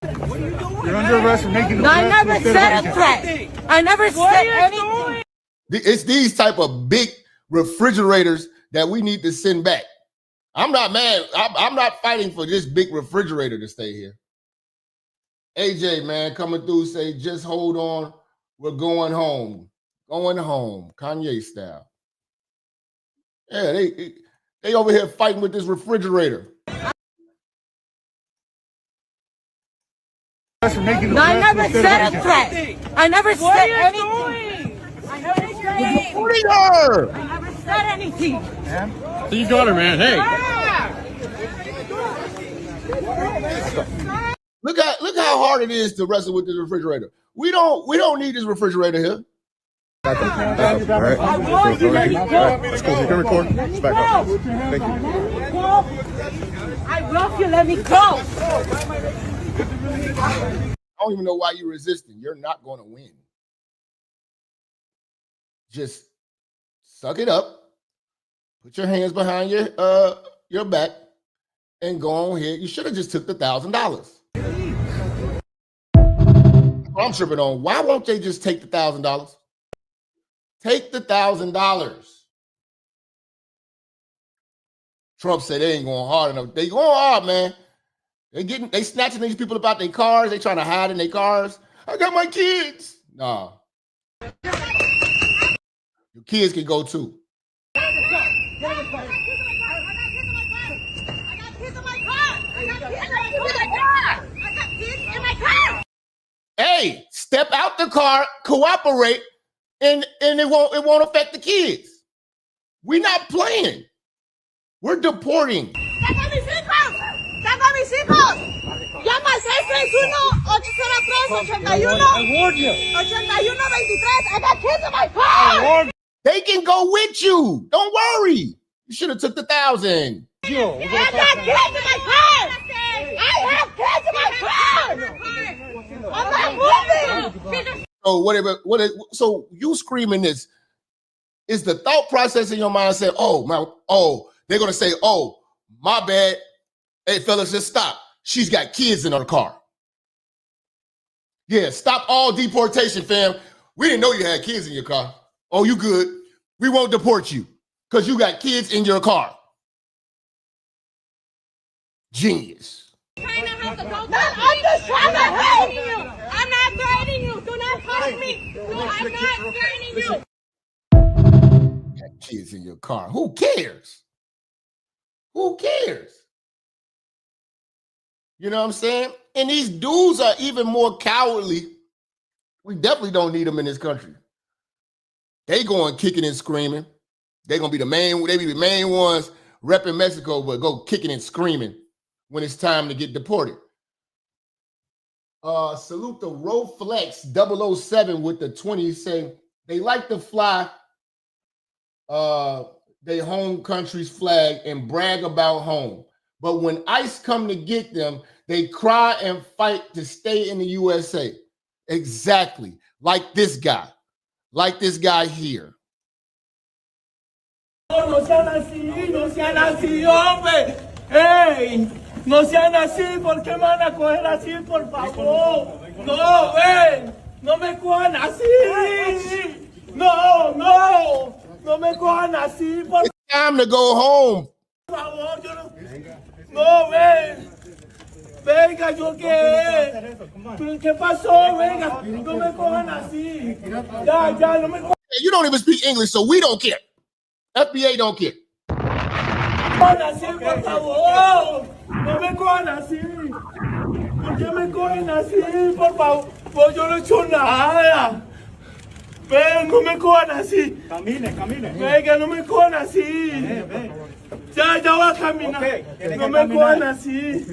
You're under arrest for making I never said a threat. I never said anything. It's these type of big refrigerators that we need to send back. I'm not mad. I'm not fighting for this big refrigerator to stay here. AJ, man, coming through, say, just hold on. We're going home. Going home. Kanye style. Yeah, they over here fighting with this refrigerator. I never said a threat. I never said anything. I never said anything. I never said anything. So you got her, man. Hey. Look how hard it is to wrestle with this refrigerator. We don't need this refrigerator here. I want you to let me go. Let's go. You can record. It's back up. Thank you. I want you to let me go. I don't even know why you're resisting. You're not going to win. Just suck it up. Put your hands behind your back and go on here. You should have just took the $1,000. I'm tripping on. Why won't they just take the $1,000? Take the $1,000. Trump said they ain't going hard enough. They going hard, man. They snatching these people about their cars. They trying to hide in their cars. I got my kids. Nah. Your kids can go too. Hey, step out the car, cooperate, and it won't affect the kids. We're not playing. We're deporting. ¡Tengo mis hijos! ¡Tengo mis hijos! Llama al 661-803-8123. I got kids in my car! They can go with you. Don't worry. You should have took the 1,000. I got kids in my car! I have kids in my car! I'm not moving! So whatever. So you screaming this? Is the thought process in your mind saying, they're gonna say, oh, my bad. Hey, fellas, just stop. She's got kids in her car. Yeah, stop all deportation, fam. We didn't know you had kids in your car. Oh, you good. We won't deport you because you got kids in your car. Genius. I'm just trying to help you. I'm not threatening you. Do not touch me. I'm not threatening you. Got kids in your car. Who cares? Who cares? You know what I'm saying? And these dudes are even more cowardly. We definitely don't need them in this country. They going kicking and screaming. They gonna be the main ones repping Mexico, but go kicking and screaming when it's time to get deported. Salute the Roflex 007 with the 20 saying they like to fly their home country's flag and brag about home. But when ICE come to get them, they cry and fight to stay in the USA. Exactly. Like this guy. Like this guy here. No sean así, no sean así, hombre. ¡Ey! No sean así, ¿por qué me van a coger así, por favor? No, ven, no me cojan así. No, no, no me cojan así, por It's time to go home. favor. Yo no, ven. Venga, ¿yo qué? ¿Qué pasó? Venga, no me cojan así. Ya, no me cojan. You don't even speak English, so we don't care. FBA don't care. Así, por favor. No me cojan así. ¿Por qué me cogen así, por favor? Pues yo no he hecho nada. Ven, no me cojan así. Camine. Venga, no me cojan así. Ya voy a caminar. No me cojan así.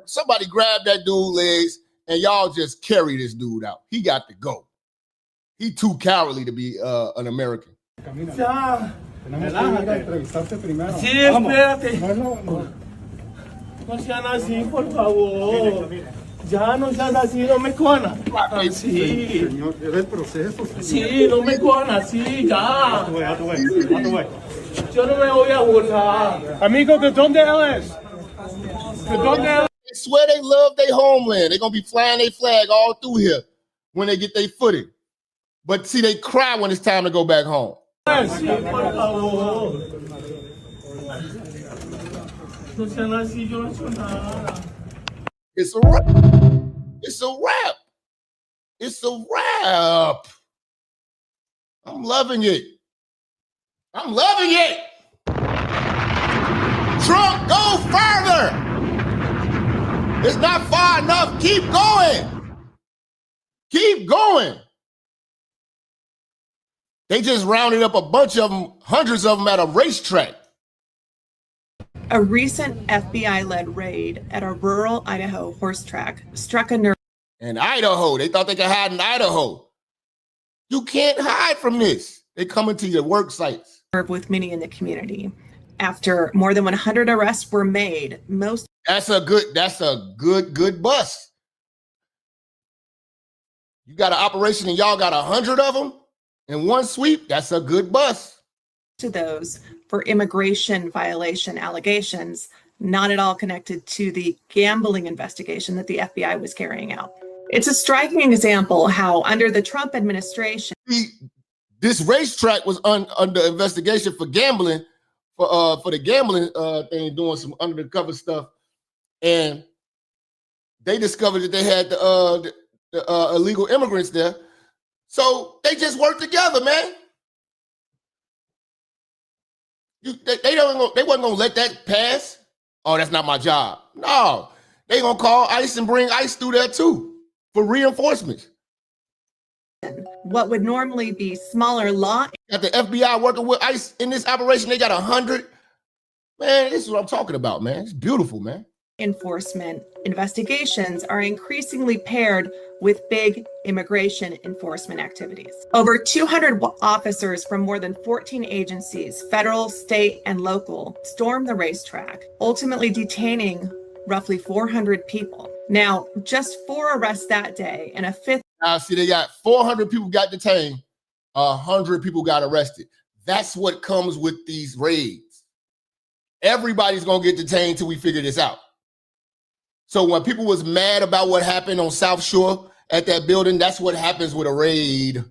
Somebody grab that dude's legs and y'all just carry this dude out. He got to go. He too cowardly to be an American. Ya. Sí, espérate. No sean así, por favor. Ya no sean así, no me cojan así. Sí, no me cojan así, ya. Yo no me voy a burlar. Amigo, ¿de dónde eres? ¿De dónde eres? They swear they love their homeland. They're going to be flying their flag all through here when they get their footing. But see, they cry when it's time to go back home. Sí, por favor. No sean así, yo no he hecho nada. It's a wrap. It's a wrap. It's a wrap. I'm loving it. I'm loving it. Trump, go further. It's not far enough. Keep going. Keep going. They just rounded up a bunch of them, hundreds of them at a racetrack. A recent FBI-led raid at a rural Idaho horse track struck a nerve. In Idaho, they thought they could hide in Idaho. You can't hide from this. They come into your work sites. With many in the community. After more than 100 arrests were made, most. That's a good bust. You got an operation and y'all got 100 of them in one sweep. That's a good bust. To those for immigration violation allegations, not at all connected to the gambling investigation that the FBI was carrying out. It's a striking example how under the Trump administration, this racetrack was under investigation for gambling, for the gambling thing, doing some undercover stuff. and they discovered that they had the illegal immigrants there. So they just worked together, man. They wasn't gonna let that pass. Oh, that's not my job. No, they gonna call ICE and bring ICE through there too for reinforcements. What would normally be smaller law. Got the FBI working with ICE in this operation. They got 100. Man, this is what I'm talking about, man. It's beautiful, man. Enforcement investigations are increasingly paired with big immigration enforcement activities. Over 200 officers from more than 14 agencies, federal, state, and local, stormed the racetrack, ultimately detaining roughly 400 people. Now, just 4 arrests that day and a 5th. Now, see, they got 400 people got detained, 100 people got arrested. That's what comes with these raids. Everybody's gonna get detained till we figure this out. So when people was mad about what happened on South Shore at that building, that's what happens with a raid.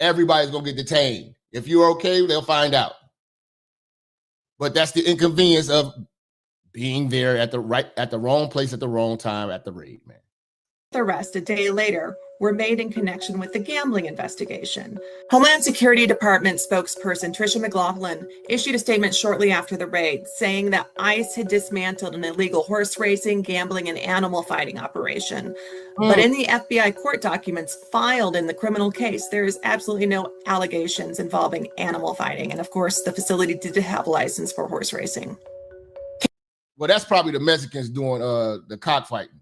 Everybody's gonna get detained. If you're okay, they'll find out. But that's the inconvenience of being there at the wrong place at the wrong time at the raid, man. The arrest a day later were made in connection with the gambling investigation. Homeland Security Department spokesperson Tricia McLaughlin issued a statement shortly after the raid saying that ICE had dismantled an illegal horse racing, gambling, and animal fighting operation. But in the FBI court documents filed in the criminal case, there is absolutely no allegations involving animal fighting. And of course, the facility did have a license for horse racing. Well, that's probably the Mexicans doing the cockfighting.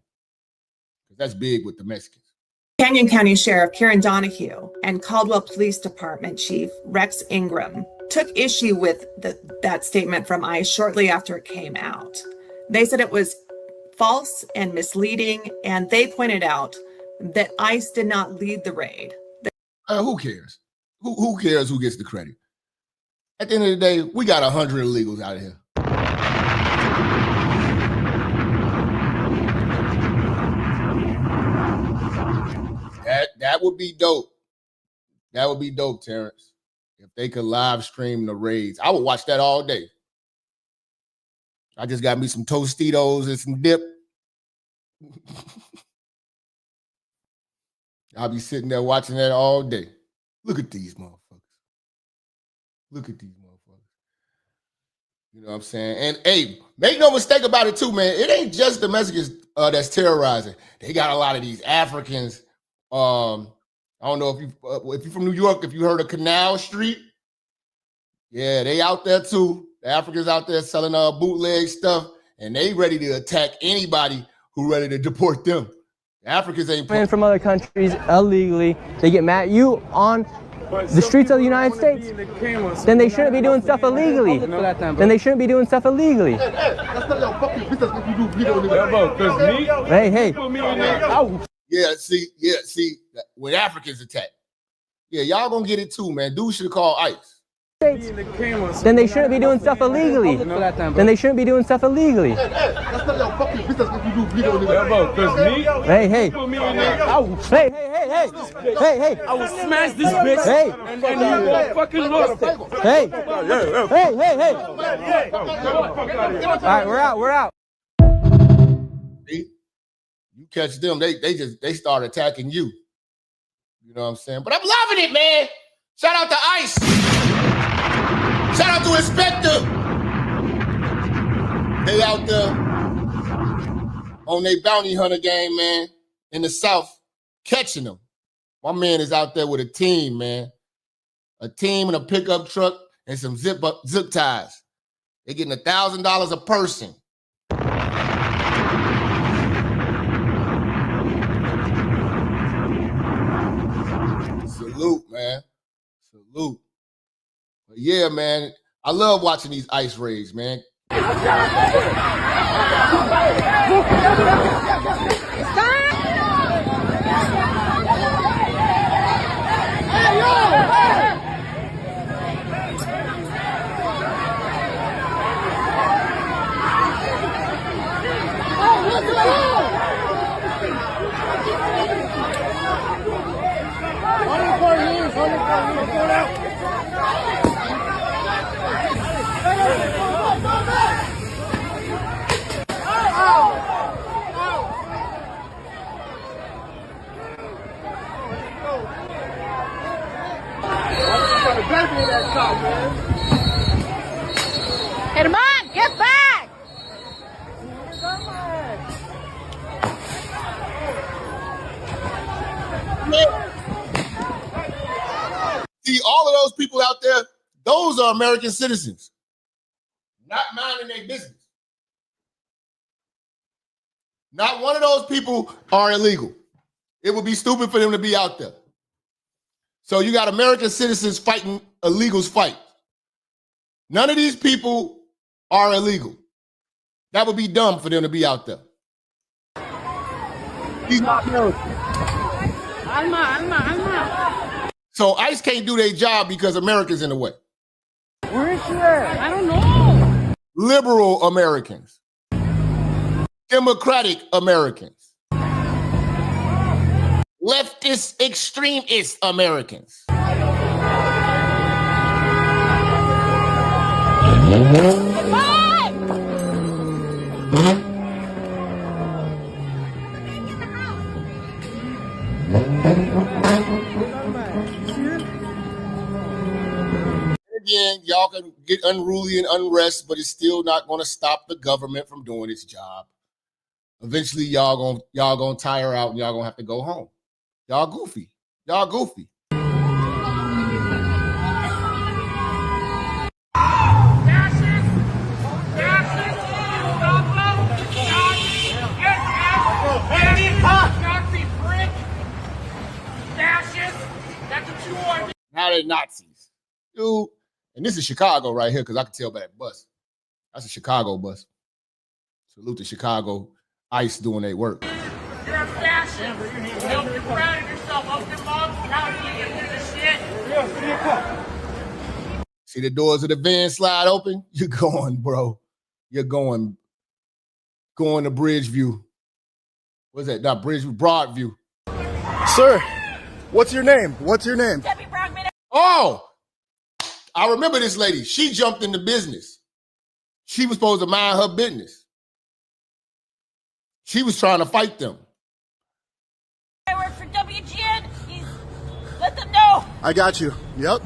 That's big with the Mexicans. Canyon County Sheriff Karen Donahue and Caldwell Police Department Chief Rex Ingram took issue with that statement from ICE shortly after it came out. They said it was false and misleading, and they pointed out that ICE did not lead the raid. Who cares? Who cares who gets the credit? At the end of the day, we got 100 illegals out of here. That would be dope. That would be dope, Terrence. If they could live stream the raids, I would watch that all day. I just got me some Tostitos and some dip. I'll be sitting there watching that all day. Look at these motherfuckers. Look at these motherfuckers. You know what I'm saying? And hey, make no mistake about it too, man. It ain't just the Mexicans that's terrorizing. They got a lot of these Africans. I don't know if you're from New York, if you heard of Canal Street. Yeah, they out there too. The Africans out there selling bootleg stuff, and they ready to attack anybody who ready to deport them. The Africans ain't playing from other countries illegally. They get mad. You on the streets of the United States, then they shouldn't be doing stuff illegally. Then they shouldn't be doing stuff illegally. Hey. Yeah, see, when Africans attack. Yeah, y'all gonna get it too, man. Dude should have called ICE. Then they shouldn't be doing stuff illegally. Then they shouldn't be doing stuff illegally. Hey. Hey. I will smash this bitch. Hey. And you won't fucking lost it. Hey. All right, we're out. See? You catch them, they start attacking you. You know what I'm saying? But I'm loving it, man. Shout out to ICE. Shout out to Inspector. They out there on their bounty hunter game, man, in the South, catching them. My man is out there with a team, man. A team and a pickup truck and some zip ties. They're getting $1,000 a person. Salute, man. Salute. But yeah, man, I love watching these ICE raids, man. Oh! Herman, get back! See, all of those people out there, those are American citizens, not minding their business. Not one of those people are illegal. It would be stupid for them to be out there. So you got American citizens fighting illegals fight. None of these people are illegal. That would be dumb for them to be out there. He's not American. Alma. So ICE can't do their job because Americans in the way. Where is she at? I don't know. Liberal Americans. Democratic Americans. Leftist extremist Americans. Again, y'all can get unruly and unrest, but it's still not going to stop the government from doing its job. Eventually, y'all gonna tire out and y'all gonna have to go home. Y'all goofy. Y'all goofy. Now they're Nazis. Dude, and this is Chicago right here, because I can tell by that bus. That's a Chicago bus. Salute to Chicago ICE doing their work. You're a fascist. You're proud of yourself. Open your mouth. Proud of you. You're the shit. See the doors of the van slide open? You're going, bro. You're going to Bridgeview. What's that? Not Bridgeview, Broadview. Sir, what's your name? What's your name? Oh, I remember this lady. She jumped into business. She was supposed to mind her business. She was trying to fight them. I work for WGN. Let them know. I got you. Yep.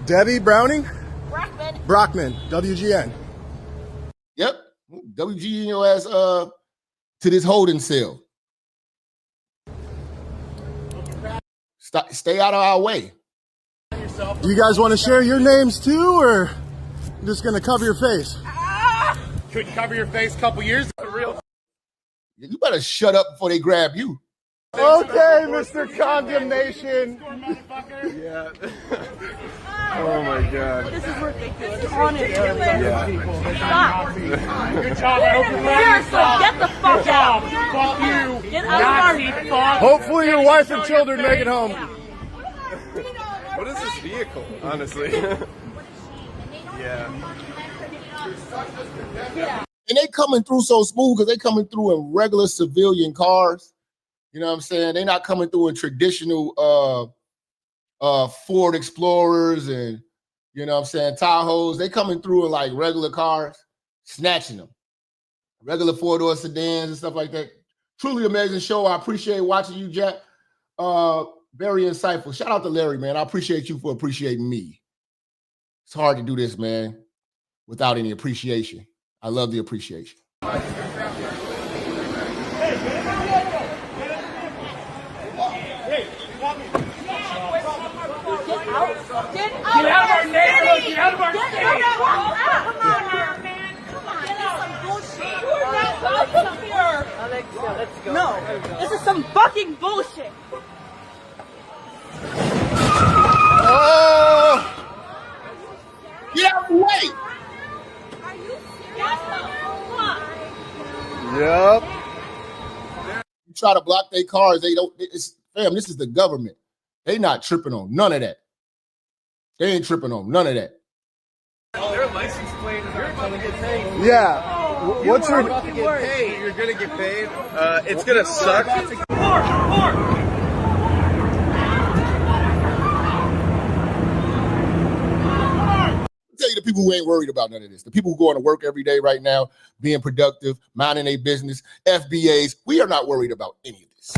Debbie Browning? Brockman. Brockman, WGN. Yep. WGN your ass to this holding cell. Stay out of our way. Do you guys want to share your names too, or I'm just going to cover your face? Couldn't cover your face a couple years ago. You better shut up before they grab you. Okay, Mr. Condemnation. Yeah. Oh my God. This is ridiculous. Honestly. Yeah. Stop. Good job. I hope you Seriously, get the fuck out. Fuck you. Get out of our Hopefully your wife and children make it home. What is this vehicle, honestly? Yeah. And they coming through so smooth because they coming through in regular civilian cars. You know what I'm saying? They're not coming through in traditional Ford Explorers and, you know what I'm saying, Tahoes. They coming through in like regular cars, snatching them. Regular four-door sedans and stuff like that. Truly amazing show. I appreciate watching you, Jack. Very insightful. Shout out to Larry, man. I appreciate you for appreciating me. It's hard to do this, man, without any appreciation. I love the appreciation. Get out of our neighborhood! Get out of our city! Come on here, man! Come on! This is some bullshit! You are not welcome here! Alexia, let's go. No, this is some fucking bullshit! Oh! Get out of the way! Are you serious? Yep. You try to block their cars, they don't. Fam, this is the government. They not tripping on none of that. They ain't tripping on none of that. Their license plate is going to get paid. Yeah. What's your... About to get paid. You're going to get paid. It's going to suck. Tell you the people who ain't worried about none of this. The people who going to work every day right now, being productive, minding their business, FBAs, we are not worried about any of this.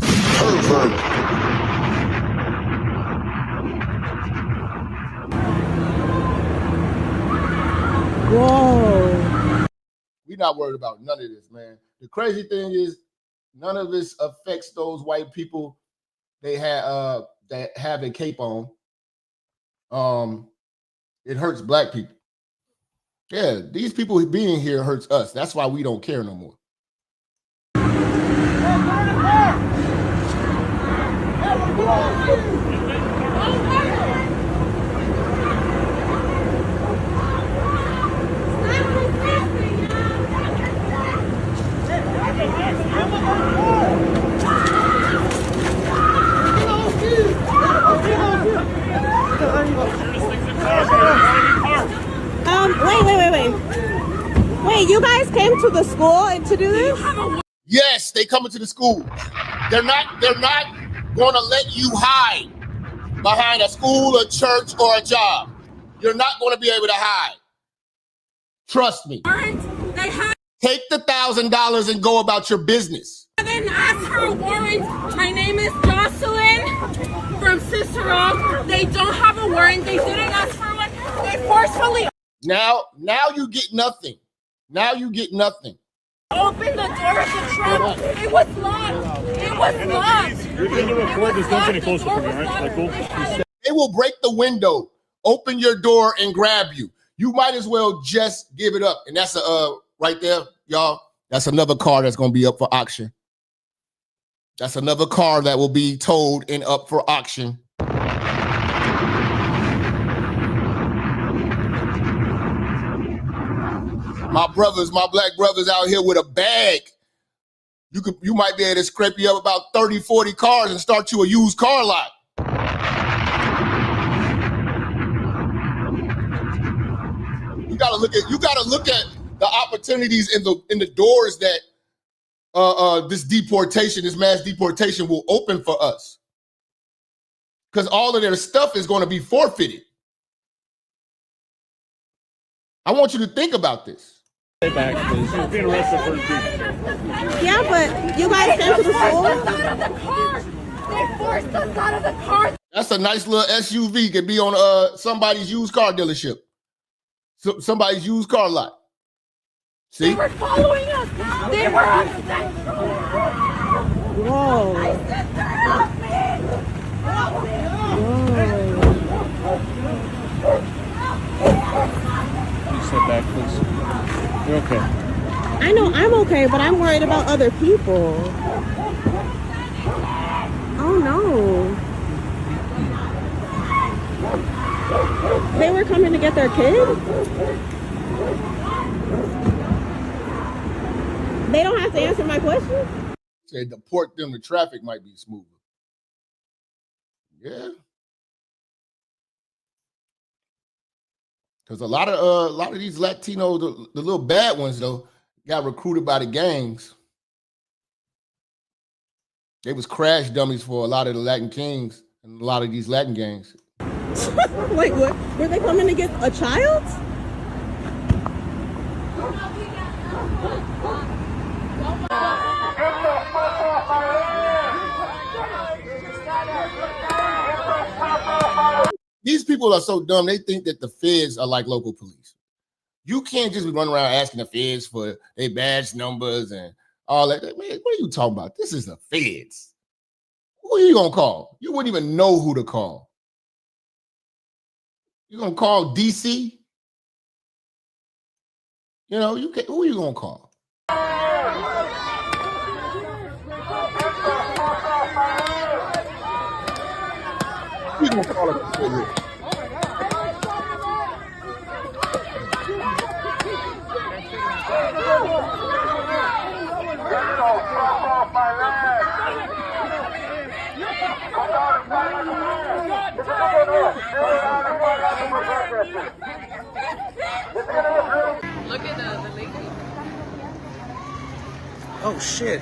Whoa. We're not worried about none of this, man. The crazy thing is none of this affects those white people they have that have a cape on. It hurts black people. Yeah, these people being here hurts us. That's why we don't care no more. Wait, you guys came to the school to do this? Yes, they coming to the school. They're not going to let you hide behind a school, a church, or a job. You're not going to be able to hide. Trust me. Take the $1,000 and go about your business. I didn't ask for a warrant. My name is Jocelyn from Cicero. They don't have a warrant. They didn't ask for one. They forcefully. Now you get nothing. Now you get nothing. Open the door of the truck. It was locked. It was locked. You're going to record this. Don't get any closer from me, all right? Like, cool? They will break the window, open your door, and grab you. You might as well just give it up. And that's right there, y'all. That's another car that's going to be up for auction. That's another car that will be towed and up for auction. My brothers, my black brothers out here with a bag. You might be able to scrape you up about 30, 40 cars and start you a used car lot. You gotta look at the opportunities in the doors that this mass deportation will open for us. Because all of their stuff is going to be forfeited. I want you to think about this. Stay back, please. You're being arrested for Yeah, but you guys came to the school? They forced us out of the car. That's a nice little SUV. Could be on somebody's used car dealership. Somebody's used car lot. See? They were following us. They were on Central. Whoa. My sister, help me. Help me. Please sit back, please. You're okay. I know I'm okay, but I'm worried about other people. Oh no. They were coming to get their kid? They don't have to answer my question? Say deport them, the traffic might be smoother. Yeah. Because a lot of these Latinos, the little bad ones though, got recruited by the gangs. They was crash dummies for a lot of the Latin kings and a lot of these Latin gangs. Wait, what? Were they coming to get a child? These people are so dumb, they think that the feds are like local police. You can't just be running around asking the feds for their badge numbers and all that. Man, what are you talking about? This is the feds. Who are you going to call? You wouldn't even know who to call. You going to call DC? You know, who are you going to call? You going to call it? Look at the lady. Oh shit.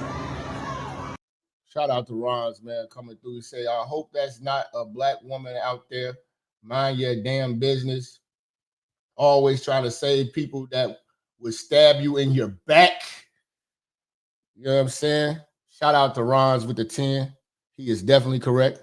Shout out to Ron's, man, coming through. He say, I hope that's not a black woman out there. Mind your damn business. Always trying to save people that would stab you in your back. You know what I'm saying? Shout out to Ron's with the 10. He is definitely correct.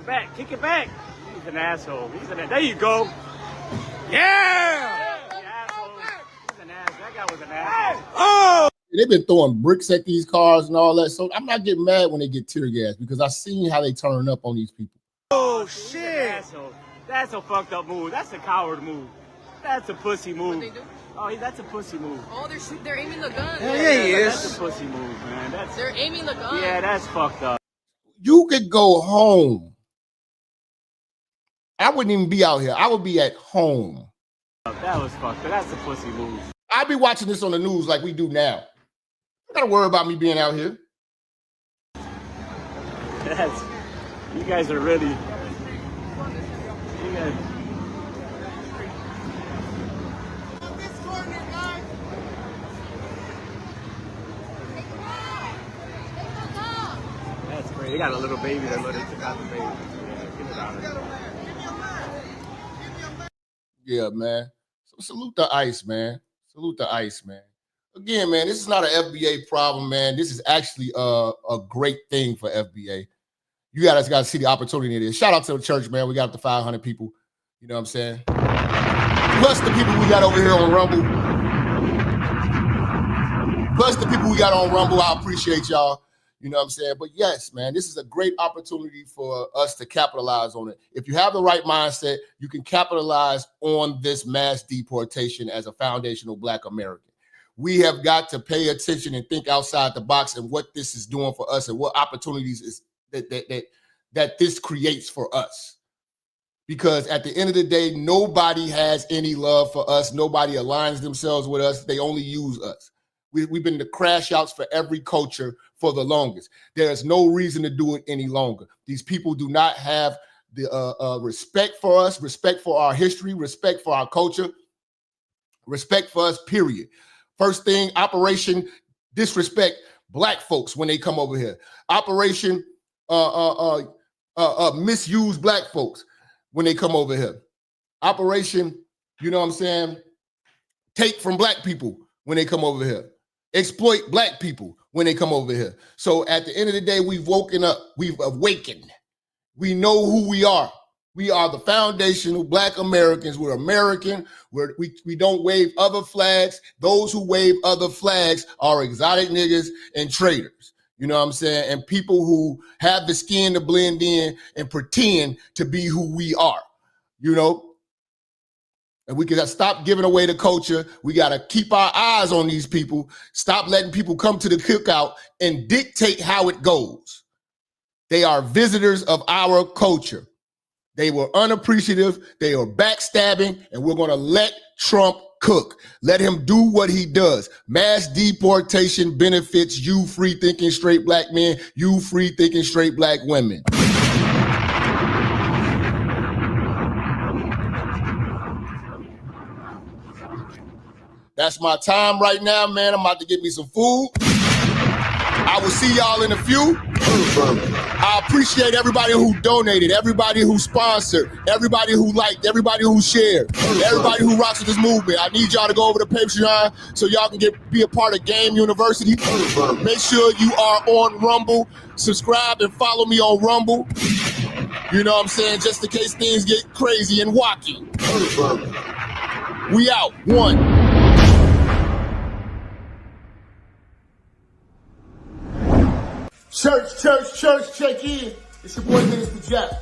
back. Kick it back. He's an asshole. There you go. Yeah! He's an asshole. That guy was an asshole. Oh! They've been throwing bricks at these cars and all that. So I'm not getting mad when they get tear gas because I've seen how they turn up on these people. Oh, shit. That's a fucked up move. That's a coward move. That's a pussy move. What they do? Oh, that's a pussy move. Oh, they're aiming the gun. Yeah, he is. That's a pussy move, man. They're aiming the gun. Yeah, that's fucked up. You could go home. I wouldn't even be out here. I would be at home. That was fucked up. That's a pussy move. I'd be watching this on the news like we do now. You gotta worry about me being out here. You guys are really. You guys. That's great. They got a little baby that took out the baby. Get it out of there. Yeah, man. So salute the ICE, man. Salute the ICE, man. Again, man, this is not an FBA problem, man. This is actually a great thing for FBA. You guys got to see the opportunity it is. Shout out to the church, man. We got up to 500 people. You know what I'm saying? Plus the people we got over here on Rumble. I appreciate y'all. You know what I'm saying? But yes, man, this is a great opportunity for us to capitalize on it. If you have the right mindset, you can capitalize on this mass deportation as a foundational Black American. We have got to pay attention and think outside the box and what this is doing for us and what opportunities is that this creates for us. Because at the end of the day, nobody has any love for us. Nobody aligns themselves with us. They only use us. We've been the crash outs for every culture for the longest. There is no reason to do it any longer. These people do not have the respect for us, respect for our history, respect for our culture, respect for us, period. First thing, Operation disrespect Black folks when they come over here. Operation misuse Black folks when they come over here. Operation, you know what I'm saying, take from Black people when they come over here. Exploit Black people when they come over here. So at the end of the day, we've woken up. We've awakened. We know who we are. We are the foundational Black Americans. We're American. We don't wave other flags. Those who wave other flags are exotic niggas and traitors. You know what I'm saying? And people who have the skin to blend in and pretend to be who we are, you know? And we got to stop giving away the culture. We got to keep our eyes on these people. Stop letting people come to the cookout and dictate how it goes. They are visitors of our culture. They were unappreciative. They are backstabbing, and we're going to let Trump cook. Let him do what he does. Mass deportation benefits you free-thinking straight Black men, you free-thinking straight Black women. That's my time right now, man. I'm about to get me some food. I will see y'all in a few. I appreciate everybody who donated, everybody who sponsored, everybody who liked, everybody who shared, everybody who rocks with this movement. I need y'all to go over to Patreon so y'all can be a part of Game University. Make sure you are on Rumble. Subscribe and follow me on Rumble. You know what I'm saying? Just in case things get crazy and wacky. We out. One. Church, check in. It's your boy, Minister Jap.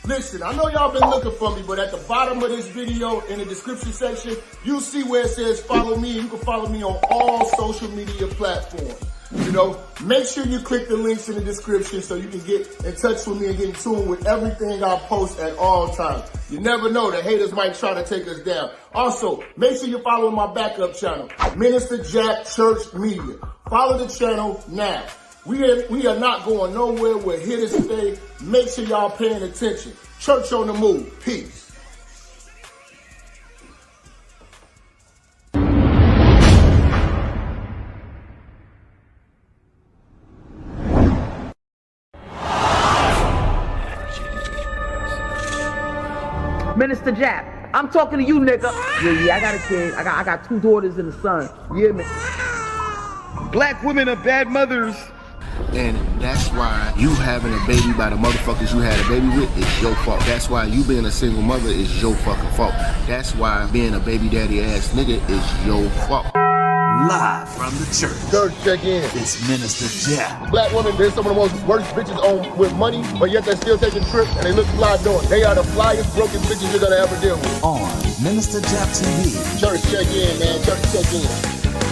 Listen, I know y'all been looking for me, but at the bottom of this video, in the description section, you'll see where it says follow me. You can follow me on all social media platforms. You know, make sure you click the links in the description so you can get in touch with me and get in tune with everything I post at all times. You never know, the haters might try to take us down. Also, make sure you follow my backup channel, Minister Jap Church Media. Follow the channel now. We are not going nowhere. We're here to stay. Make sure y'all paying attention. Church on the move. Peace. Minister Jap, I'm talking to you, nigga. Yeah, I got a kid. I got 2 daughters and a son. Yeah, man. Black women are bad mothers. And that's why you having a baby by the motherfuckers you had a baby with is your fault. That's why you being a single mother is your fucking fault. That's why being a baby daddy ass nigga is your fault. Live from the church. Church, check in. It's Minister Jap. Black women, they're some of the most worst bitches on with money, but yet they're still taking trips and they look fly doing. They are the flyest broken bitches you're gonna ever deal with. On Minister Jap TV. Church, check in, man. Church, check in.